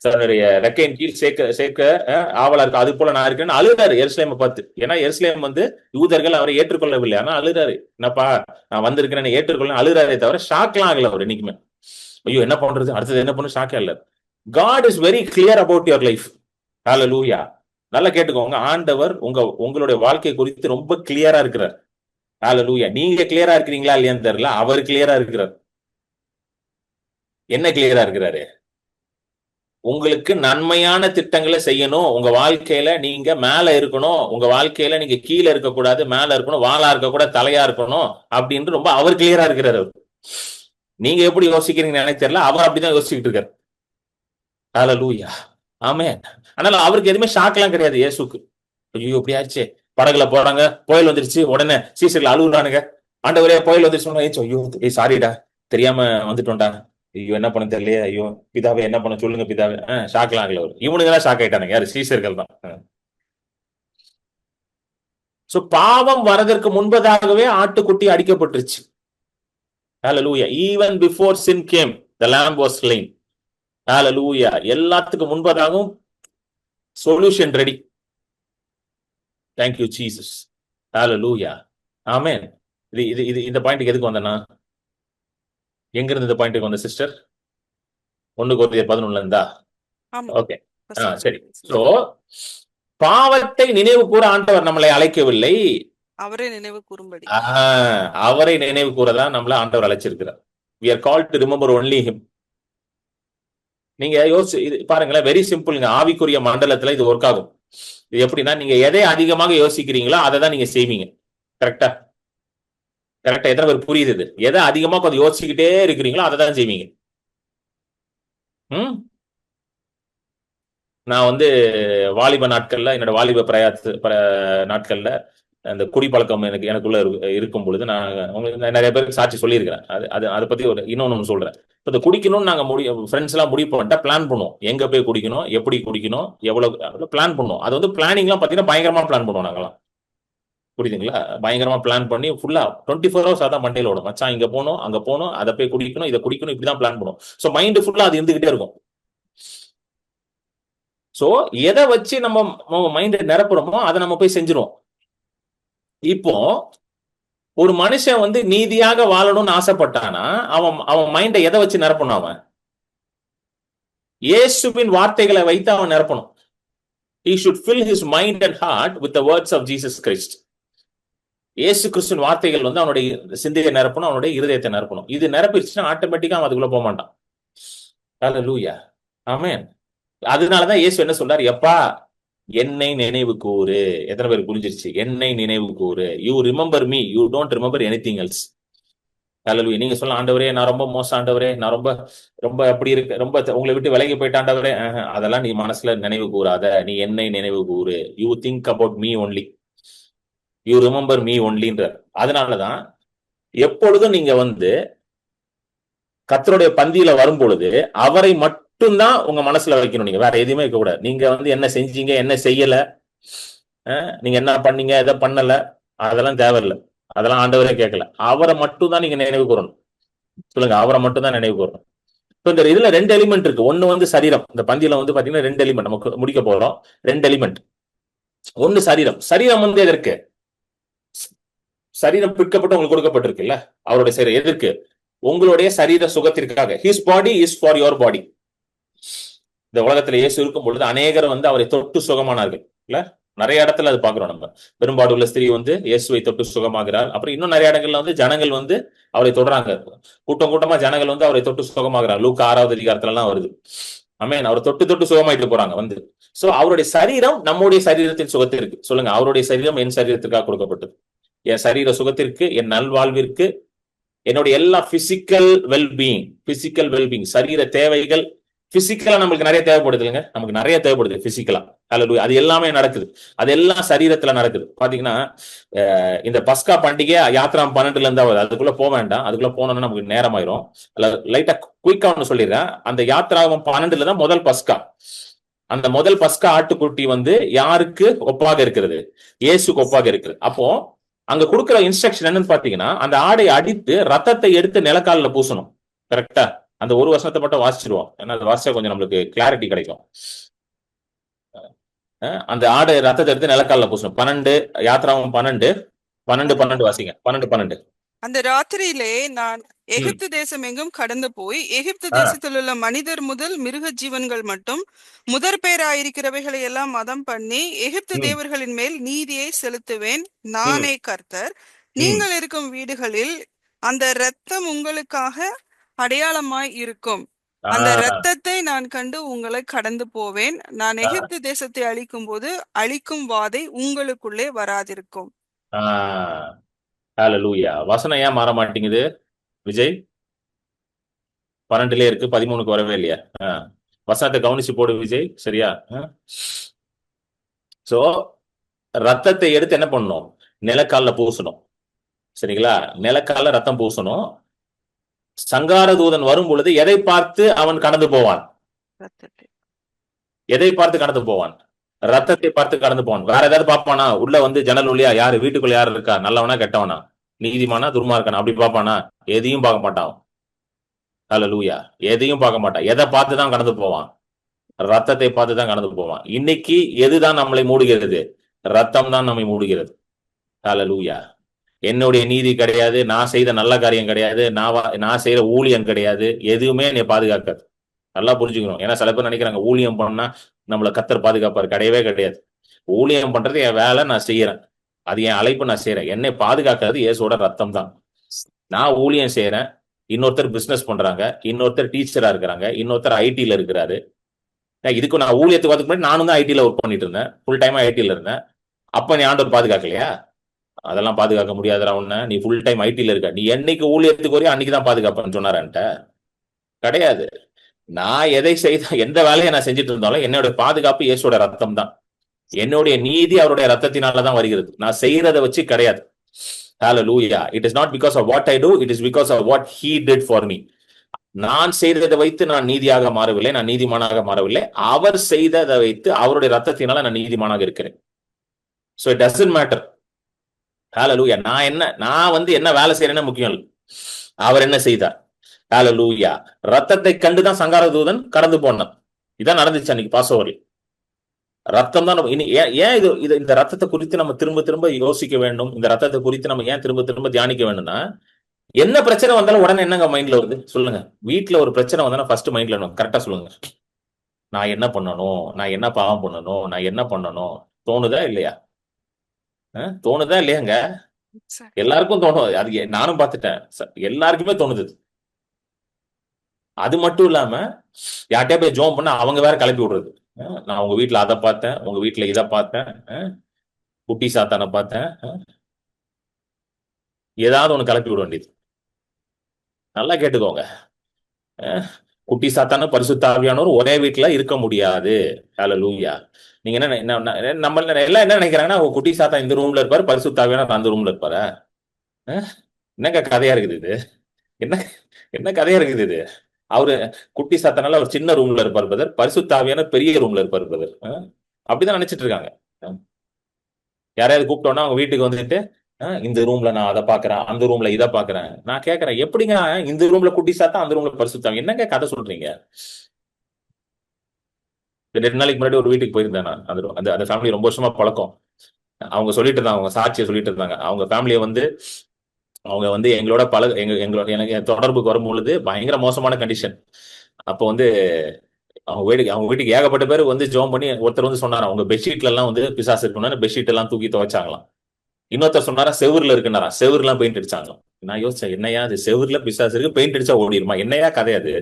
தன்னுடைய ரெக்கையின் கீழ் சேர்க்க ஆவலா இருக்கு, அது போல நான் இருக்கேன்னு அழுறாரு எருசலேமை பார்த்து. ஏன்னா எருசலேம் வந்து யூதர்கள் அவரை ஏற்றுக்கொள்ளவில்லை. ஆனா அழுறாரு, என்னப்பா நான் வந்திருக்கிறேன்னு ஏற்றுக்கொள்ள அழுறாரே தவிர ஷாக்லாம் ஆகல அவர் என்னைக்குமே. ஐயோ என்ன பண்றது, அடுத்தது என்ன பண்ணு, ஷாக்கே இல்ல. God is very clear about your life. Hallelujah. நல்லா கேட்டுக்கோங்க, ஆண்டவர் உங்களுடைய வாழ்க்கை குறித்து ரொம்ப கிளியரா இருக்கிறார். Hallelujah. நீங்க கிளியரா இருக்கிறீங்களா இல்லையான்னு தெரியல, அவர் கிளியரா இருக்கிறார். என்ன கிளியரா இருக்கிறாரு? உங்களுக்கு நன்மையான திட்டங்களை செய்யணும், உங்க வாழ்க்கையில நீங்க மேல இருக்கணும், உங்க வாழ்க்கையில நீங்க கீழே இருக்கக்கூடாது, மேல இருக்கணும், வாளா இருக்கக்கூடாது, தலையா இருக்கணும் அப்படின்னு ரொம்ப அவர் கிளியரா இருக்கிறார். நீங்க எப்படி யோசிக்கிறீங்கன்னு எனக்கு தெரியல, அவர் அப்படிதான் யோசிச்சுட்டு இருக்காரு. ஹல்லேலூயா. ஆமென். அதனால அவருக்கு எதுவுமே ஷாக்லாம் கிடையாது இயேசுக்கு. ஐயோ இப்படி ஆச்சு, படகுல போறாங்க, புயல் வந்துருச்சு, உடனே சீசர்கள் அழுகுறானுங்க, ஆண்டவரே புயல் வந்துருச்சு. ஐயோ சாரிடா, தெரியாம வந்துட்டோம்டா, ஐயோ என்ன பண்ண தெரியலையே, ஐயோ பிதாவே என்ன பண்ண சொல்லுங்க பிதாவே. ஷாக்லாம் ஆகல அவர். இவனுங்க தான் ஷாக் ஆயிட்டானுங்க. யாரு? சீசர்கள் தான். சோ பாவம் வரதற்கு முன்பதாகவே ஆட்டுக்குட்டி அடிக்கப்பட்டுருச்சு. ஹல்லேலூயா. Even before sin came, the lamb was slain. Hallelujah. எல்லாத்துக்கும் முன்பதாகவும் solution ready. Thank you Jesus. Hallelujah. Amen. இது இந்த பாயிண்ட்க்கு எதுக்கு வந்தனா? எங்க இருந்து இந்த பாயிண்ட்க்கு வந்த சிஸ்டர்? 1 கொரிந்தியர் 11ல இருந்தா? ஓகே. சரி. சோ பாவத்தை நினைவு கூற ஆண்டவர் நம்மளை அழைக்கவில்லை, அவரை நினைவு கூறும்படி. அவரை நினைவு கூறதான் நம்மள ஆண்டவர் அழைச்சிருக்கிறார். We are called to remember only him. நீங்க யோசிச்சு இது பாருங்களேன், வெரி சிம்பிள்ங்க. ஆவிக்குரிய மண்டலத்துல இது ஒர்க் ஆகும். இது எப்படின்னா, நீங்க எதை அதிகமாக யோசிக்கிறீங்களோ அதை தான் நீங்க செய்வீங்க. கரெக்டா? கரெக்டா? எத்தனை பேர் புரியுது? இது எதை அதிகமா கொஞ்சம் யோசிச்சுக்கிட்டே இருக்கிறீங்களோ அதை தான் செய்வீங்க. நான் வந்து வாலிப நாட்கள்ல, என்னோட வாலிப நாட்கள்ல அந்த குடிப்பழக்கம் எனக்குள்ள இருக்கும் பொழுது நான் உங்களுக்கு நிறைய பேருக்கு சாட்சி சொல்லியிருக்கிறேன். அதை பத்தி இன்னொன்னு சொல்றேன். இப்போ இந்த குடிக்கணும்னு நாங்க ஃப்ரெண்ட்ஸ் எல்லாம் முடிவு பண்ணிட்டா பிளான் பண்ணுவோம், எங்க போய் குடிக்கணும், எப்படி குடிக்கணும், எவ்வளவு பிளான் பண்ணுவோம். அது வந்து பிளானிங்லாம் பாத்தீங்கன்னா பயங்கரமா பிளான் பண்ணுவோம் நாங்களாம். புரியுதுங்களா? பயங்கரமா பிளான் பண்ணி ஃபுல்லா 24 hours அதான் மண்டையில ஓடும். மச்சான் இங்க போகணும், அங்க போகணும், அதை போய் குடிக்கணும், இதை குடிக்கணும், இப்படிதான் பிளான் பண்ணுவோம். ஸோ மைண்ட் ஃபுல்லா அது இருந்துகிட்டே இருக்கும். சோ எதை வச்சு நம்ம மைண்ட் நிரப்புறோமோ அதை நம்ம போய் செஞ்சிருவோம். இப்போ ஒரு மனுஷன் வந்து நீதியாக வாழணும்னு ஆசைப்பட்டானா அவன் மைண்டை எதை வச்சு நிரப்பணும்? அவன் இயேசுவின் வார்த்தைகளை வைத்து அவன் நிரப்பணும். He should fill his mind and heart with the words of Jesus Christ. இயேசு கிறிஸ்துவின் வார்த்தைகள் வந்து அவனுடைய சிந்தையை நிரப்பணும், அவனுடைய இருதயத்தை நிரப்பணும். இது நிரப்பிடுச்சுன்னா ஆட்டோமேட்டிக்கா அவன் அதுக்குள்ள போக மாட்டான். ஹல்லேலூயா. ஆமென். அதனாலதான் இயேசு என்ன சொல்றாரு? எப்பா என்னை நினைவு கூறு. எத்தனை பேர் புரிஞ்சிருச்சு? என்னை நினைவு கூறு. You remember me, you don't remember anything else. Hallelujah. நீங்க சொல்ல, ஆண்டவரே நான் ரொம்ப மோசம், ஆண்டவரே நான் ரொம்ப ரொம்ப அப்படி இருக்கு, ரொம்ப உங்களை விட்டு விலகி போயிட்ட ஆண்டவரே, அதெல்லாம் நீ மனசுல நினைவு கூறாத. நீ என்னை நினைவு கூறு. You think about me only, you remember me ஒன்லின்ற. அதனாலதான் எப்பொழுதும் நீங்க வந்து கர்த்தருடைய பந்தியில வரும் பொழுது அவரை மட்டும்தான் உங்க மனசுல வைக்கணும். நீங்க வேற எதுவுமே இருக்க கூடாது. நீங்க வந்து என்ன செஞ்சீங்க, என்ன செய்யல, நீங்க என்ன பண்ணீங்க, எதை பண்ணல, அதெல்லாம் தேவையில்லை. அதெல்லாம் ஆண்டவரே கேட்கல. அவரை மட்டும் தான் நீங்க நினைவு கூறணும். சொல்லுங்க, அவரை மட்டும் தான் நினைவு கூறணும். இப்போ இந்த இதுல 2 எலிமெண்ட் இருக்கு. ஒண்ணு வந்து சரீரம். இந்த பந்தியில வந்து பாத்தீங்கன்னா 2 எலிமெண்ட் நமக்கு முடிக்க போறோம். 2 எலிமெண்ட். ஒண்ணு சரீரம். சரீரம் வந்து எதற்கு? சரீரம் பிற்கப்பட்டு உங்களுக்கு கொடுக்கப்பட்டிருக்குல்ல, அவருடைய சரீரம் எதற்கு? உங்களுடைய சரீர சுகத்திற்காக. His body is for your body. இந்த உலகத்துல இயேசு இருக்கும் பொழுது அநேகர் வந்து அவரை தொட்டு சுகமானார்கள் இல்ல. நிறைய இடத்துல அது பாக்குறோம் நம்ம. பெரும்பாடுள்ள ஸ்திரீ வந்து இயேசுவை தொட்டு சுகமாகிறார். அப்புறம் இன்னும் நிறைய இடங்கள்ல வந்து ஜனங்கள் வந்து அவரை தொடுறாங்க. கூட்டம் கூட்டமா ஜனங்கள் வந்து அவரை தொட்டு சுகமாகிறார். லூக்கா 6வது அதிகாரத்துல எல்லாம் வருது. ஆமென். அவர் தொட்டு தொட்டு சுகமாயிட்டு போறாங்க வந்து. சோ அவருடைய சரீரம் நம்முடைய சரீரத்தின் சுகத்திற்கு. சொல்லுங்க, அவருடைய சரீரம் என் சரீரத்திற்காக கொடுக்கப்பட்டது. என் சரீர சுகத்திற்கு, என் நல்வாழ்விற்கு, என்னுடைய எல்லா பிசிக்கல் வெல்பீயிங் சரீர தேவைகள் பிசிக்கலா நம்மளுக்கு நிறைய தேவைப்படுது இல்லைங்க. நமக்கு நிறைய தேவைப்படுது பிசிக்கலா. அது எல்லாமே நடக்குது. அது எல்லாம் சரீரத்துல நடக்குது. பாத்தீங்கன்னா இந்த பஸ்கா பண்டிகை யாத்திராம் 12ல இருந்தா வருது. அதுக்குள்ள போக வேண்டாம். அதுக்குள்ள போனோம்னா நமக்கு நேரம் ஆயிரும். லைட்டா குயிக்கா ஒன்று சொல்லிடுறேன். அந்த யாத்திராகம் 12ல தான் முதல் பஸ்கா. அந்த முதல் பஸ்கா ஆட்டுக்குட்டி வந்து யாருக்கு ஒப்பாக இருக்கிறது? இயேசுக்கு ஒப்பாக இருக்குது. அப்போ அங்க கொடுக்குற இன்ஸ்ட்ரக்ஷன் என்னன்னு பாத்தீங்கன்னா, அந்த ஆடை அடித்து ரத்தத்தை எடுத்து நிலக்காலில் பூசணும். கரெக்டா? அந்த ஒரு வருஷத்தை மட்டும் வாசிச்சிருவோம். ஏன்னா அது வாசிச்சா கொஞ்சம் நம்மளுக்கு கிளாரிட்டி கிடைக்கும். அந்த ஆடை ரத்தத்தை எடுத்து நிலக்காலில் பூசணும். 12 யாத்திராவும் 12 வாசிங்க. 12 அந்த ராத்திரியிலே நான் எகிப்து தேசம் எங்கும் கடந்து போய் எகிப்து தேசத்தில் உள்ள மனிதர் முதல் மிருக ஜீவன்கள் மட்டும் முதற் பேராயிருக்கிறவைகளை எல்லாம் மதம் பண்ணி எகிப்து தேவர்களின் மேல் நீதியை செலுத்துவேன். நானே கர்த்தர். நீங்கள் இருக்கும் வீடுகளில் அந்த இரத்தம் உங்களுக்காக அடையாளமாய் இருக்கும். அந்த இரத்தத்தை நான் கண்டு உங்களை கடந்து போவேன். நான் எகிப்து தேசத்தை அழிக்கும் போது அழிக்கும் வாதை உங்களுக்குள்ளே வராதிருக்கும். ஹல்லேலூயா. வசனம் ஏன் மாற மாட்டேங்குது விஜய்? 12 இருக்கு, 13க்கு வரவே இல்லையா? வசனத்தை கவனிச்சு போடு விஜய். சரியா? சோ ரத்தத்தை எடுத்து என்ன பண்ணணும்? நிலக்கால பூசணும். சரிங்களா? நிலக்கால ரத்தம் பூசணும். சங்கார தூதன் வரும் பொழுது எதை பார்த்து அவன் கடந்து போவான்? எதை பார்த்து கடந்து போவான்? ரத்தத்தை பார்த்து கடந்து போவான். வேற ஏதாவது பார்ப்பானா? உள்ள வந்து ஜன்னல் வழியா யாரு, வீட்டுக்குள்ள யாரு இருக்கா, நல்லவனா கெட்டவனா, நீதிமானா துர்மார்க்கனா, அப்படி பார்ப்பானா? எதையும் பார்க்க மாட்டான். ஹல்லேலூயா. எதையும் பார்க்க மாட்டான். எதை பார்த்து தான் கடந்து போவான்? ரத்தத்தை பார்த்து தான் கடந்து போவான். இன்னைக்கு எதுதான் நம்மளை மூடுகிறது? ரத்தம் தான் நம்மை மூடுகிறது. ஹல்லேலூயா. என்னுடைய நீதி கிடையாது, நான் செய்த நல்ல காரியம் கிடையாது, நான் செய்யற ஊழியம் கிடையாது, எதுவுமே என்னை பாதுகாக்காது. நல்லா புரிஞ்சுக்கணும். ஏன்னா சில பேர் நினைக்கிறாங்க ஊழியம் பண்ணா நம்மளை கர்த்தர் பாதுகாப்பாரு. கிடையவே கிடையாது. ஊழியம் பண்றது என் வேலை, நான் செய்யறேன். அது என் அழைப்பு, நான் செய்யறேன். என்னை பாதுகாக்கிறது இயேசுவோட ரத்தம் தான். நான் ஊழியம் செய்யறேன், இன்னொருத்தர் பிசினஸ் பண்றாங்க, இன்னொருத்தர் டீச்சரா இருக்கிறாங்க, இன்னொருத்தர் ஐடில இருக்கிறாரு. இதுக்கு நான் ஊழியத்துக்கு வரதுக்கு முன்னாடி நானும் தான் ஐடில ஒர்க் பண்ணிட்டு இருந்தேன். ஃபுல் டைமா ஐடில இருந்தேன். அப்ப நீ ஆண்டவர் பாதுகாக்கலையா? அதெல்லாம் பாதுகாக்க முடியாதுடா உன்ன. நீ ஃபுல் டைம் ஐடில இருக்க. நீ என்னைக்கு ஊழியத்துக்கு வரையும் அன்னைக்குதான் பாதுகாப்பேன்னு சொன்னாரன்ட்ட கிடையாது. நான் எதை செய்த, எந்த வேலையை நான் செஞ்சுட்டு இருந்தாலும் என்னோட பாதுகாப்பு இயேசுவோட ரத்தம் தான். என்னுடைய நீதி அவருடைய ரத்தத்தினாலதான் வருகிறது. நான் செய்யறதை வச்சு கிடையாது. Hallelujah. It is not because of what I do, it is because of what he did for me. நான் செய்ததை வைத்து நான் நீதியாக மாறவில்லை, நான் நீதிமானாக மாறவில்லை. அவர் செய்ததை வைத்து அவருடைய ரத்தத்தினால நான் நீதிமானாக இருக்கிறேன். So it doesn't matter. Hallelujah. நான் வந்து என்ன வேலை செய்யறேன்னு முக்கியம் இல்லை, அவர் என்ன செய்தார். ஹல்லேலூயா. ரத்தத்தை கண்டுதான் சங்கார தூதன் கடந்து போனான். இதான் நடந்துச்சு அன்னைக்கு பாசோவர்ல. ரத்தம் தான். ஏன் இந்த ரத்தத்தை குறித்து நம்ம திரும்ப திரும்ப யோசிக்க வேண்டும்? இந்த ரத்தத்தை குறித்து நம்ம ஏன் திரும்ப திரும்ப தியானிக்க வேண்டும்னா, என்ன பிரச்சனை வந்தாலும் உடனே என்னங்க மைண்ட்ல வருது சொல்லுங்க? வீட்டுல ஒரு பிரச்சனை வந்தாலும் ஃபர்ஸ்ட் மைண்ட்ல கரெக்டா சொல்லுங்க. நான் என்ன பண்ணணும், நான் என்ன பாவம் பண்ணணும், நான் என்ன பண்ணணும் தோணுதா இல்லையா? தோணுதா இல்லையாங்க? எல்லாருக்கும் தோணும். அது நானும் பார்த்துட்டேன். எல்லாருக்குமே தோணுது. அது மட்டும் இல்லாம யார்கிட்டயே போய் ஜோம் பண்ண அவங்க வேற கிளப்பி விடுறது. நான் உங்க வீட்டுல அதை பார்த்தேன், உங்க வீட்டுல இதை பார்த்தேன், குட்டி சாத்தானை பார்த்தேன், ஏதாவது ஒண்ணு கிளப்பி விட வேண்டியது. நல்லா கேட்டுக்கோங்க. குட்டி சாத்தான பரிசுத்த ஆவியானவர் ஒரே வீட்டுல இருக்க முடியாது. ஹல்லேலூயா. நீங்க நம்ம எல்லாம் என்ன நினைக்கிறாங்கன்னா, குட்டி சாத்தா இந்த ரூம்ல இருப்பாரு, பரிசுத்த ஆவியானவர் அந்த ரூம்ல இருப்பாரு. என்னங்க கதையா இருக்குது இது? என்ன கதையா இருக்குது இது? அவரு குட்டி சாத்தானால ஒரு சின்ன ரூம்ல இருப்பார் பிரதர், பரிசுத்த ஆவியானவர் பெரிய ரூம்ல இருப்பார் பிரதர். அப்படிதான் நினைச்சிட்டு இருக்காங்க. யாரையாவது கூப்பிட்டோன்னா அவங்க வீட்டுக்கு வந்துட்டு, இந்த ரூம்ல நான் அதை பாக்குறேன், அந்த ரூம்ல இதை பாக்குறேன். நான் கேட்கறேன், எப்படிங்க இந்த ரூம்ல குட்டி சாத்தா, அந்த ரூம்ல பரிசுத்த ஆவி? என்னங்க கதை சொல்றீங்க? 2 நாளைக்கு முன்னாடி ஒரு வீட்டுக்கு போயிருந்தேன் நான். அந்த அந்த அந்த ஃபேமிலி ரொம்ப வருஷமா பழக்கம். அவங்க சொல்லிட்டு இருந்தாங்க, அவங்க சாட்சியை சொல்லிட்டு இருந்தாங்க. அவங்க ஃபேமிலியை வந்து அவங்க வந்து எங்களோட எங்களோட எனக்கு தொடர்புக்கு வரும்பொழுது பயங்கர மோசமான கண்டிஷன். அப்போ வந்து அவங்க வீட்டுக்கு ஏகப்பட்ட பேர் வந்து ஜோம் பண்ணி ஒருத்தர் வந்து சொன்னாராம், உங்க பெட்ஷீட்ல எல்லாம் வந்து பிசாசு இருக்கணும்னு பெட்ஷீட் எல்லாம் தூக்கி துவைச்சாங்களாம். இன்னொருத்தர் சொன்னாரா செவுர்ல இருக்குனாரா, செவுர்லாம் பெயிண்ட் அடிச்சாங்களாம். நான் யோசிச்சேன், என்னையா அது செவுர்ல பிசாசு இருக்கு, பெயிண்ட் அடிச்சா ஓடிடுமா, என்னையா கதை அது?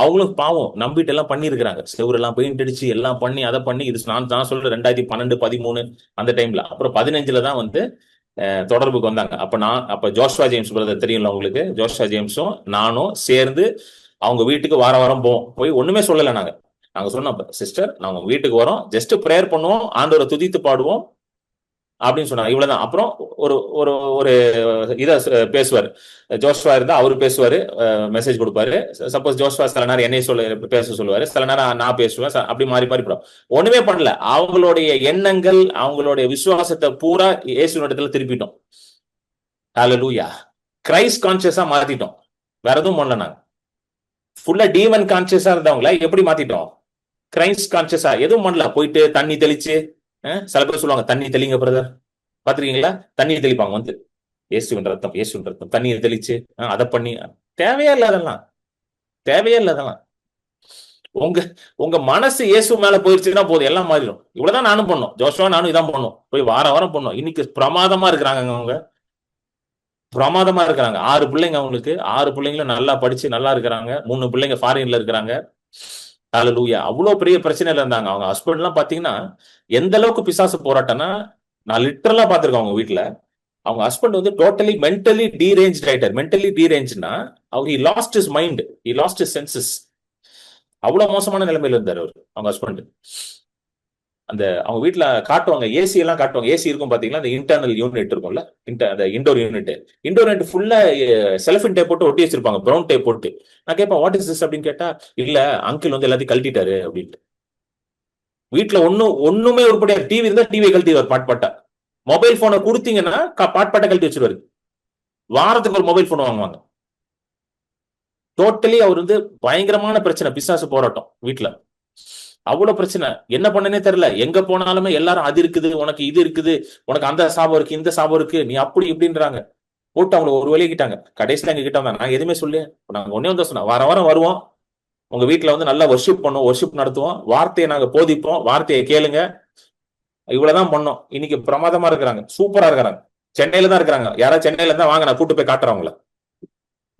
அவங்களும் பாவம் நம்பிட்டு எல்லாம் பண்ணிருக்கிறாங்க, செவுரு எல்லாம் பெயிண்ட் அடிச்சு எல்லாம் பண்ணி அதை பண்ணி. இது நான் சொல்றேன் 2012, 13 அந்த டைம்ல. அப்புறம் 15ல தான் வந்து தொடர்புக்கு வந்தாங்க. அப்ப ஜோஷ்வா ஜேம்ஸ் பிரதர் தெரியும்ல உங்களுக்கு, ஜோஷ்வா ஜேம்ஸும் நானும் சேர்ந்து அவங்க வீட்டுக்கு வார வாரம் போய் ஒண்ணுமே சொல்லல. நாங்க சொன்னோம், சிஸ்டர் நாங்க உங்க வீட்டுக்கு வரோம், ஜஸ்ட் பிரேயர் பண்ணுவோம், ஆண்டவரை துதித்து பாடுவோம் அப்படின்னு சொன்னாங்க. இவ்வளவுதான். அப்புறம் ஒரு ஒரு ஒரு இதை பேசுவாரு, ஜோஷ்வா இருந்தா அவரு பேசுவாரு, மெசேஜ் கொடுப்பாரு. சப்போஸ் ஜோஷ்வா சில நேரம் என்னைய பேச சொல்லுவாரு, சில நேரம் நான் பேசுவேன், அப்படி மாறி மாறி போடும். ஒண்ணுமே பண்ணல. அவங்களுடைய எண்ணங்கள், அவங்களுடைய விசுவாசத்தை பூரா இயேசுவினிடத்துல திருப்பிட்டோம். ஹல்லேலூயா. கிரைஸ்ட் கான்சியஸா மாத்திட்டோம். வேற எதுவும் பண்ணல. நாங்க ஃபுல்லா டீமன் கான்சியஸா இருந்தவங்கள எப்படி மாத்திட்டோம்? கிரைஸ்ட் கான்சியஸா. எதுவும் பண்ணல. போயிட்டு தண்ணி தெளிச்சு, சில பேர் சொல்லுவாங்க தண்ணி தெளிங்க பிரதர், பாத்துருக்கீங்களா? தண்ணி தெளிப்பாங்க வந்து, இயேசுவின் ரத்தம், இயேசுவின் ரத்தம், தண்ணியை தெளிச்சு அதை பண்ணி. தேவையே இல்லை அதெல்லாம், தேவையே இல்லை அதெல்லாம். உங்க மனசு இயேசு மேல போயிருச்சுன்னா போதும், எல்லாம் மாறிடும். இவ்வளவுதான் நானும் பண்ணோம், ஜோஷுவா நானும் இதான் பண்ணோம், போய் வார வாரம் பண்ணோம். இன்னைக்கு பிரமாதமா இருக்கிறாங்க அவங்க, பிரமாதமா இருக்கிறாங்க. 6 பிள்ளைங்க அவங்களுக்கு, 6 பிள்ளைங்களும் நல்லா படிச்சு நல்லா இருக்கிறாங்க. 3 பிள்ளைங்க ஃபாரின்ல இருக்கிறாங்க. ஹல்லேலூயா. அவ்வளவு பெரிய பிரச்சனையில இருந்தாங்க. அவங்க ஹஸ்பண்ட் எல்லாம் பாத்தீங்கன்னா எந்த அளவுக்கு பிசாசு போராட்டம்னா, நான் லிட்டரலா பாத்திருக்கேன் அவங்க வீட்டுல. அவங்க ஹஸ்பண்ட் வந்து டோட்டலி மென்டலி டீரேஞ்ச் ஆயிட்டார். மென்டலி டீரேஞ்ச்னா அவர் he lost his mind, he lost his senses. அவ்வளவு மோசமான நிலைமையில இருந்தார் அவர், அவங்க ஹஸ்பண்ட். அவங்க வீட்டுல காட்டுவாங்க, ஏசி எல்லாம் காட்டுவாங்க. ஏசி இருக்கும் பாத்தீங்களா, அந்த இன்டர்னல் யூனிட் இருக்கும்ல, அந்த இண்டோர் யூனிட் ஃபுல்லா செலஃபின் டேப் போட்டு ஒட்டி வச்சிருப்பாங்க, ப்ரௌன் டேப் போட்டு. நான் கேட்பேன், வாட் இஸ் திஸ் அப்படின்னு கேட்டா, இல்ல அங்கிள் வந்து எல்லாத்தையும் கழட்டிட்டாரு அப்படின்ட்டு. வீட்டுல ஒண்ணுமே உருப்படியா, டிவி இருந்தா டிவியை கழட்டிடுவார் பாட் பாட்டா. மொபைல் போனை கொடுத்தீங்கன்னா பாட் பாட்டை கழட்டி வச்சிருவாரு. வாரத்துக்கு ஒரு மொபைல் போன் வாங்குவாங்க. டோட்டலி அவர் வந்து பயங்கரமான பிரச்சனை, பிசாசு போராட்டம் வீட்டுல. அவ்வளவு பிரச்சனை, என்ன பண்ணனே தெரியல. எங்க போனாலுமே எல்லாரும் அது இருக்குது, உனக்கு இது இருக்குது, உனக்கு அந்த சாபம் இருக்கு, இந்த சாபம் இருக்கு, நீ அப்படி இப்படின்றாங்க. போட்டு அவங்களை ஒரு விலகிட்டாங்க. கடைசியில எங்க கிட்ட வந்தாங்க. நான் எதுவுமே சொல்லி, நாங்க ஒன்னே வந்து சொன்னோம், வார வாரம் வருவோம், உங்க வீட்டுல வந்து நல்லா வொர்ஷிப் பண்ணுவோம், வொர்ஷிப் நடத்துவோம், வார்த்தையை நாங்க போதிப்போம், வார்த்தையை கேளுங்க. இவ்வளவுதான் பண்ணோம். இன்னைக்கு பிரமாதமா இருக்கிறாங்க, சூப்பரா இருக்கிறாங்க. சென்னையில தான் இருக்கிறாங்க. யாராவது சென்னையில இருந்தா வாங்க, நான் கூட்டு போய் காட்டுறவங்கள.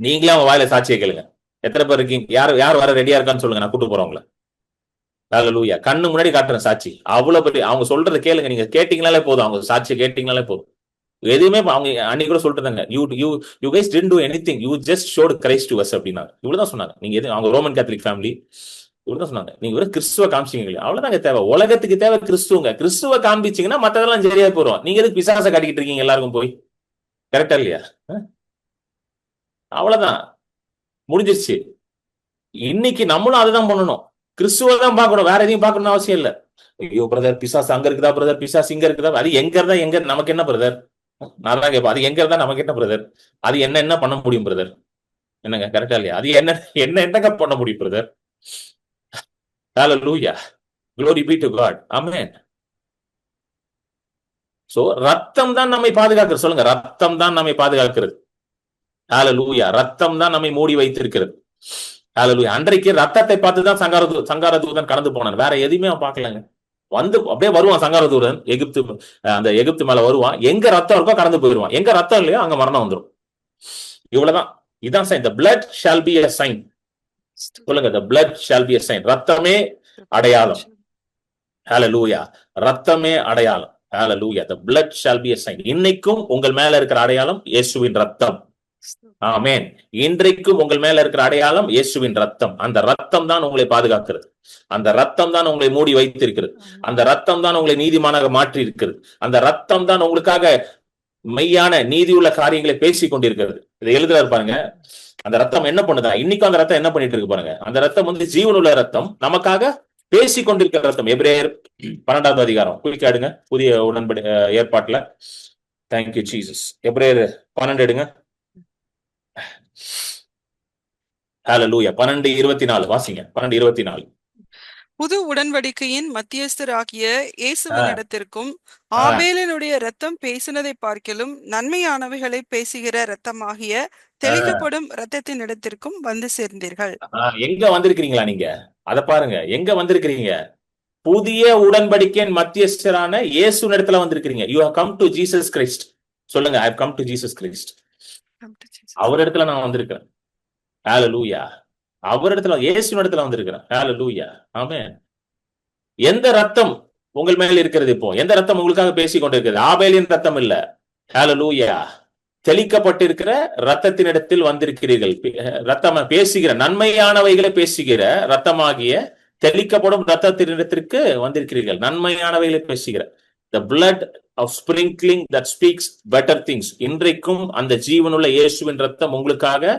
நீங்களே அவங்க வாயில சாட்சியை கேளுங்க. எத்தனை பேர் இருக்கீங்க? யார் வர ரெடியா இருக்கான்னு சொல்லுங்க, நான் கூட்டு போறவங்கள. ஹல்லேலூயா. கண்ணு முன்னாடி காட்டுறேன் சாட்சி. அவ்வளவு பெரிய, அவங்க சொல்றதை கேளுங்க. நீங்க கேட்டீங்கனாலே போதும், அவங்க சாட்சியை கேட்டீங்கனாலே போதும். எதுவுமே அவங்க அன்னைக்கு கூட சொல்லிட்டு இருந்தாங்க, you guys didn't to anything, you just ஷோட் Christ to us அப்படின்னாங்க. இவ்வளவுதான் சொன்னாங்க. நீங்க அவங்க ரோமன் கேத்தலிக் ஃபேமிலி, இவ்வளவுதான் சொன்னாங்க. நீங்க வெறும் கிறிஸ்துவ காமிச்சிங்க, அவ்வளவுதாங்க தேவை. உலகத்துக்கு தேவை கிறிஸ்துவங்க. கிறிஸ்துவ காமிச்சிங்கன்னா மத்ததெல்லாம் சரியா போறோம். நீங்க எதுக்கு பிசாசை காட்டிக்கிட்டு இருக்கீங்க எல்லாருக்கும் போய்? கரெக்டா இல்லையா? அவ்வளவுதான், முடிஞ்சிருச்சு. இன்னைக்கு நம்மளும் அதுதான் பண்ணணும். கிறிஸ்துவ தான் பார்க்கணும், வேற எதையும் பார்க்கணும்னு அவசியம் இல்ல. ஐயோ பிரதர், பிசாசு அங்க இருக்குதா பிரதர், பிசாசு இங்க இருக்குதா, அது எங்க இருந்தா எங்க, நமக்கு என்ன பிரதர்? நான் தான் கேட்பேன், அது எங்க இருந்தா நமக்கு என்ன பிரதர்? அது என்ன பண்ண முடியும் பிரதர்? என்னங்க, கரெக்டா இல்லையா? அது என்னங்க பண்ண முடியும் brother? Hallelujah. glory be to God. Amen. So ரத்தம் தான் நம்மை பாதுகாக்கிறது. சொல்லுங்க, ரத்தம் தான் நம்மை பாதுகாக்கிறது. ஹல்லேலூயா. ரத்தம் தான் நம்மை மூடி வைத்திருக்கிறது. ஹல்லேலூயா. அன்றைக்கு ரத்தத்தை பார்த்து தான் சங்கார தூதன் கடந்து போனான். வேற எதுவுமே அவன் பார்க்கலங்க. வந்து அப்படியே வருவான் சங்கார தூதன், அந்த எகிப்து மேல வருவான். எங்க ரத்தம் இருக்கோ கடந்து போயிடுவான். எங்க ரத்தம் இல்லையோ அங்க மரணம் வந்துடும். இவ்வளவுதான். இதான் sign. the blood shall be a sign. சொல்லுங்க, the blood shall be a sign. ரத்தமே அடையாளம். ஹல்லேலூயா. ரத்தமே அடையாளம். ஹல்லேலூயா. the blood shall be a sign. இன்னைக்கும் உங்கள் மேல இருக்கிற அடையாளம் இயேசுவின் ரத்தம். ஆமென். இன்றைக்கும் உங்கள் மேல இருக்கிற அடையாளம் இயேசுவின் ரத்தம். அந்த ரத்தம் தான் உங்களை பாதுகாக்கிறது. அந்த ரத்தம் தான் உங்களை மூடி வைத்திருக்கிறது. அந்த ரத்தம் தான் உங்களை நீதிமானாக மாற்றி இருக்கிறது. அந்த ரத்தம் தான் உங்களுக்காக மெய்யான நீதியுள்ள காரியங்களை பேசிக் கொண்டிருக்கிறது. இதை எழுதுறாரு பாருங்க. அந்த ரத்தம் என்ன பண்ணுதா? இன்னைக்கும் அந்த ரத்தம் என்ன பண்ணிட்டு இருக்கு பாருங்க. அந்த ரத்தம் வந்து ஜீவனுள்ள ரத்தம், நமக்காக பேசிக் கொண்டிருக்கிற ரத்தம். எபிரேயர் 12வது அதிகாரம் குறிக்காடுங்க, புதிய உடன்படி ஏற்பாட்டுல. Thank you Jesus. எபிரேயர் 12 எடுங்க. ஹல்லேலூயா. 12:24 வாசிங்க. 12:24. புது உடன்படிக்கையின் மத்தியஸ்தராகிய ஆஹ் இயேசுவினிடத்திற்கும் ஆஹ் ஆபேலினுடைய இரத்தம் பேசினதை பார்க்கிலும் நன்மையானவைகளை பேசுகிற இரத்தமாகிய ஆஹ் தெளிக்கப்படும் இரத்தத்தினிடத்திற்கும் வந்து சேர்ந்தீர்கள். எங்க வந்திருக்கிறீங்களா நீங்க? அத பாருங்க, எங்க வந்திருக்கிறீங்க? புதிய உடன்படிக்கையின் மத்தியஸ்தரான இயேசு இடத்துல வந்திருக்கிறீங்க. You have come to Jesus Christ. சொல்லுங்க, I have come to Jesus Christ. அவர் இடத்துல நான் வந்திருக்கிறேன். ஹalleluya. அவர் இடத்துல, இயேசு இடத்துல வந்திருக்கிறேன். ஹalleluya. ஆமென். எந்த ரத்தம் உங்கள் மேல் இருக்கிறது? இப்போ எந்த ரத்தம் உங்களுக்காக பேசிக் கொண்டிருக்கிறது? ஆபேலின் ரத்தம் இல்ல. ஹalleluya. தெளிக்கப்பட்டிருக்கிற ரத்தத்தினிடத்தில் வந்திருக்கிறீர்கள். ரத்தம் பேசுகிற நன்மையானவைகளை பேசுகிற ரத்தமாகிய தெளிக்கப்படும் ரத்தத்தினிடத்திற்கு வந்திருக்கிறீர்கள். நன்மையானவைகளை பேசுகிற the blood of sprinkling that speaks better things. இன்றைக்கும் அந்த ஜீவனுள்ள இயேசுவின் ரத்தம் உங்களுக்காக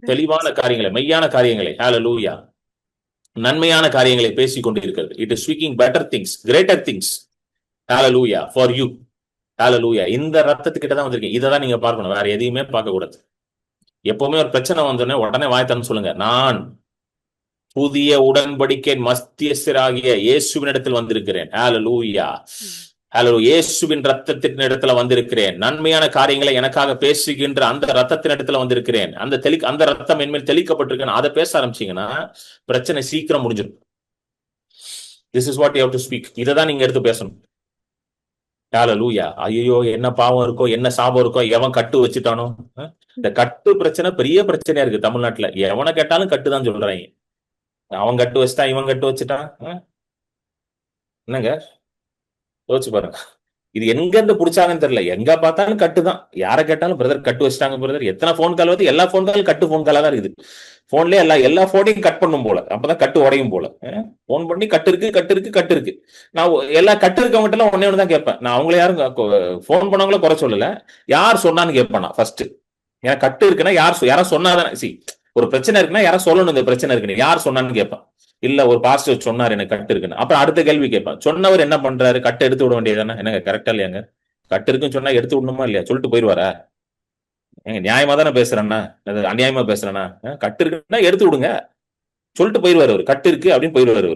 தெளிவான காரியங்களை, மெய்யான காரியங்களை, ஹalleluya, நன்மையான காரியங்களை பேசிக் கொண்டிருக்கிறது. It is speaking better things, greater things, hallelujah, for you. Hallelujah. இந்த ரத்தத்துக்கிட்ட தான் வந்திருக்கீங்க. இதை தான் நீங்க பார்க்கணும், வேற எதையுமே பார்க்க கூடாது. எப்பவுமே ஒரு பிரச்சனை வந்தோடனே உடனே வாய்த்தான்னு சொல்லுங்க, நான் புதிய உடன்படிக்கை மத்தியஸ்தராகிய இயேசுவின் இடத்தில் வந்திருக்கிறேன். ஹalleluya. ஹalleluya. இயேசுவின் ரத்தத்தின் இடத்துல வந்திருக்கிறேன். நன்மையான காரியங்களை எனக்காக பேசுகின்ற அந்த ரத்தத்தின் இடத்துல வந்திருக்கிறேன். அந்த ரத்தம் என்மேல் தெளிக்கப்பட்டிருக்கேன். அதை பேச ஆரம்பிச்சீங்கன்னா பிரச்சனை சீக்கிரம் முடிஞ்சிடும். This is what you have to speak. இதை தான் நீங்க எடுத்து பேசணும். ஹalleluya. ஐயோ, என்ன பாவம் இருக்கோ, என்ன சாபம் இருக்கோ, எவன் கட்டு வச்சுட்டானோ. இந்த கட்டு பிரச்சனை பெரிய பிரச்சனையா இருக்கு தமிழ்நாட்டுல. எவனை கேட்டாலும் கட்டு தான் சொல்றாங்க. அவன் கட்டு வச்சுட்டான், இவன் கட்டு வச்சுட்டான். என்னங்க யோசிச்சு பாருங்க. இது எங்க இருந்து புடிச்சாங்கன்னு தெரியல. எங்க பார்த்தாலும் கட்டுதான். யாரை கேட்டாலும் பிரதர் கட்டு வச்சுட்டாங்க பிரதர். எத்தனை போன் கால் வந்து எல்லா போன் காலும் கட்டு போன் காலா தான் இருக்குது. போன்லயே எல்லா போனையும் கட் பண்ணும் போல, அப்பதான் கட்டு உடையும் போல. போன் பண்ணி கட்டு இருக்கு, கட்டு இருக்கு, கட்டு இருக்கு. நான் எல்லா கட்டு இருக்கவங்க எல்லாம் ஒன்னே ஒண்ணுதான் கேட்பேன். நான் அவங்கள யாரும் போன் பண்ணவங்கள குறை சொல்லல. யார் சொன்னான்னு கேட்பேன் நான் ஃபர்ஸ்ட். ஏன்னா கட்டு இருக்குன்னா யாரும் சொன்னாதான். ஒரு பிரச்சனை இருக்குன்னா யாரும் சொல்லணும் இந்த பிரச்சனை இருக்குன்னு. யார் சொன்னான்னு கேட்பேன். இல்ல ஒரு பாஸ்டர் சொன்னார் எனக்கு கட்டு இருக்குன்னு. அப்புறம் அடுத்த கேள்வி கேட்பேன், சொன்னவர் என்ன பண்றாரு? கட்டை எடுத்து விட வேண்டியதானே? என்னங்க கரெக்டா இல்லையாங்க? கட்டு இருக்குன்னு சொன்னா எடுத்து விடணுமா இல்லையா? சொல்லிட்டு போயிருவாரா? ஏங்க நியாயமா தானே பேசுறேன்னா, அநியாயமா பேசுறேன்னா? கட்டு இருக்குன்னா எடுத்து விடுங்க சொல்லிட்டு போயிருவாரு. அவரு கட்டு இருக்கு அப்படின்னு போயிருவாரு.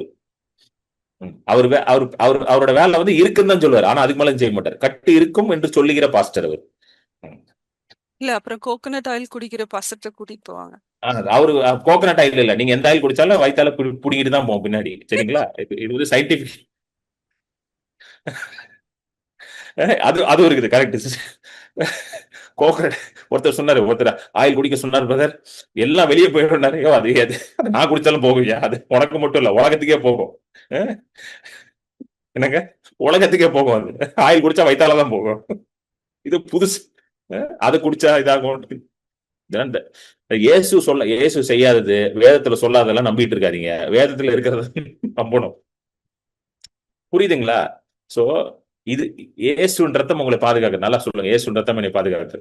அவரு அவரோட வேலை வந்து இருக்குன்னு தான் சொல்லுவாரு. ஆனா அதுக்கு மேல செய்ய மாட்டார். கட்டு இருக்கும் என்று சொல்லுகிற பாஸ்டர் அவர். இல்ல அப்புறம் கோகனட் ஆயில் குடிக்கிற பசத்தை கூட்டிட்டு போவாங்க. அவரு கோகனட் ஆயில் இல்ல, நீங்க எந்த ஆயில் குடிச்சாலும் வயிற்றால புடிங்கிட்டு தான் போவோம் பின்னாடி. சரிங்களா? இது வந்து சயின்டிபிக். அது இருக்குது, கரெக்ட். கோகனட் ஒருத்தர் சொன்னாரு, ஒருத்தர் ஆயில் குடிக்க சொன்னார் பிரதர், எல்லாம் வெளியே போயிடுறாரு. அது நான் குடிச்சாலும் போகுயா? அது உனக்கு மட்டும் இல்ல, உலகத்துக்கே போகும். என்னங்க, உலகத்துக்கே போகும். அது ஆயில் குடிச்சா வயிற்றால தான் போகும். இது புதுசு. அது குடிச்சா இதாகும். இயேசு செய்யாதது, வேதத்துல சொல்லாதெல்லாம் நம்பிட்டு இருக்காதீங்க. வேதத்துல இருக்கிறத நம்பணும். புரியுதுங்களா? சோ இது இயேசுவின் ரத்தம் உங்களை பாதுகாக்க. நல்லா சொல்லுங்க, இயேசுவின் ரத்தம் என்னை பாதுகாத்து.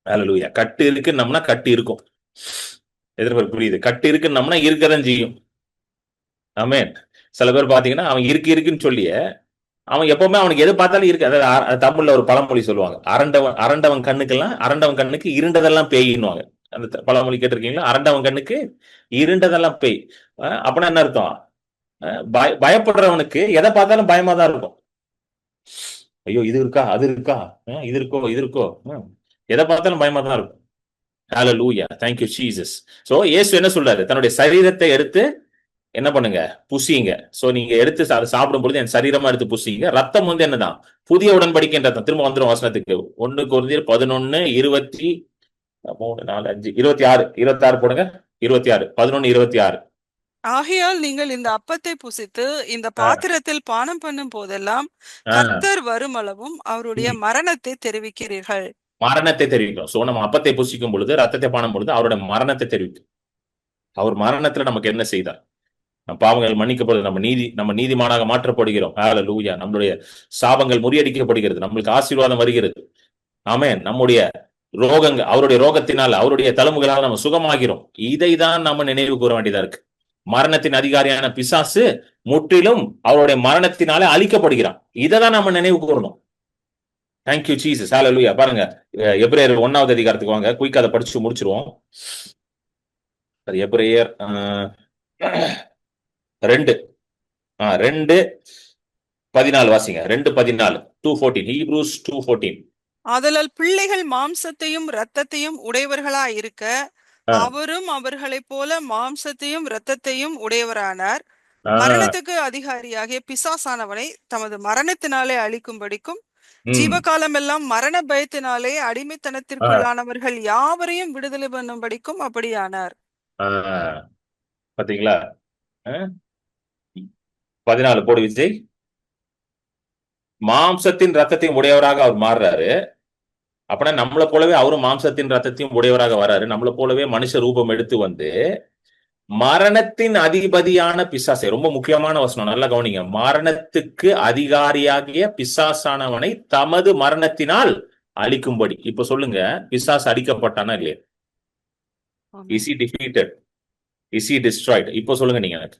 ஹalleluya. கட்டு இருக்குன்னம்னா கட்டு இருக்கும். எதிர்பார்ப்பு புரியுது? கட்டு இருக்குன்னம்னா இருக்கதான் செய்யும். ஆமென். சில பேர் பாத்தீங்கன்னா அவன் இருக்குன்னு சொல்லியே அவன் எப்பவுமே அவனுக்கு எது பார்த்தாலும் இருக்கு. அதாவது தமிழ்ல ஒரு பழமொழி சொல்லுவாங்க, அரண்டவன் கண்ணுக்கு இருண்டதெல்லாம் பேயின்னுவாங்க. அந்த பழமொழி கேட்டிருக்கீங்களா? அரண்டவன் கண்ணுக்கு இருண்டதெல்லாம் பேய். அப்படின்னா என்ன அர்த்தம்? பயப்படுறவனுக்கு எதை பார்த்தாலும் பயமா தான் இருக்கும். ஐயோ இது இருக்கா, அது இருக்கா, இது இருக்கோ, எதை பார்த்தாலும் பயமா தான் இருக்கும். ஹalleluya. Thank you Jesus. சோ இயேசு என்ன சொல்றாரு? தன்னுடைய சரீரத்தை எடுத்து என்ன பண்ணுங்க? புசிங்க. சோ நீங்க எடுத்து சாப்பிடும் பொழுது என் சரீரமா எடுத்து புசிங்க. ரத்தம் வந்து என்னதான்? புதிய உடன்படிக்கை ரத்தம். திரும்ப வந்துடும் வசனத்துக்கு. 1 கொரிந்தியர் 11 23 4 5 26 26 போடுங்க. 26 11 26. ஆகையால் நீங்கள் இந்த அப்பத்தை புசித்து இந்த பாத்திரத்தில் பானம் பண்ணும் போதெல்லாம் கர்த்தர் வருமளவும் அவருடைய மரணத்தை தெரிவிக்கிறீர்கள். மரணத்தை தெரிவிக்கும். சோ நம்ம அப்பத்தை புசிக்கும் பொழுது, ரத்தத்தை பானம் பொழுது அவருடைய மரணத்தை தெரிவிக்கும். அவர் மரணத்துல நமக்கு என்ன செய்தார்? பாவங்கள் மன்னிக்கப்படுது, நம்ம நீதிமானாக மாற்றப்படுகிறோம். ஹalleluya. நம்மளுடைய சாபங்கள் முறியடிக்கப்படுகிறது, நம்மளுக்கு ஆசீர்வாதம் வருகிறது. ஆமென். நம்முடைய ரோகங்கள், அவருடைய ரோகத்தினால், அவருடைய தழும்புகளால் நம்ம சுகமாகிறோம். இதை தான் நம்ம நினைவு கூற வேண்டியதா இருக்கு. மரணத்தின் அதிகாரியான பிசாசு முற்றிலும் அவருடைய மரணத்தினாலே அழிக்கப்படுகிறான். இதை தான் நம்ம நினைவு கூறணும். Thank you Jesus. ஹalleluya. பாருங்க, எபிரேயர் 1வது அதிகாரத்துக்கு வாங்க. குயிக்கா அதை படிச்சு முடிச்சிருவோம். எபிரேயர் 2 2:14 வாசிங்க. 2:14, 2:14, ஹீப்ரூஸ் 2:14. ஆதலால் பிள்ளைகள் மாம்சத்தையும் இரத்தத்தையும் உடையவர்களாய் இருக்க அவரும் அவர்களைப் போல மாம்சத்தையும் இரத்தத்தையும் உடையவரானார். மரணத்துக்கு அதிகாரியாகிய பிசாசானவனை தமது மரணத்தினாலே அழிக்கும்படிக்கும் ஜீவகாலம் எல்லாம் மரண பயத்தினாலே அடிமைத்தனத்திற்குள்ளானவர்கள் யாவரையும் விடுதலை பண்ணும்படிக்கும் அப்படியானார். பாத்தீங்களா? 14 போடு விஜய். மாம்சத்தின் ரத்தத்தையும் உடையவராக அவர் மாறுறாரு. அப்படின்னா நம்மளை போலவே அவரும் மாம்சத்தின் ரத்தத்தையும் உடையவராக வர்றாரு. நம்மளை போலவே மனுஷ ரூபம் எடுத்து வந்து மரணத்தின் அதிபதியான பிசாசை, ரொம்ப முக்கியமான வசனம், நல்லா கவனிங்க, மரணத்துக்கு அதிகாரியாகிய பிசாசானவனை தமது மரணத்தினால் அழிக்கும்படி. இப்ப சொல்லுங்க, பிசாசு அழிக்கப்பட்டானா இல்லையா? Is he defeated? Is he destroyed? இப்ப சொல்லுங்க நீங்க எனக்கு.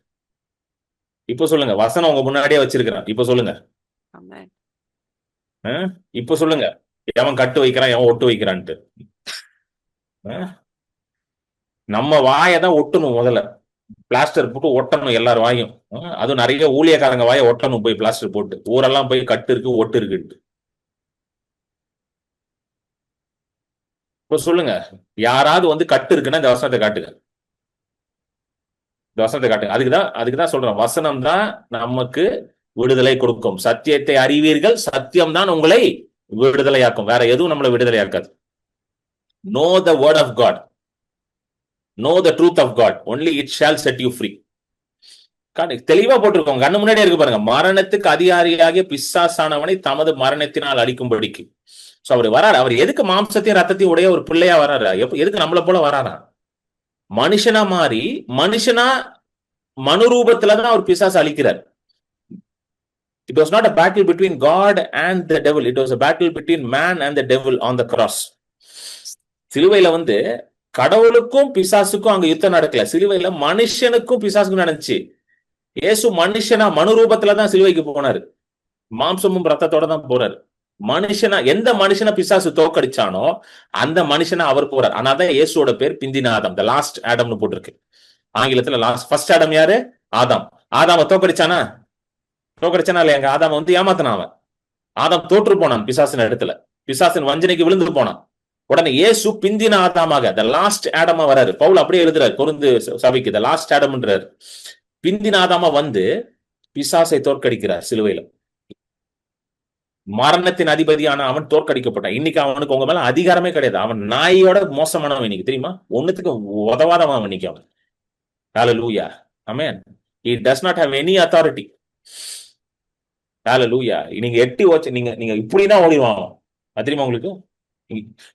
இப்ப சொல்லுங்க. வசனம் உங்க முன்னாடியே வச்சிருக்கிறேன். இப்ப சொல்லுங்க. இப்ப சொல்லுங்க. எவன் கட்டு வைக்கிறான், எவன் ஒட்டு வைக்கிறான்ட்டு. நம்ம வாயை தான் ஒட்டணும். முதல்ல பிளாஸ்டர் போட்டு ஒட்டணும் எல்லார் வாயும். அதுவும் நிறைய ஊழியக்காரங்க வாயை ஒட்டணும் போய் பிளாஸ்டர் போட்டு. ஊரெல்லாம் போய் கட்டு இருக்கு, ஒட்டு இருக்குன்ட்டு. இப்ப சொல்லுங்க, யாராவது வந்து கட்டு இருக்குன்னா இந்த வசனத்தை காட்டுங்க. இந்த வசனத்தை காட்டுங்க. அதுக்குதான் சொல்றேன், வசனம் தான் நமக்கு விடுதலை கொடுக்கும். சத்தியத்தை அறிவீர்கள், சத்தியம் தான் உங்களை விடுதலையாக்கும். வேற எதுவும் நம்மளை விடுதலையாக்காது. Know the word of God. Know the truth of God. Only it shall set you free. தெளிவா போட்டிருக்கோம், கண்ணு முன்னாடியே இருக்கு பாருங்க. மரணத்துக்கு அதிகாரியாகிய பிசாசானவனை தமது மரணத்தினால் அழிக்கும்படிக்கு. சோ அவர் வராரு. அவர் எதுக்கு மாம்சத்தையும் ரத்தத்தையும் உடைய ஒரு பிள்ளையா வராரு? எதுக்கு நம்மளை போல வராரா? மனுஷனா மாறி, மனுஷனா மனுரூபத்துலதான் அவர் பிசாசு அழிக்கிறார். It was not a battle between God and the devil. It was a battle between man and the devil on the cross. சிலுவையில வந்து கடவுளுக்கும் பிசாசுக்கும் அங்க யுத்தம் நடக்கல. சிலுவையில மனுஷனுக்கும் பிசாசுக்கும் நடந்துச்சு. இயேசு மனுஷனா மனுரூபத்துலதான் சிலுவைக்கு போனாரு. மாம்சமும் ரத்தத்தோட தான் போறாரு. மனுஷனா, எந்த மனுஷனை பிசாசு தோக்கடிச்சானோ அந்த மனுஷனா அவர் போறார். ஆனாதான் இயேசுவோட பேர் பிந்தின ஆதாம், த லாஸ்ட் ஆடம்னு போட்டிருக்கு. ஆங்கிலத்துல ஃபர்ஸ்ட் ஆடம் யாரு? ஆதாம். ஆதாம தோக்கடிச்சானா இல்ல? எங்க ஆதாம வந்து ஏமாத்தினான். அவன் ஆதாம் தோற்று போனான் பிசாசின் இடத்துல. பிசாசின் வஞ்சனைக்கு விழுந்து போனான். உடனே இயேசு பிந்தின ஆதாமாக, த லாஸ்ட் ஆடமா வராரு. பவுல் அப்படியே எழுதுறாரு கொரிந்து சபைக்கு, த லாஸ்ட் ஆடம்ன்றாரு. பிந்தின ஆதாமா வந்து பிசாசை தோற்கடிக்கிறார் சிலுவையில. மரணத்தின் அதிபதியான அவன் தோற்கடிக்கப்பட்டான். இன்னைக்கு அவனுக்கு உங்க மேல அதிகாரமே கிடையாது. அவன் நாயோட மோசமானவன் இன்னைக்கு, தெரியுமா? ஒண்ணுத்துக்கு உதவாதவன் இன்னைக்கு அவன். ஹல்லேலூயா, ஆமென். He does not have any authority. ஹல்லேலூயா. நீங்க எட்டி வச்சு நீங்க இப்படிதான் ஓடிடுவாங்க. அது தெரியுமா உங்களுக்கு?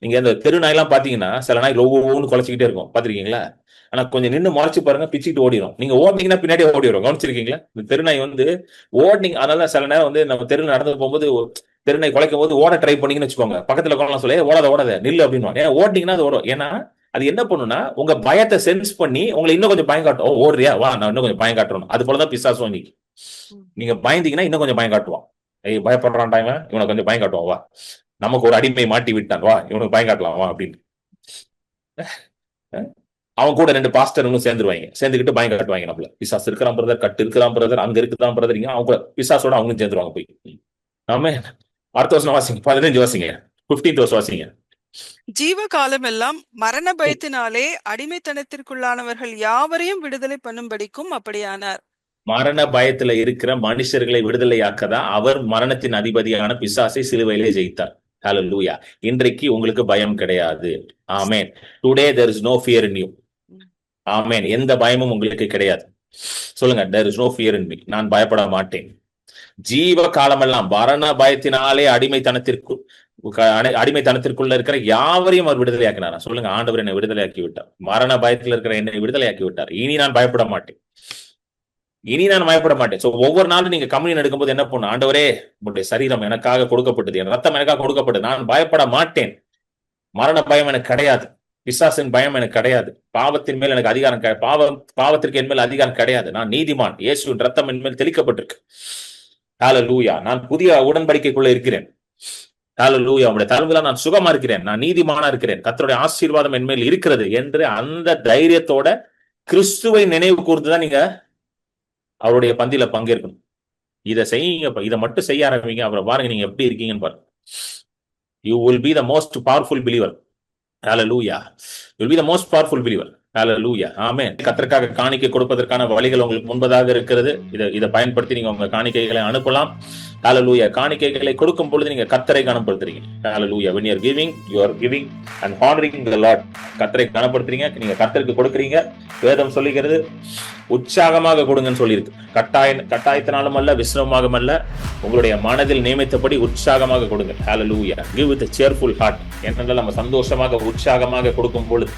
நீங்க அந்த தெரு நாயெல்லாம் பாத்தீங்கன்னா சில நாய் ஒவ்வொன்னு குலைச்சிக்கிட்டே இருக்கும், பாத்திருக்கீங்களா? ஆனா கொஞ்சம் நின்று முறைச்சு பாருங்க, பிச்சுட்டு ஓடிடும். நீங்க ஓடினீங்கன்னா பின்னாடி ஓடிடும். கவனிச்சிருக்கீங்களா? இந்த தெருநாய் வந்து ஓடினீங்க. அதனால சில நேரம் வந்து நம்ம தெரு நடந்து போகும்போது தெருநாய் குலைக்கும் போது ஓட ட்ரை பண்ணீங்கன்னு வச்சுக்கோங்க, பக்கத்துல கொள்ளலாம் சொல்லி ஓடாத நில்லு அப்படின்னு. ஏன்னா ஓடினீங்கன்னா அது ஓடும். ஏன்னா அது என்ன பண்ணுன்னா உங்க பயத்தை சென்ஸ் பண்ணி உங்களை இன்னும் கொஞ்சம் பயம் காட்டும். ஓடுறியா, வா நான் இன்னும் கொஞ்சம் பயம் காட்டுறோம். அது போலதான் பிசாசும் இன்னைக்கு. நீங்க பயந்தீங்கன்னா இன்னும் கொஞ்சம் பயம் காட்டுவான். பயப்படுறான் இவனை கொஞ்சம் பயம் காட்டுவான், வா நமக்கு ஒரு அடிமை மாட்டி விட்டான், வா இவனுக்கு பயம் காட்டலாம் வா அப்படின்னு. அவன் கூட 2 பாஸ்டர்களும் சேர்ந்துக்கிட்டு பயம் காட்டுவாங்க நம்மள. பிசாசு இருக்கிறான் பிரதர், கட்டு இருக்கிறான் பிரதர், அங்க இருக்குதான் பிரதர். அவன் கூட பிசாசோட அவங்களும் சேர்ந்துருவாங்க போய். ஆமே. அடுத்த வருஷம் வாசிங்க, 15 வாசிங்க, 15 வாசிங்க. ஜீவகாலம் எல்லாம் மரண பயத்தினாலே அடிமைத்தனத்திற்குள்ளானவர்கள் யாவரையும் விடுதலை பண்ணும்படிக்கும் அப்படியானார். மரண பயத்துல இருக்கிற மனுஷர்களை விடுதலையாக்கதான் அவர் மரணத்தின் அதிபதியான பிசாசை சிலுவையிலே ஜெயித்தார். ஹல்லேலூயா. இன்றைக்கு உங்களுக்கு பயம் கிடையாது. Amen. Today there is no fear in you. Amen. எந்த பயமும் உங்களுக்கு கிடையாது. சொல்லுங்க, there is no fear in me. நான் பயப்பட மாட்டேன். ஜீவ காலமெல்லாம் மரண பயத்தினாலே அடிமைத்தனத்திற்குள்ள இருக்கிற யாவரையும் அவர் விடுதலையாக்கினாரா? சொல்லுங்க, ஆண்டவர் என்னை விடுதலையாக்கி விட்டார். மரண பயத்தில் இருக்கிற என்னை விடுதலையாக்கி விட்டார். இனி நான் பயப்பட மாட்டேன். சோ ஒவ்வொரு நாளும் நீங்க கம்யூனியன் எடுக்கும்போது என்ன பண்ணும்? ஆண்டவரே, உங்களுடைய சரீரம் எனக்காக கொடுக்கப்பட்டது, என் ரத்தம் எனக்காக கொடுக்கப்பட்டது, நான் பயப்பட மாட்டேன். மரண பயம் எனக்கு கிடையாது. பிசாசின் பயம் எனக்கு கிடையாது. பாவத்தின் மேல் எனக்கு அதிகாரம், பாவத்திற்கு என் மேல் அதிகாரம் கிடையாது. நான் நீதிமான். இயேசுவின் ரத்தம் என் மேல் தெளிக்கப்பட்டிருக்கு. ஹல்லேலூயா. நான் புதிய உடன்படிக்கைக்குள்ள இருக்கிறேன். ஹல்லேலூயா. உங்களுடைய தலைமையில நான் சுகமா இருக்கிறேன், நான் நீதிமானா இருக்கிறேன், கர்த்தருடைய ஆசீர்வாதம் என் மேல் இருக்கிறது என்று அந்த தைரியத்தோட கிறிஸ்துவை நினைவு கூர்ந்துதான் நீங்க அவருடைய பந்தியில பங்கேற்கணும். இதை செய்யுங்க, இதை மட்டும் செய்ய ஆரம்பிங்க, அப்புறம் பாருங்க நீங்க எப்படி இருக்கீங்கன்னு பாருங்க. You will be the most powerful believer. Hallelujah. You will be the most powerful believer. Hallelujah. Amen. கர்த்தருக்காக காணிக்கை கொடுப்பதற்கான வழிகள் உங்களுக்கு முன்பதாக இருக்கிறது. இதை பயன்படுத்தி நீங்க உங்க காணிக்கைகளை அனுப்பலாம். Hallelujah. காணிக்கைகளை கொடுக்கும் பொழுது நீங்க கர்த்தரை கனப்படுத்துறீங்க. Hallelujah. When you are giving, you are giving and honoring the Lord. கர்த்தரை கனப்படுத்துறீங்க, நீங்க கர்த்தருக்கு கொடுக்குறீங்க. வேதம் சொல்லுகிறது உற்சாகமாக கொடுங்கன்னு சொல்லியிருக்கு. கட்டாயத்தினாலும் அல்ல, விசிரமமாகவும் அல்ல, உங்களுடைய மனதில் நியமித்தபடி உற்சாகமாக கொடுங்க. Hallelujah. Give with a cheerful heart. என்னென்ன நம்ம சந்தோஷமாக உற்சாகமாக கொடுக்கும் பொழுது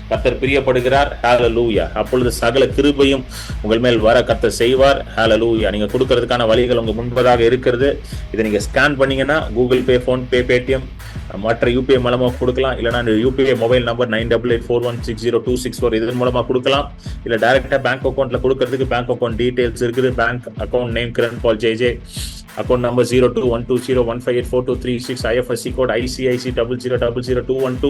கர்த்தர் பிரியப்படுகிறார். Hallelujah. அப்பொழுது சகல கிருபையும் உங்கள் மேல் வர கர்த்தர் செய்வார். Hallelujah. நீங்க கொடுக்கறதுக்கான வழிகள் உங்க முன்பதாக இருக்கிறது. இதை நீங்க ஸ்கேன் பண்ணீங்கன்னா கூகுள் பே, போன் பே, பேடிஎம், மற்ற யூபிஐ மூலமா கொடுக்கலாம். இல்லைன்னா யூபிஐ மொபைல் நம்பர் 9884160264 இதன் மூலமா கொடுக்கலாம். இல்ல டைரக்டா பேங்க் அக்கௌண்ட்ல கொடுக்கறதுக்கு பேங்க் அக்கௌண்ட் டீடைல்ஸ் இருக்குது. Bank account name Kiran Paul J, account number 021201584236, IFSC code ICIC 0000212,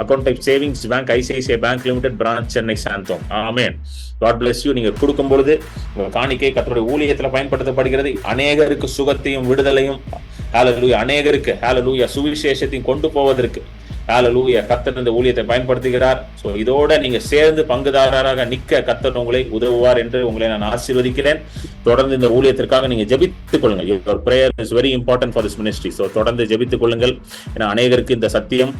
account type savings bank, ICICI bank limited, branch Chennai Santhome. ஆமென். God bless you. நீங்க கொடுக்கும் பொழுது உங்க காணிக்கை கர்த்தருடைய ஊழியத்துல பயன்படுத்தப்படுகிறது. அநேகருக்கு சுகத்தையும் விடுதலையும், ஹalleluya, அநேகருக்கு ஹalleluya சுவிசேஷத்தையும் கொண்டு போவதற்கு ஹalleluya கர்த்தர் இந்த ஊழியத்தை பயன்படுத்துகிறார். சோ இதோட நீங்க சேர்ந்து பங்குதாரராக நிக்க கர்த்தர் உங்களை உதவுவார் என்று உங்களை நான் ஆசீர்வதிக்கிறேன். தொடர்ந்து இந்த ஊழியத்திற்காக நீங்க ஜெபித்துக் கொள்ளுங்கள். Your prayer is very important for this ministry. So தொடர்ந்து ஜெபித்துக் கொள்ளுங்கள். ஏன்னா அநேகருக்கு இந்த சத்தியம்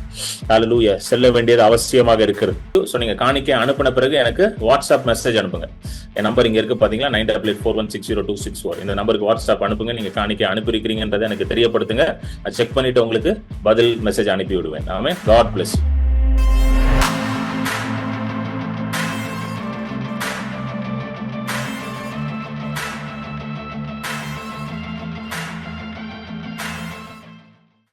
ஹalleluya செல்ல வேண்டியது அவசியமாக இருக்கிறது. சோ நீங்க காணிக்கை அனுப்பின பிறகு எனக்கு வாட்ஸ்அப் மெசேஜ் அனுப்புங்க. என் நம்பர் இங்க இருக்கு பாத்தீங்களா, 9884160264. இந்த நம்பருக்கு வாட்ஸ்அப் அனுப்புங்க. நீங்க காணிக்கை அனுப்பியிருக்கிறீங்கன்றதை எனக்கு தெரியப்படுத்துங்க. செக் பண்ணிட்டு உங்களுக்கு பதில் மெசேஜ் அனுப்பி விடுவேன். ஆமென். God bless you.